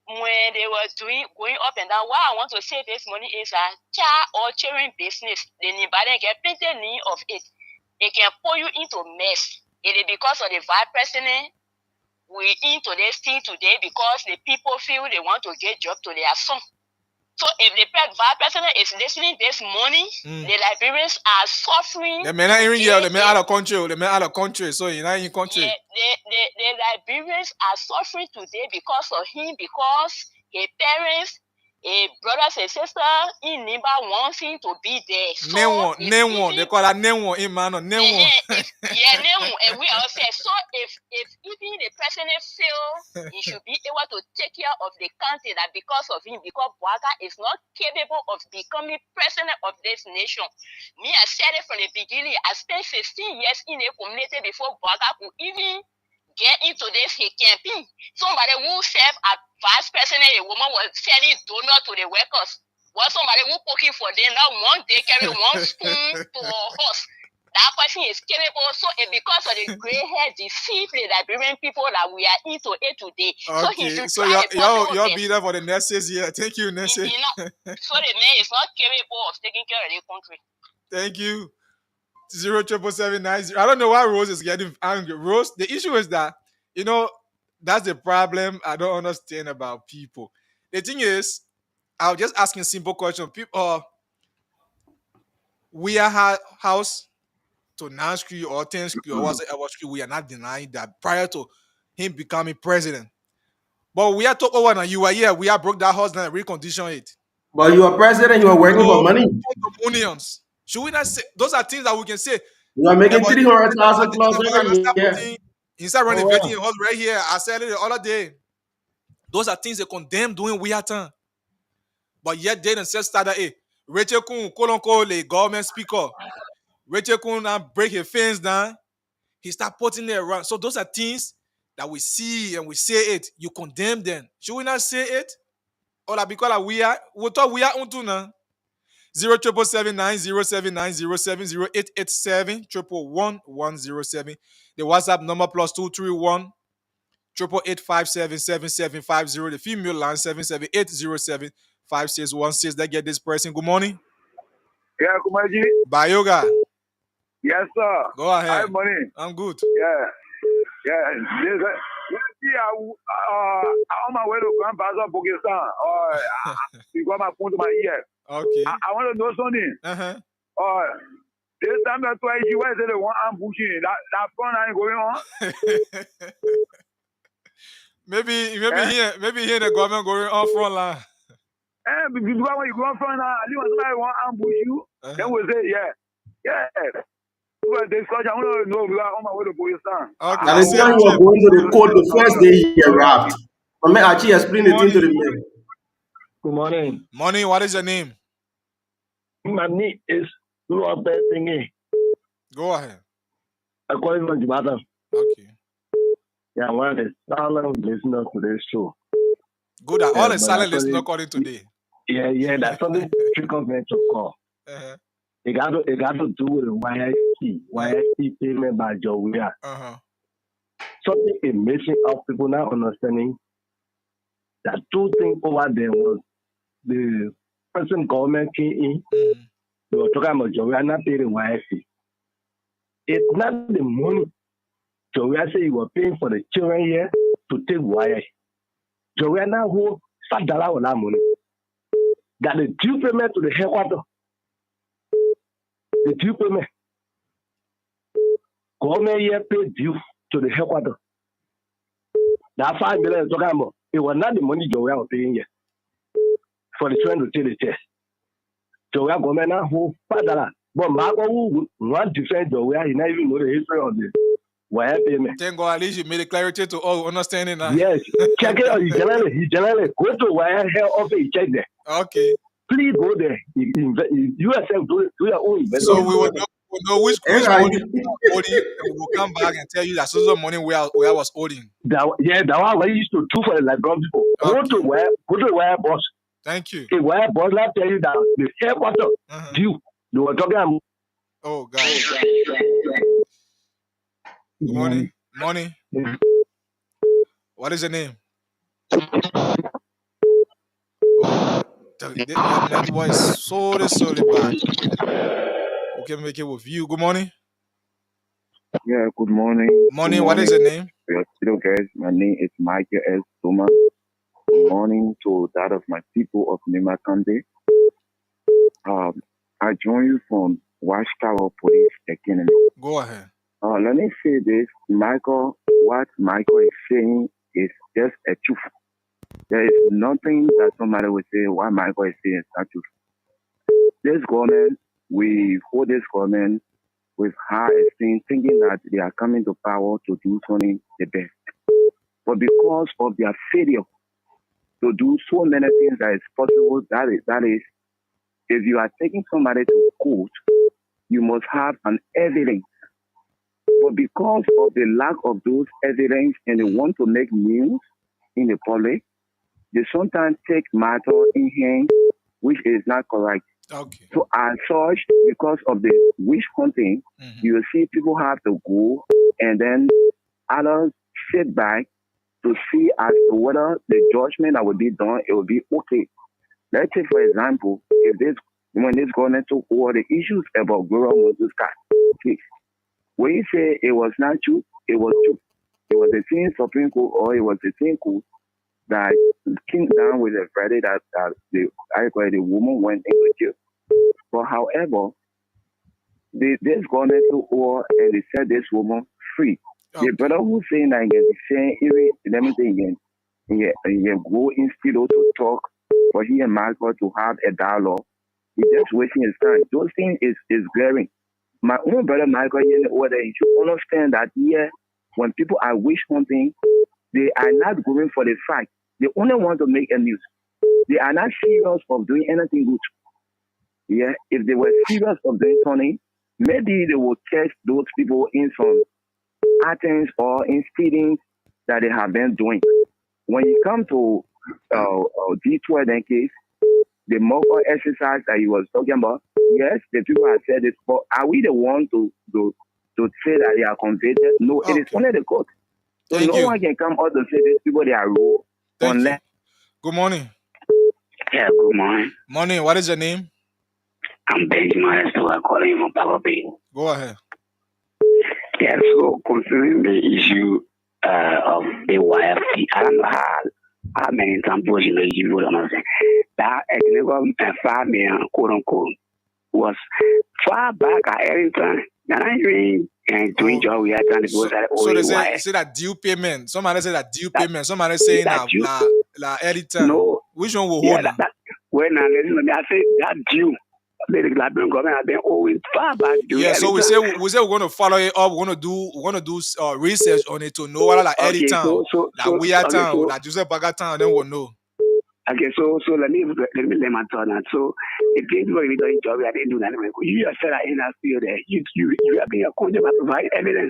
when they were going up and down, what I want to say this morning is that child or children business, the anybody get plenty need of it. It can pull you into mess. It is because of the vice president we into this thing today because the people feel they want to get job to their son. So if the vice president is listening this morning, the Liberians are suffering. They may not even here, they may out of country, they may out of country, so you're not in country. Yeah, the Liberians are suffering today because of him, because his parents, his brothers and sisters in Nimba wants him to be there. So name one. They call that name one, Emmanuel. Name one. Name one. And we all say, so if even the president feel he should be able to take care of the country, that because of him, because Bouaga is not capable of becoming president of this nation. Me, I said it from the beginning. I spent 16 years in a community before Bouaga could even get into this campaign. Somebody who served as vice president, a woman was selling donuts to the workers. Was somebody who cooking for them. Now one day carry one spoon to a horse. That person is capable. So because of the gray hair deceive the Liberian people that we are into it today. Okay. So you'll be there for the next 6 years. Thank you, Nancy. So the man is not capable of taking care of the country. Thank you. 07779. I don't know why Rose is getting angry. Rose, the issue is that, that's the problem I don't understand about people. The thing is, I'll just asking simple question. People, we are house to 9th Street or 10th Street or whatever street, we are not denying that prior to him becoming president. But we are talking over now. You are here. We are broke that house down and recondition it. But you are president. You are working for money. Onions. Should we not say those are things that we can say? You are making 300,000 plus. Instead of renovating your house right here, I said it the other day. Those are things they condemn doing weird time. But yet they themselves started Rachel Kun, the government speaker. Rachel Kun now break his fence down. He start putting it around. So those are things that we see and we say it. You condemn them. Should we not say it? Or like because we thought we are unto now. 0779079070887 11107. The WhatsApp number +231 888 The female line 778075616. That get this person. Good morning. Yeah, Kumaji. Bayoga. Yes, sir. Go ahead. Hi, morning. I'm good. Yeah. On my way to Grand Bazaar, Pakistan. You got my phone to my ear. Okay. I want to know something. This time that's why you were the one ambushing. That phone ain't going on. maybe here the government going on front line. Because when you go on front line, you want somebody want ambush you. Then we say, yeah. This I want to know because on my way to Pakistan. Okay. And the time you are going to the court the first day you arrived. But may actually explain the thing to the man. Good morning. Morning. What is your name? My name is Robert Thingy. Go ahead. I call it from Jibata. Okay. Yeah, I want the silent listener to this show. Good. All the silent listener calling today. Yeah, that's something trickle me to call. It got to do with the YST payment by Joia. Something is missing out. People not understanding that two things over there was the present government came in. They were talking about Joia not paying the YST. It's not the money. Joia say you were paying for the children here to take YST. Joia now who $5 on that money. That the due payment to the headquarters. The due payment. Government here paid due to the headquarters. That $5 million talking about, it was not the money Joia was paying here for the children to take the test. Joia government now who $5. But Marco who want to defend Joia, he not even know the history of the wire payment. Thank God at least you made it clarity to all understanding now. Yes. Check it out. He generally go to wire hair office, check there. Okay. Please go there. You yourself do your own investment. So we will know which money we holding, and we will come back and tell you that so money where I was holding. That one we used to do for the Liberian people. Okay. Go to wire boss. Thank you. The wire boss will tell you that the headquarters due. They were talking about. Oh God. Good morning. Morning. What is your name? Your network is so bad. We can make it with you. Good morning. Yeah, good morning. Morning. What is your name? Hello, guys. My name is Michael S. Suma. Good morning to that of my people of Nimakande. I join you from Watchtower Police Academy. Go ahead. Let me say this, Michael. What Michael is saying is just a truth. There is nothing that somebody will say what Michael is saying is not true. This government, we hold this government with high esteem, thinking that they are coming to power to do something the best. But because of their failure to do so many things that is possible, that is, if you are taking somebody to court, you must have an evidence. But because of the lack of those evidence and they want to make news in the public, they sometimes take matter in hand, which is not correct. Okay. So as such, because of the witch hunting, you will see people have to go and then others sit back to see as to whether the judgment that will be done, it will be okay. Let's say, for example, when this government took over the issues about Gloria Moses case, when you say it was not true, it was true. It was the same Supreme Court or it was the same court that came down with a verdict that the woman went into jail. But however, this government took over and they set this woman free. Okay. The brother who's saying that he's saying, let me say again, he go in studio to talk for he and Michael to have a dialogue. He's just wasting his time. Those things is glaring. My own brother Michael in the order, you should understand that here, when people are wish hunting, they are not going for the fact. They only want to make a news. They are not serious of doing anything good. Yeah, if they were serious of doing something, maybe they would catch those people in some actions or in speedings that they have been doing. When you come to D12 case, the moral exercise that he was talking about, yes, the people have said this, but are we the one to say that they are convicted? No, it is only the court. So no one can come out to say these people they are wrong. Thank you. Good morning. Yeah, good morning. Morning. What is your name? I'm Benjamin. So I'm calling from Power Bay. Go ahead. Yeah, so concerning the issue of the YFT, I don't know how many examples you may give. That a 5 million, quote unquote, was far back at every time. And I mean, and doing job we are trying to go that so they say that due payment. Somebody say that due payment. Somebody saying that editor. No, which one will hold? When I listen to me, I say that due. The Liberian government have been always far back. Yeah, so we say we're going to follow it up. We're going to do research on it to know what like editor, that we are town, that Joseph Baga town, then we'll know. Okay, so let me my turn out. So if people really doing job, I didn't do that. You yourself are in a field there. You have been a country to provide evidence.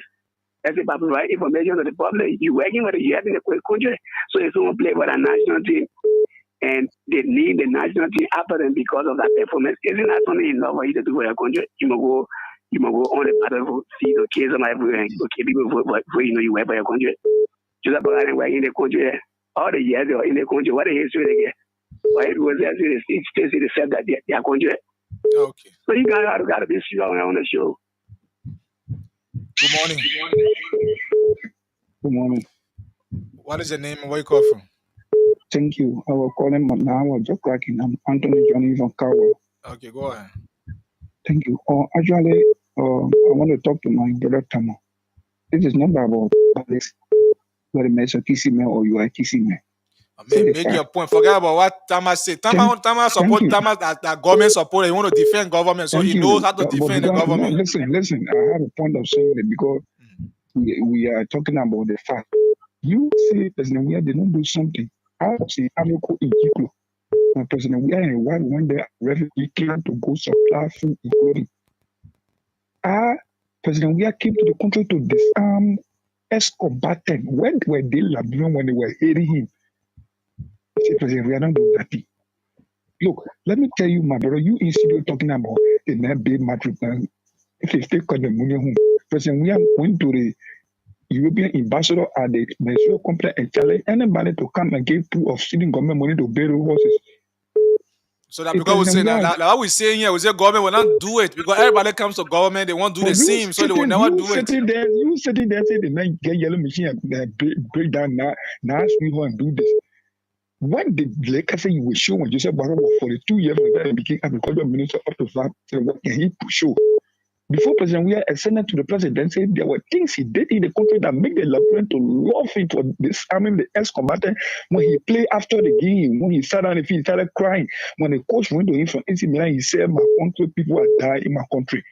As if I provide information to the public, you working with it, you having a quick country. So if someone play for a national team and they need the national team after them because of that performance, isn't that something enough for you to do for your country? You must go on the battlefield, see the case of my and okay, people vote before you know you work for your country. Just about work in the country. All the years they were in the country, what the history they get? Why it was there to the states they said that they are country. Okay. So you gotta be strong on the show. Good morning. Good morning. What is your name and where you call from? Thank you. I was calling now. I was just cracking. I'm Anthony Johnny from Kawa. Okay, go ahead. Thank you. Actually, I want to talk to my brother Tama. This is not about this. Whether it's a TC or you are a TC man. Make your point. Forget about what Tama said. Tama support Tama that government support. You want to defend government, so he knows how to defend the government. No, listen. I have a point of saying it because we are talking about the fact. You say President Weah did not do something. I say Amoko in Kiko. President Weah and one when the refugee came to go supply food, including. President Weah came to the country to disarm ex-combatants. When were they Liberian when they were hating him? He said, President Weah don't do that. Look, let me tell you, my brother, you in studio talking about the net big matrix. If they take the money home, President Weah went to the European ambassador at the Venezuela company and challenge anybody to come and give proof of stealing government money to bury horses. So that See, because we say President, that, like what we saying here, we say government will not do it because everybody comes to government, they won't do the but same, so they will never do it. you sitting there, say the man get yellow machine and break down now ask me who and do this. When the Lakers say you will show when Joseph Barrow was 42 years when he became agricultural minister up to that, what can he show? Before President we are ascended to the presidency, there were things he did in the country that make the Liberian to love him for disarming the ex-combatant. When he played after the game, when he sat down, he started crying. When the coach went to him from AC Milan, he said, "My country, people are dying in my country."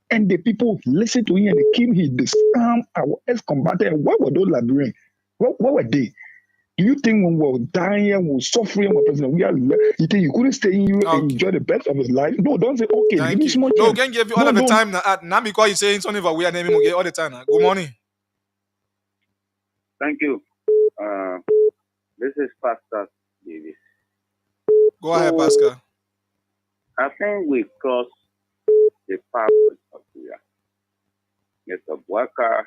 And the people listened to him and they came, he disarmed our ex-combatant. What were those Liberians? What were they? Do you think when we were dying, we were suffering, we president, you think you couldn't stay in Europe and enjoy the best of his life? No, don't say, okay, Thank give me you. small No, chance. can give you all of the time now because you're saying something for we are naming all the time. Good morning. Thank you. This is Pastor Davis. Go ahead, Pascal. I think we crossed the path of Nigeria. Mr. Bwaka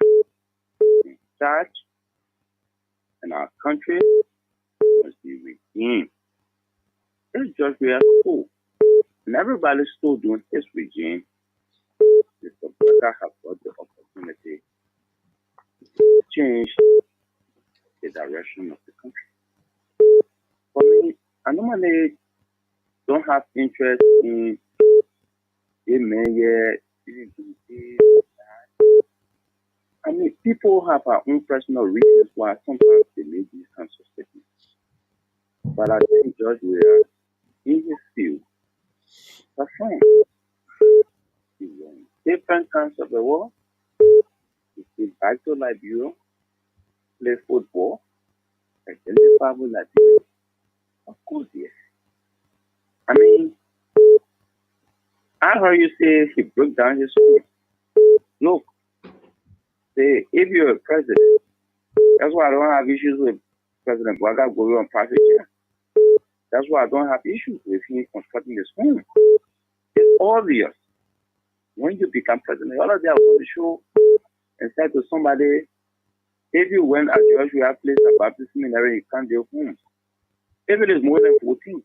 in charge in our country must be redeemed. It's just real cool. And everybody's still doing his regime. Mr. Bwaka has got the opportunity to change the direction of the country. For me, I normally don't have interest in I mean, people have our own personal reasons why sometimes they make these kinds of statements. But I think George Weah, in his field, performed. He won different kinds of awards. He came back to Liberia, play football, identify with Liberia. Of course, yes. I mean, I heard you say he broke down his home. Look, say if you're a president, that's why I don't have issues with President Bwaka going on private jet. That's why I don't have issues with him constructing his home. It's obvious. When you become president, all of that was on the show and said to somebody, if you went at George Weah Place at Baptist Seminary, you can't do homes. If it is more than 14,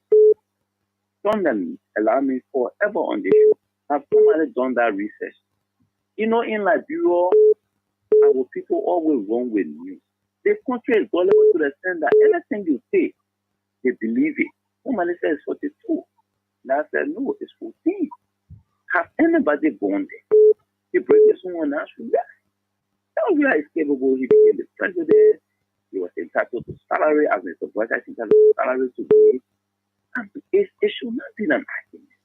don't allow me forever on the show. Have somebody done that research? You know, in Liberia, our people always run with news. The country is gullible to the extent that anything you say, they believe it. Somebody says 42. And I said, no, it's 14. Has anybody gone there? He breaks someone else from that. George is capable. He became the president. He was entitled to salary as Mr. Bwaka is entitled to salary today. And it should not be an argument.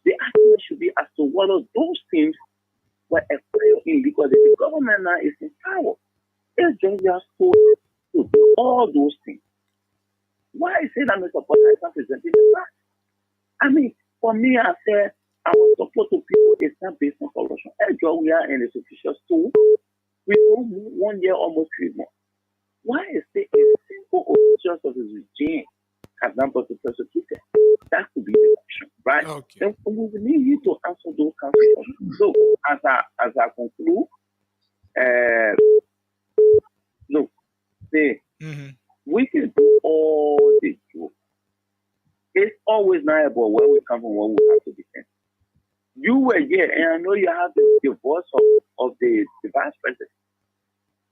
The argument should be as to whether those things were acquired illegally. The government now is in power. It's just told to do all those things. Why is it that Mr. Bwaka is not presenting the fact? I mean, for me, I said our support to people is not based on corruption. George Weah and his officials too. We don't move 1 year, almost 3 months. Why is it a simple officials of his regime have not got to prosecute it? That could be the option, right? Okay. Then we will need you to answer those kinds of questions. So, as I conclude, look, say, we can do all the joke. It's always not about where we come from, what we have to defend. You were here, and I know you have the voice of the vice president.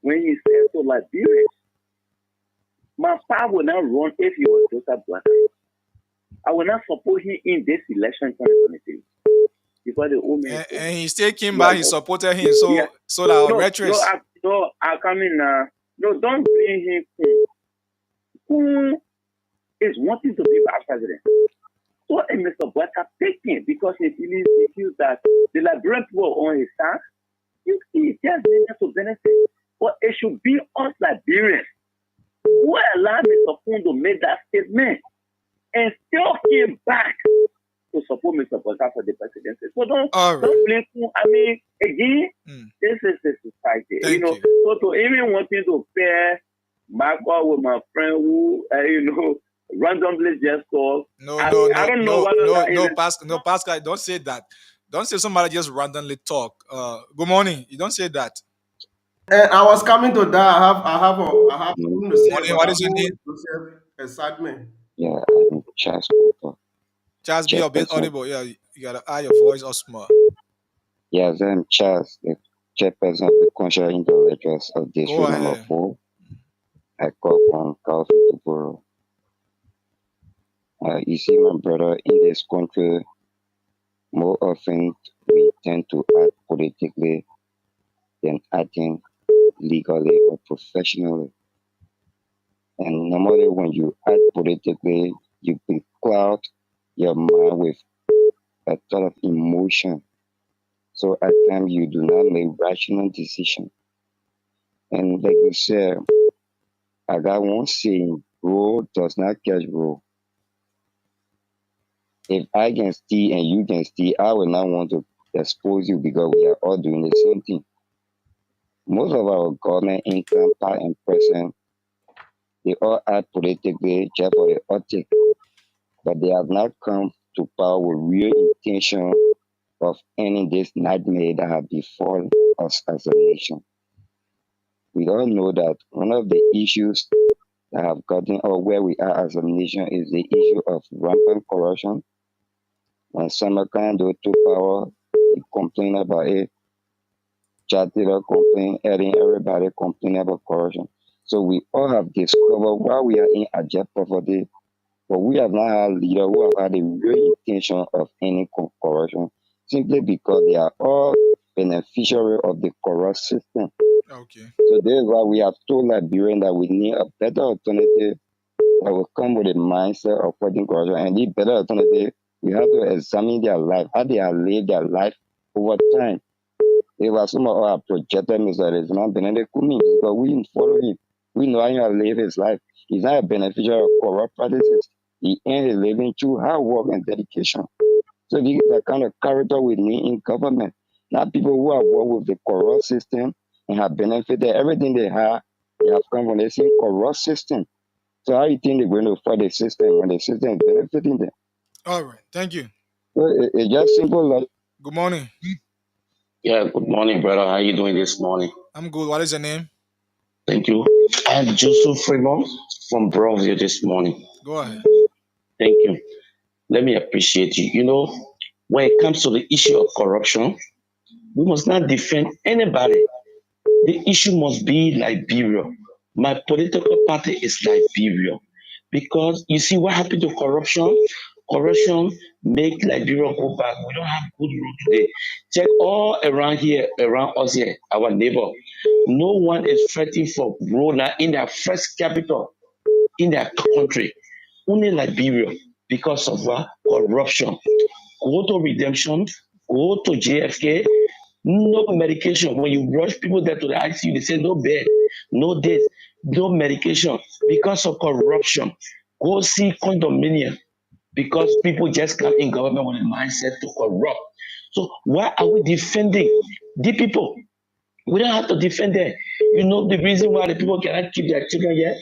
When he said to Liberia, my father will not run if he was Joseph Bwaka. I will not support him in this election 2023. Because the old man and he still came back, he supported him, so that rhetoric. I come in now. No, don't bring him. Who is wanting to be vice president? So Mr. Bwaka picked him because he feels that the Liberian people are on his side. You see, he has millions to benefit. But it should be us Liberians who allowed Mr. Fundo to make that statement and still came back to support Mr. Bwaka for the presidency. So don't blame him. I mean, again, this is the society. So to even wanting to pair Marco with my friend who, randomly just called. I don't know Pascal, don't say that. Don't say somebody just randomly talk. Good morning. You don't say that. I was coming to that. I have something to say. Morning, what is your name? A sad man. Yeah, I'm Charles Cooper. Charles, be a bit chairperson. audible. Yeah, you gotta add your voice or small. Yes, I'm Charles, the chairperson of the Conscious Intellectuals of Go District Number ahead. 4. I call from Calvi to Borough. You see, my brother, in this country, more often we tend to act politically than acting legally or professionally. And normally, when you act politically, you cloud your mind with a lot of emotion. So at times, you do not make rational decisions. And like you said, I got one saying: "Road does not catch road." If I can steal and you can steal, I will not want to expose you because we are all doing the same thing. Most of our government income, past and present, they all act politically just for the optic, but they have not come to power with real intention of ending this nightmare that have befallen us as a nation. We all know that one of the issues that have gotten us where we are as a nation is the issue of rampant corruption. When Samarkand took power, he complained about it. Chatila complained, everybody complained about corruption. So we all have discovered while we are in abject poverty, but we have not had leaders who have had the real intention of ending corruption, simply because they are all beneficiary of the corrupt system. Okay. So this is why we have told Liberians that we need a better alternative that will come with a mindset of fighting corruption. And the better alternative, we have to examine their life, how they have lived their life over time. If some of our projected Mr. Resident Benedict Kumi, because we follow him, we know how he has lived his life. He's not a beneficiary of corrupt practices. He earned his living through hard work and dedication. So this is the kind of character we need in government. Not people who have worked with the corrupt system and have benefited everything they have come from the same corrupt system. So how you think they're going to fight the system when the system is benefiting them? All right. Thank you. So it's just simple like. Good morning. Yeah, good morning, brother. How you doing this morning? I'm good. What is your name? Thank you. I'm Joseph Fremont from Brownsville this morning. Go ahead. Thank you. Let me appreciate you. You know, when it comes to the issue of corruption, we must not defend anybody. The issue must be Liberia. My political party is Liberia. Because you see what happened to corruption? Corruption make Liberia go back. We don't have good road today. Check all around here, around us here, our neighbor. No one is fighting for road now in their first capital, in their country. Only Liberia, because of corruption. Go to Redemption, go to JFK, no medication. When you rush people there to the ICU, they say no bed, no this, no medication because of corruption. Go see condominium because people just come in government with a mindset to corrupt. So why are we defending the people? We don't have to defend them. You know the reason why the people cannot keep their children here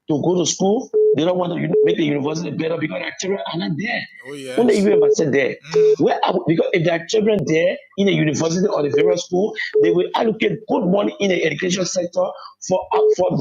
to go to school? They don't want to make the university better because their children are not there. Oh, yes. When they even said there, where are we? Because if there are children there in a university or the various school, they will allocate good money in the education sector for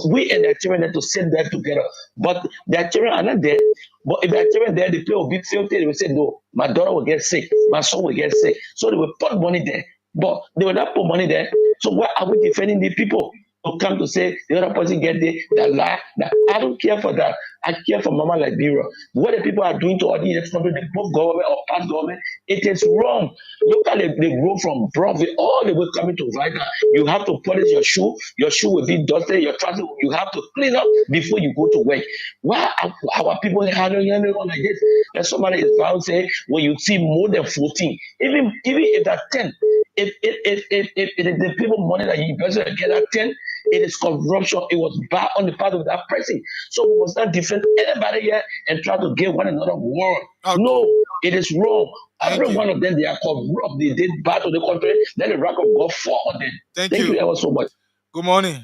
we and their children to sit there together. But their children are not there. But if their children there, the pay will be filthy. They will say, no, my daughter will get sick, my son will get sick. So they will put money there. But they will not put money there. So why are we defending the people? To come to say the other person get the lie. That I don't care for that. I care for Mama Liberia. What the people are doing to all the country, both government or past government, it is wrong. Look at the road from Broadway all the way coming to Viga. You have to polish your shoe. Your shoe will be dusted. Your trousers you have to clean up before you go to work. Why are our people handling on like this? And somebody is bound to say when you see more than 14, even if that's 10, if the people money that you invested get at 10. It is corruption. It was bad on the part of that person. So we must not defend anybody here and try to give one another war. Okay. No, it is wrong. Every one of them, they are corrupt. They did bad to the country. Then the wrath of God fall on them. Thank you ever so much. Good morning.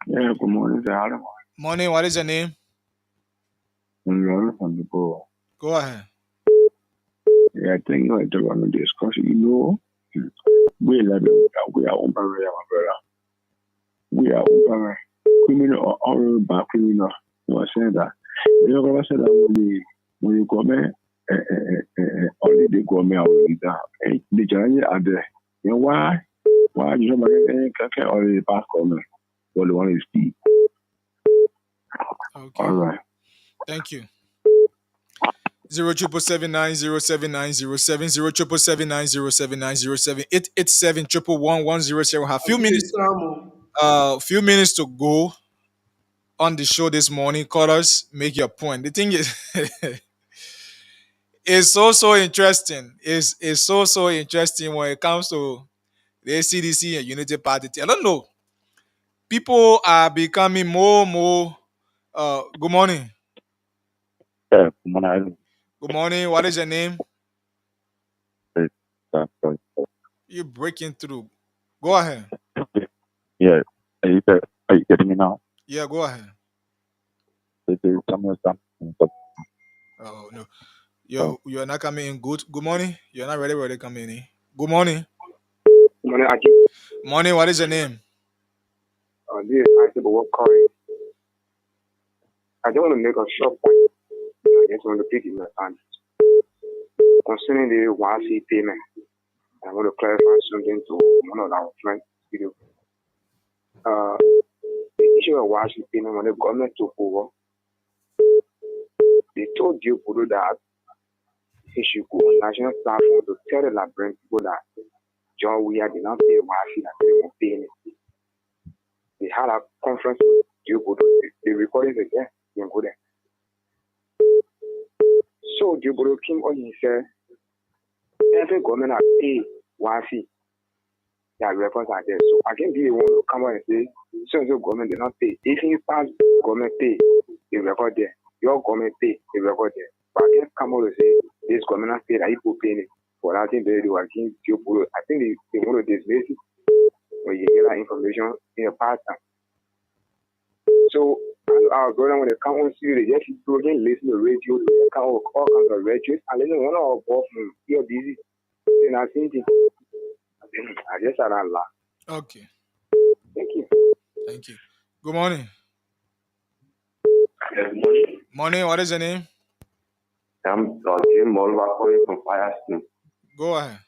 Yeah, good morning, sir. Morning. What is your name? Go ahead. Yeah, I think I don't want to discuss. You know, we are on barrier, my brother. We are over criminal or bad criminal. You are saying that. You know what I said when you come in, only the government will lead that. The Chinese are there. You know why? Why you know can only pass government? What the one is speak. Okay. All right. Thank you. 07779079070 0777907907887 887 Have few minutes to go on the show this morning. Callers, make your point. The thing is, it's so interesting. It's so interesting when it comes to the CDC and Unity Party. I don't know. People are becoming more. Good morning. Yeah, Good morning. What is your name? You're breaking through. Go ahead. yeah. Are you getting me now? Yeah, go ahead. This is Samuel Samson. Oh no. You're not coming in. Good morning. You're not ready coming in. Good morning. Morning, Aki. Morning, what is your name? This is Isaac calling. I don't want to make a short point. I just want to pick in my hand. Concerning the YC payment, I want to clarify something to one of our friends. The issue of YC payment, when the government took over, they told you that he should go on national platform to tell the Liberian people that John Weah did not pay YC that they were paying it. They had a conference with Diobudo. They recorded it there. You can go there. So Diobudo came on and said, every government has paid YC. Their records are there. So I can be the one to come out and say, so government did not pay. If you pass government pay, the record there. Your government pay, the record there. But I can't come out and say, this government has paid, that people paying it. For that thing, they do against Diobudo. I think they want to dismiss it when you get that information in a part time. So our brother, when they come on see, they just again listen to radio, they come on all kinds of radios, and then one of our boss from here busy. Then I think I just had a laugh. Okay. Thank you. Thank you. Good morning. Good morning. Morning, what is your name? I'm Jim Molva calling from Firestone. Go ahead.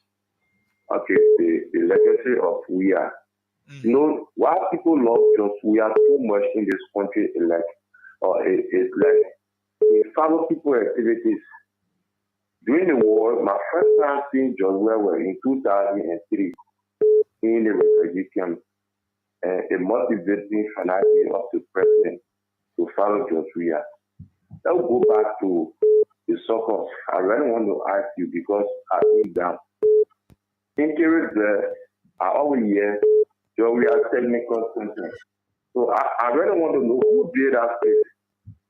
Okay, the legacy of Weah. You know, why people love just Weah so much in this country is like we follow people activities. During the war, my first time seeing John Weah was in 2003 in the refugee camp. And it motivated me financially up to president to follow John Weah. That will go back to the soccer. I really want to ask you because I think that in case I always hear John Weah technical center. So I really want to know who did that thing.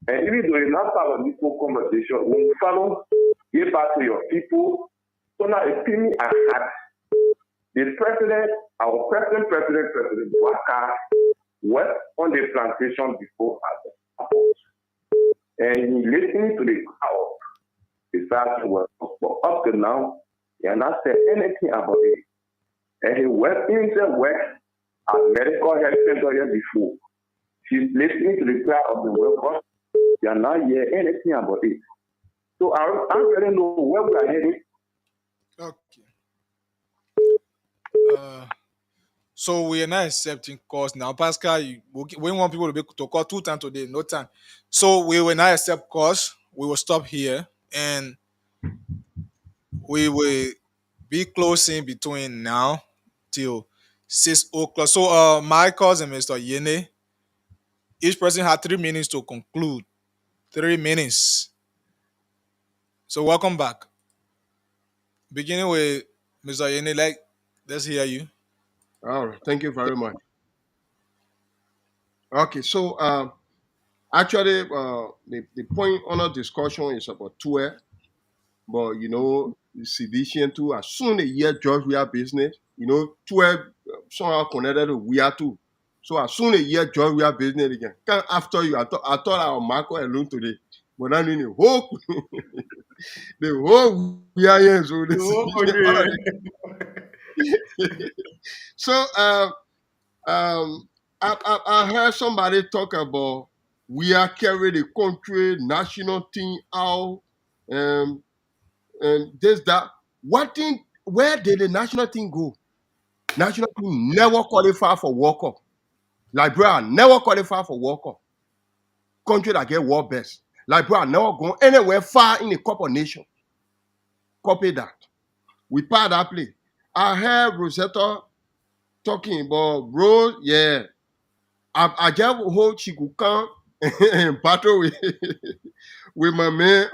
And even though it's not part of this whole conversation, when you follow, get back to your people. So now it's me I had the president, our President Waka went on the plantation before us. And he listened to the crowd. He started to work. But up to now, he has not said anything about it. And he went into work at medical health center here before. She's listening to the cry of the workers. They are not hear anything about it. So I really know where we are heading. Okay. So we are not accepting calls now. Pascal, we want people to call 2 times today, no time. So we will not accept calls. We will stop here and we will be closing between now till 6 o'clock. So my cousin, Mr. Yene, each person had 3 minutes to conclude. 3 minutes. So welcome back. Beginning with Mr. Yene, let's hear you. All right, thank you very much. Okay, so actually, the point on our discussion is about TUE, but the sedition too. As soon as you hear George Weah business, TUE somehow connected to Weah too. So as soon as you hear George Weah business again, after you, I thought our Marco alone today, but I mean the whole Weah here, so I heard somebody talk about we are carrying the country national team out. and this, that. What thing, where did the national team go? National team never qualify for World Cup. Liberia never qualify for World Cup. Country that get world best. Liberia never gone anywhere far in the Cup of Nations. Copy that. We part that play. I heard Rosetta talking about bro, yeah. I just hope she could come and battle with, with my man,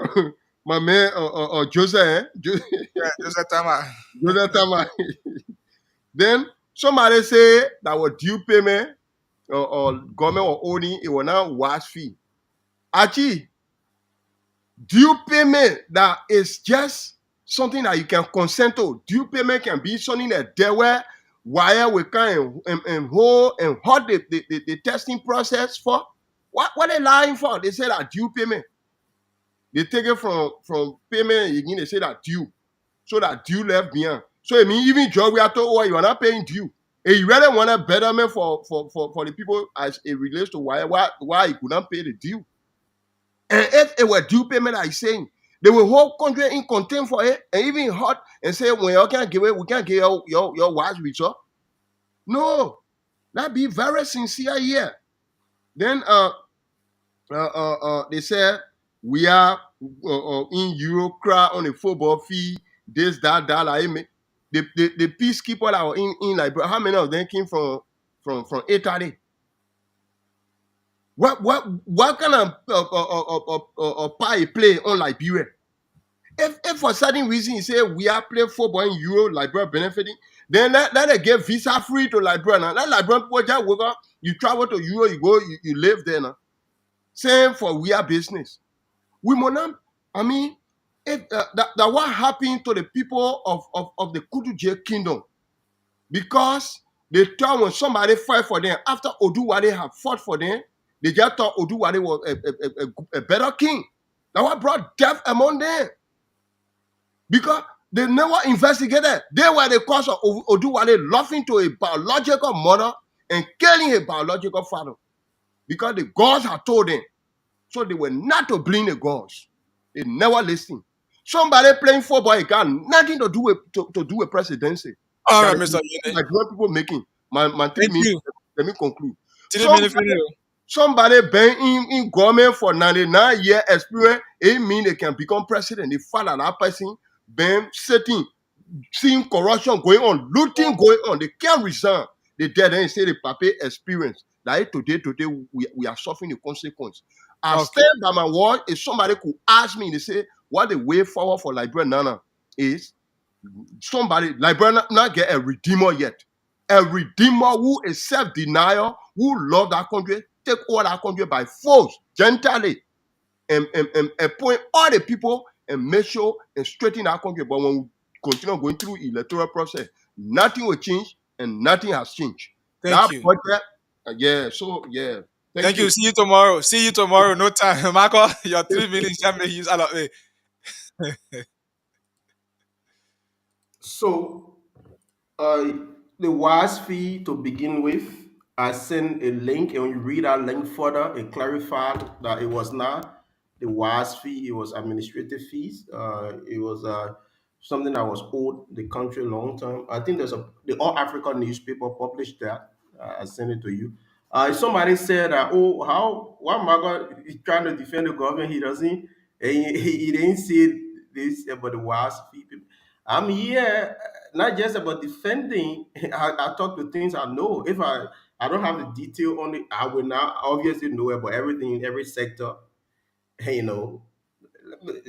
Jose. Yeah, just that time. Jose Tama. Then somebody say that was due payment or government or owning it was now wash fee. Actually, due payment that is just something that you can consent to. Due payment can be something that there were wire we can and hold and hold the testing process for. What they lying for? They say that due payment. They take it from payment again, they say that due. So that due left behind. So it means even job we are told, oh, you are not paying due. And you really want a betterment for the people as it relates to why you could not pay the due. And if it were due payment, I saying they will hold country in contempt for it and even hot and say, when you can't give it, we can't give your wives with you. No, that be very sincere here. Then they said we are in Euro crowd on a football fee, this, that, like the peacekeeper that were in Liberia, how many of them came from Italy? What kind of pie play on Liberia? If for certain reason you say we are playing football in Euro, Liberia benefiting, then let they get visa free to Liberia now. Let Liberia people just work out, you travel to Euro, you go, you live there now. Same for we are business. We monam, I mean, if that what happened to the people of the Kutuje kingdom, because they thought when somebody fight for them after Oduwale have fought for them, they just thought Oduwale was a better king. That what brought death among them. Because they never investigated. They were the cause of Oduwale laughing to a biological mother and killing a biological father. Because the gods had told them. So they were not to blame the gods. They never listened. Somebody playing football got nothing to do with presidency. All right, Mr. Like what people making. My 3 minutes. Let me conclude. 3 minutes. Somebody been in government for 99 years experience, it mean they can become president. The fact that that person been sitting, seeing corruption going on, looting going on, they can't resign. They dead and say the paper experience. Like today we are suffering the consequence. I stand by my word. If somebody could ask me, they say what the way forward for Liberia Nana is somebody Liberia not get a redeemer yet. A redeemer who is self-denial, who love that country, take all that country by force, gently, and appoint all the people and make sure and straighten that country. But when we continue going through electoral process, nothing will change and nothing has changed. Thank you. Budget, yeah, so yeah. Thank you. See you tomorrow. See you tomorrow. No time. Marco, your 3 minutes can make use out of it. So, the WAS fee to begin with, I sent a link, and when you read that link further, it clarified that it was not the WAS fee, it was administrative fees. It was something that was owed the country long term. I think the All Africa newspaper published that. I sent it to you. Somebody said, why Margot is trying to defend the government? He doesn't, he didn't say this about the WAS fee. I'm here not just about defending. I talk to things I know. If I don't have the detail on it, I will not obviously know about everything in every sector. You know,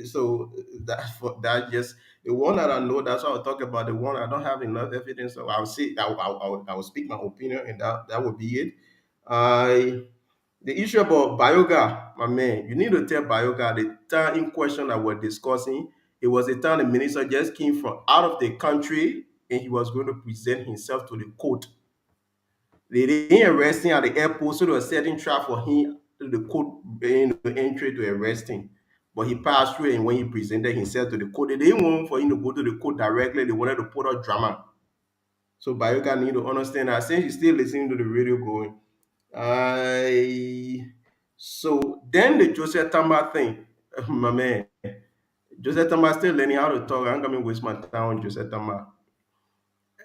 so that just the one that I know. That's why I'll talk about the one I don't have enough evidence. So I'll say I will speak my opinion, and that would be it. The issue about Bioga, my man, you need to tell Bioga the time in question that we're discussing. It was the time the minister just came from out of the country and he was going to present himself to the court. They didn't arrest him at the airport, so they were setting trap for him to the court entry to arrest him. But he passed through, and when he presented himself to the court, they didn't want for him to go to the court directly. They wanted to put out drama. So Bioga need to understand that since he's still listening to the radio going. So then the Joseph Tamba thing, my man. Joseph Tama still learning how to talk. I'm coming waste my time on Joseph Tama.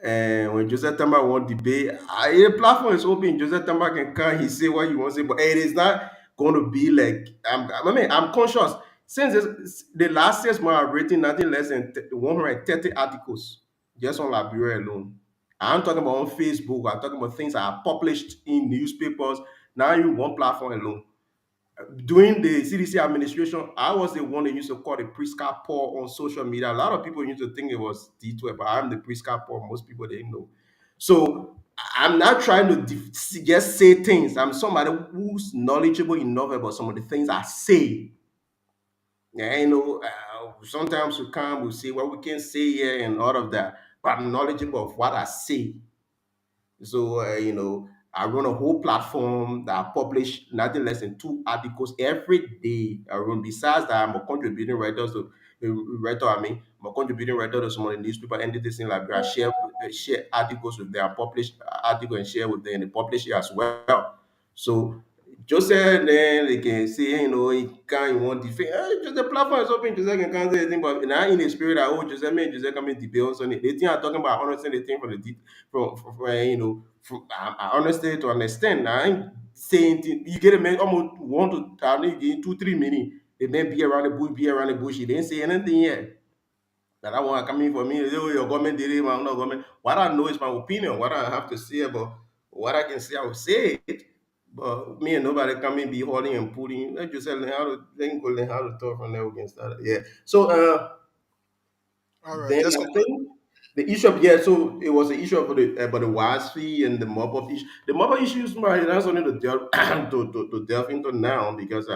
And when Joseph Tamba want debate, the platform is open. Joseph Tamba can come, he say what you want to say, but it is not going to be like I'm conscious. Since the last 6 months, I've written nothing less than 130 articles just on Liberia alone. I'm talking about on Facebook. I'm talking about things that are published in newspapers. Now you one platform alone. During the CDC administration, I was the one that used to call the Pritzker poll on social media. A lot of people used to think it was D12, but I'm the Pritzker poll. Most people didn't know. So I'm not trying to just say things. I'm somebody who's knowledgeable enough about some of the things I say. Yeah, sometimes we come, we say what we can say here and all of that, but I'm knowledgeable of what I say. So, I run a whole platform that I publish nothing less than 2 articles every day. I run, besides that, I'm a contributing writer. I'm a contributing writer to some of the newspaper entities in Liberia. Share articles with them, publish article and share with them, and they publish it as well. So, just then they can say, you can't want defend. Just the platform is open. Jose can say anything, but now in the spirit, Jose, me and Jose come in debate on it. They think I'm talking about understand the thing from the I understand to understand. I ain't saying you get a man almost 1 to 2, 3 minutes. They may be around the bush. He didn't say anything yet. That I want to come in for me. Oh, your government did it, my government. What I know is my opinion. What I have to say about what I can say, I will say it. But me and nobody come in be holding and putting. Let just learn how to learn how to talk from there against that. Yeah. So All right. then I think the issue of so it was the issue of about the WAS fee and the mop up issue. The mop up issues, man, that's only to delve to delve into now because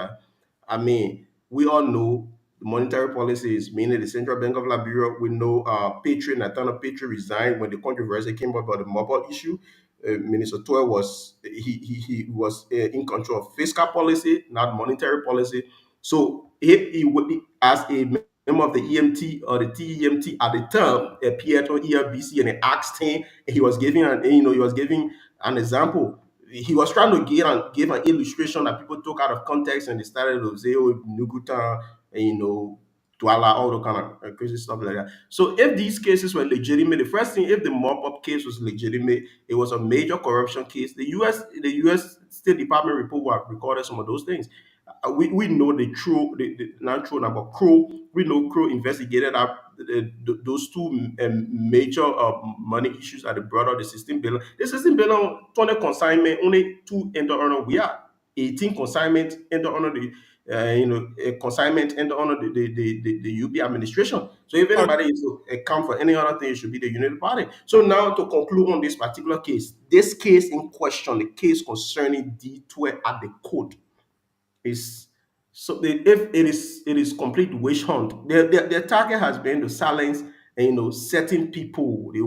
we all know the monetary policies, meaning the Central Bank of Liberia. We know Patriot, Nathaniel Patriot resigned when the controversy came up about the mop up issue. Minister Toy was he was in control of fiscal policy, not monetary policy. So he would be as a member of the EMT or the TEMT at the time appeared on ERBC and they asked him, and he was giving an example. He was trying to give an illustration that people took out of context and they started to say, oh, Nuguta, and, Douala, all the kind of crazy stuff like that. So if these cases were legitimate, the first thing, if the mop-up case was legitimate, it was a major corruption case. The U.S. State Department report would have recorded some of those things. We know not true now, but Crow. We know Crow investigated those two major money issues that they brought out the 16 billion. The 16 billion 20 consignment, only 2 enter honor. We are 18 consignment enter honor the a consignment enter honor the UB administration. So if anybody is to account for any other thing, it should be the Unity Party. So now to conclude on this particular case, this case in question, the case concerning D12 at the court, is if it is complete witch hunt. Their target has been to silence certain people. They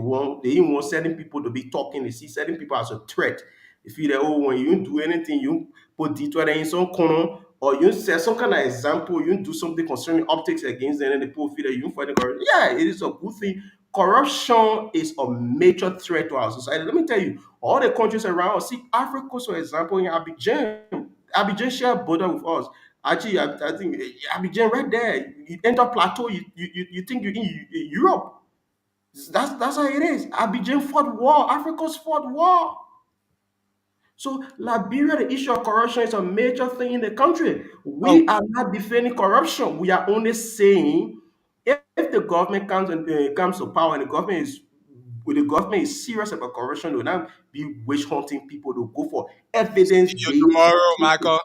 even want certain people to be talking. They see certain people as a threat. They feel that when you do anything, you put D12 in some corner, or you set some kind of example, you do something concerning optics against them, and the people feel that you fight the corruption. Yeah, it is a good thing. Corruption is a major threat to our society. Let me tell you, all the countries around, see Africa, for example, in Abidjan share border with us. Actually, I think Abidjan right there. You enter plateau, you think you're in Europe. That's how it is. Abidjan fought war. Africa's fought war. So Liberia, the issue of corruption is a major thing in the country. We are not defending corruption. We are only saying if the government comes to power and the government is serious about corruption, they will not be witch hunting people to go for evidence See you tomorrow, Michael.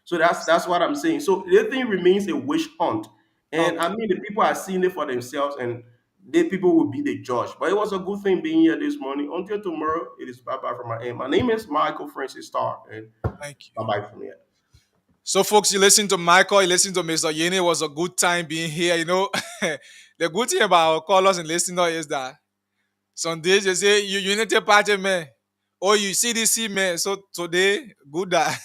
So that's what I'm saying. So the thing remains a witch hunt. And the people are seeing it for themselves and the people will be the judge. But it was a good thing being here this morning. Until tomorrow, it is bye-bye from my end. My name is Michael Francis Starr. And thank you. Bye-bye from here. So, folks, you listen to Michael, you listen to Mr. Yene. It was a good time being here. The good thing about our callers and listeners is that some days you say, you Unity Party, man. Or you CDC, man. So, today, good that.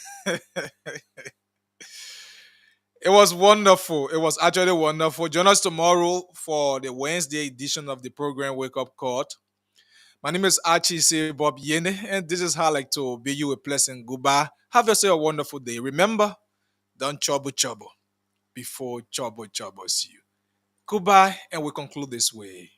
It was wonderful. It was actually wonderful. Join us tomorrow for the Wednesday edition of the program Wake Up Court. My name is Archie C. Bob Yene, and this is how I like to bid you a pleasant goodbye. Have yourself a wonderful day. Remember, don't trouble before trouble troubles you. Goodbye, and we conclude this way.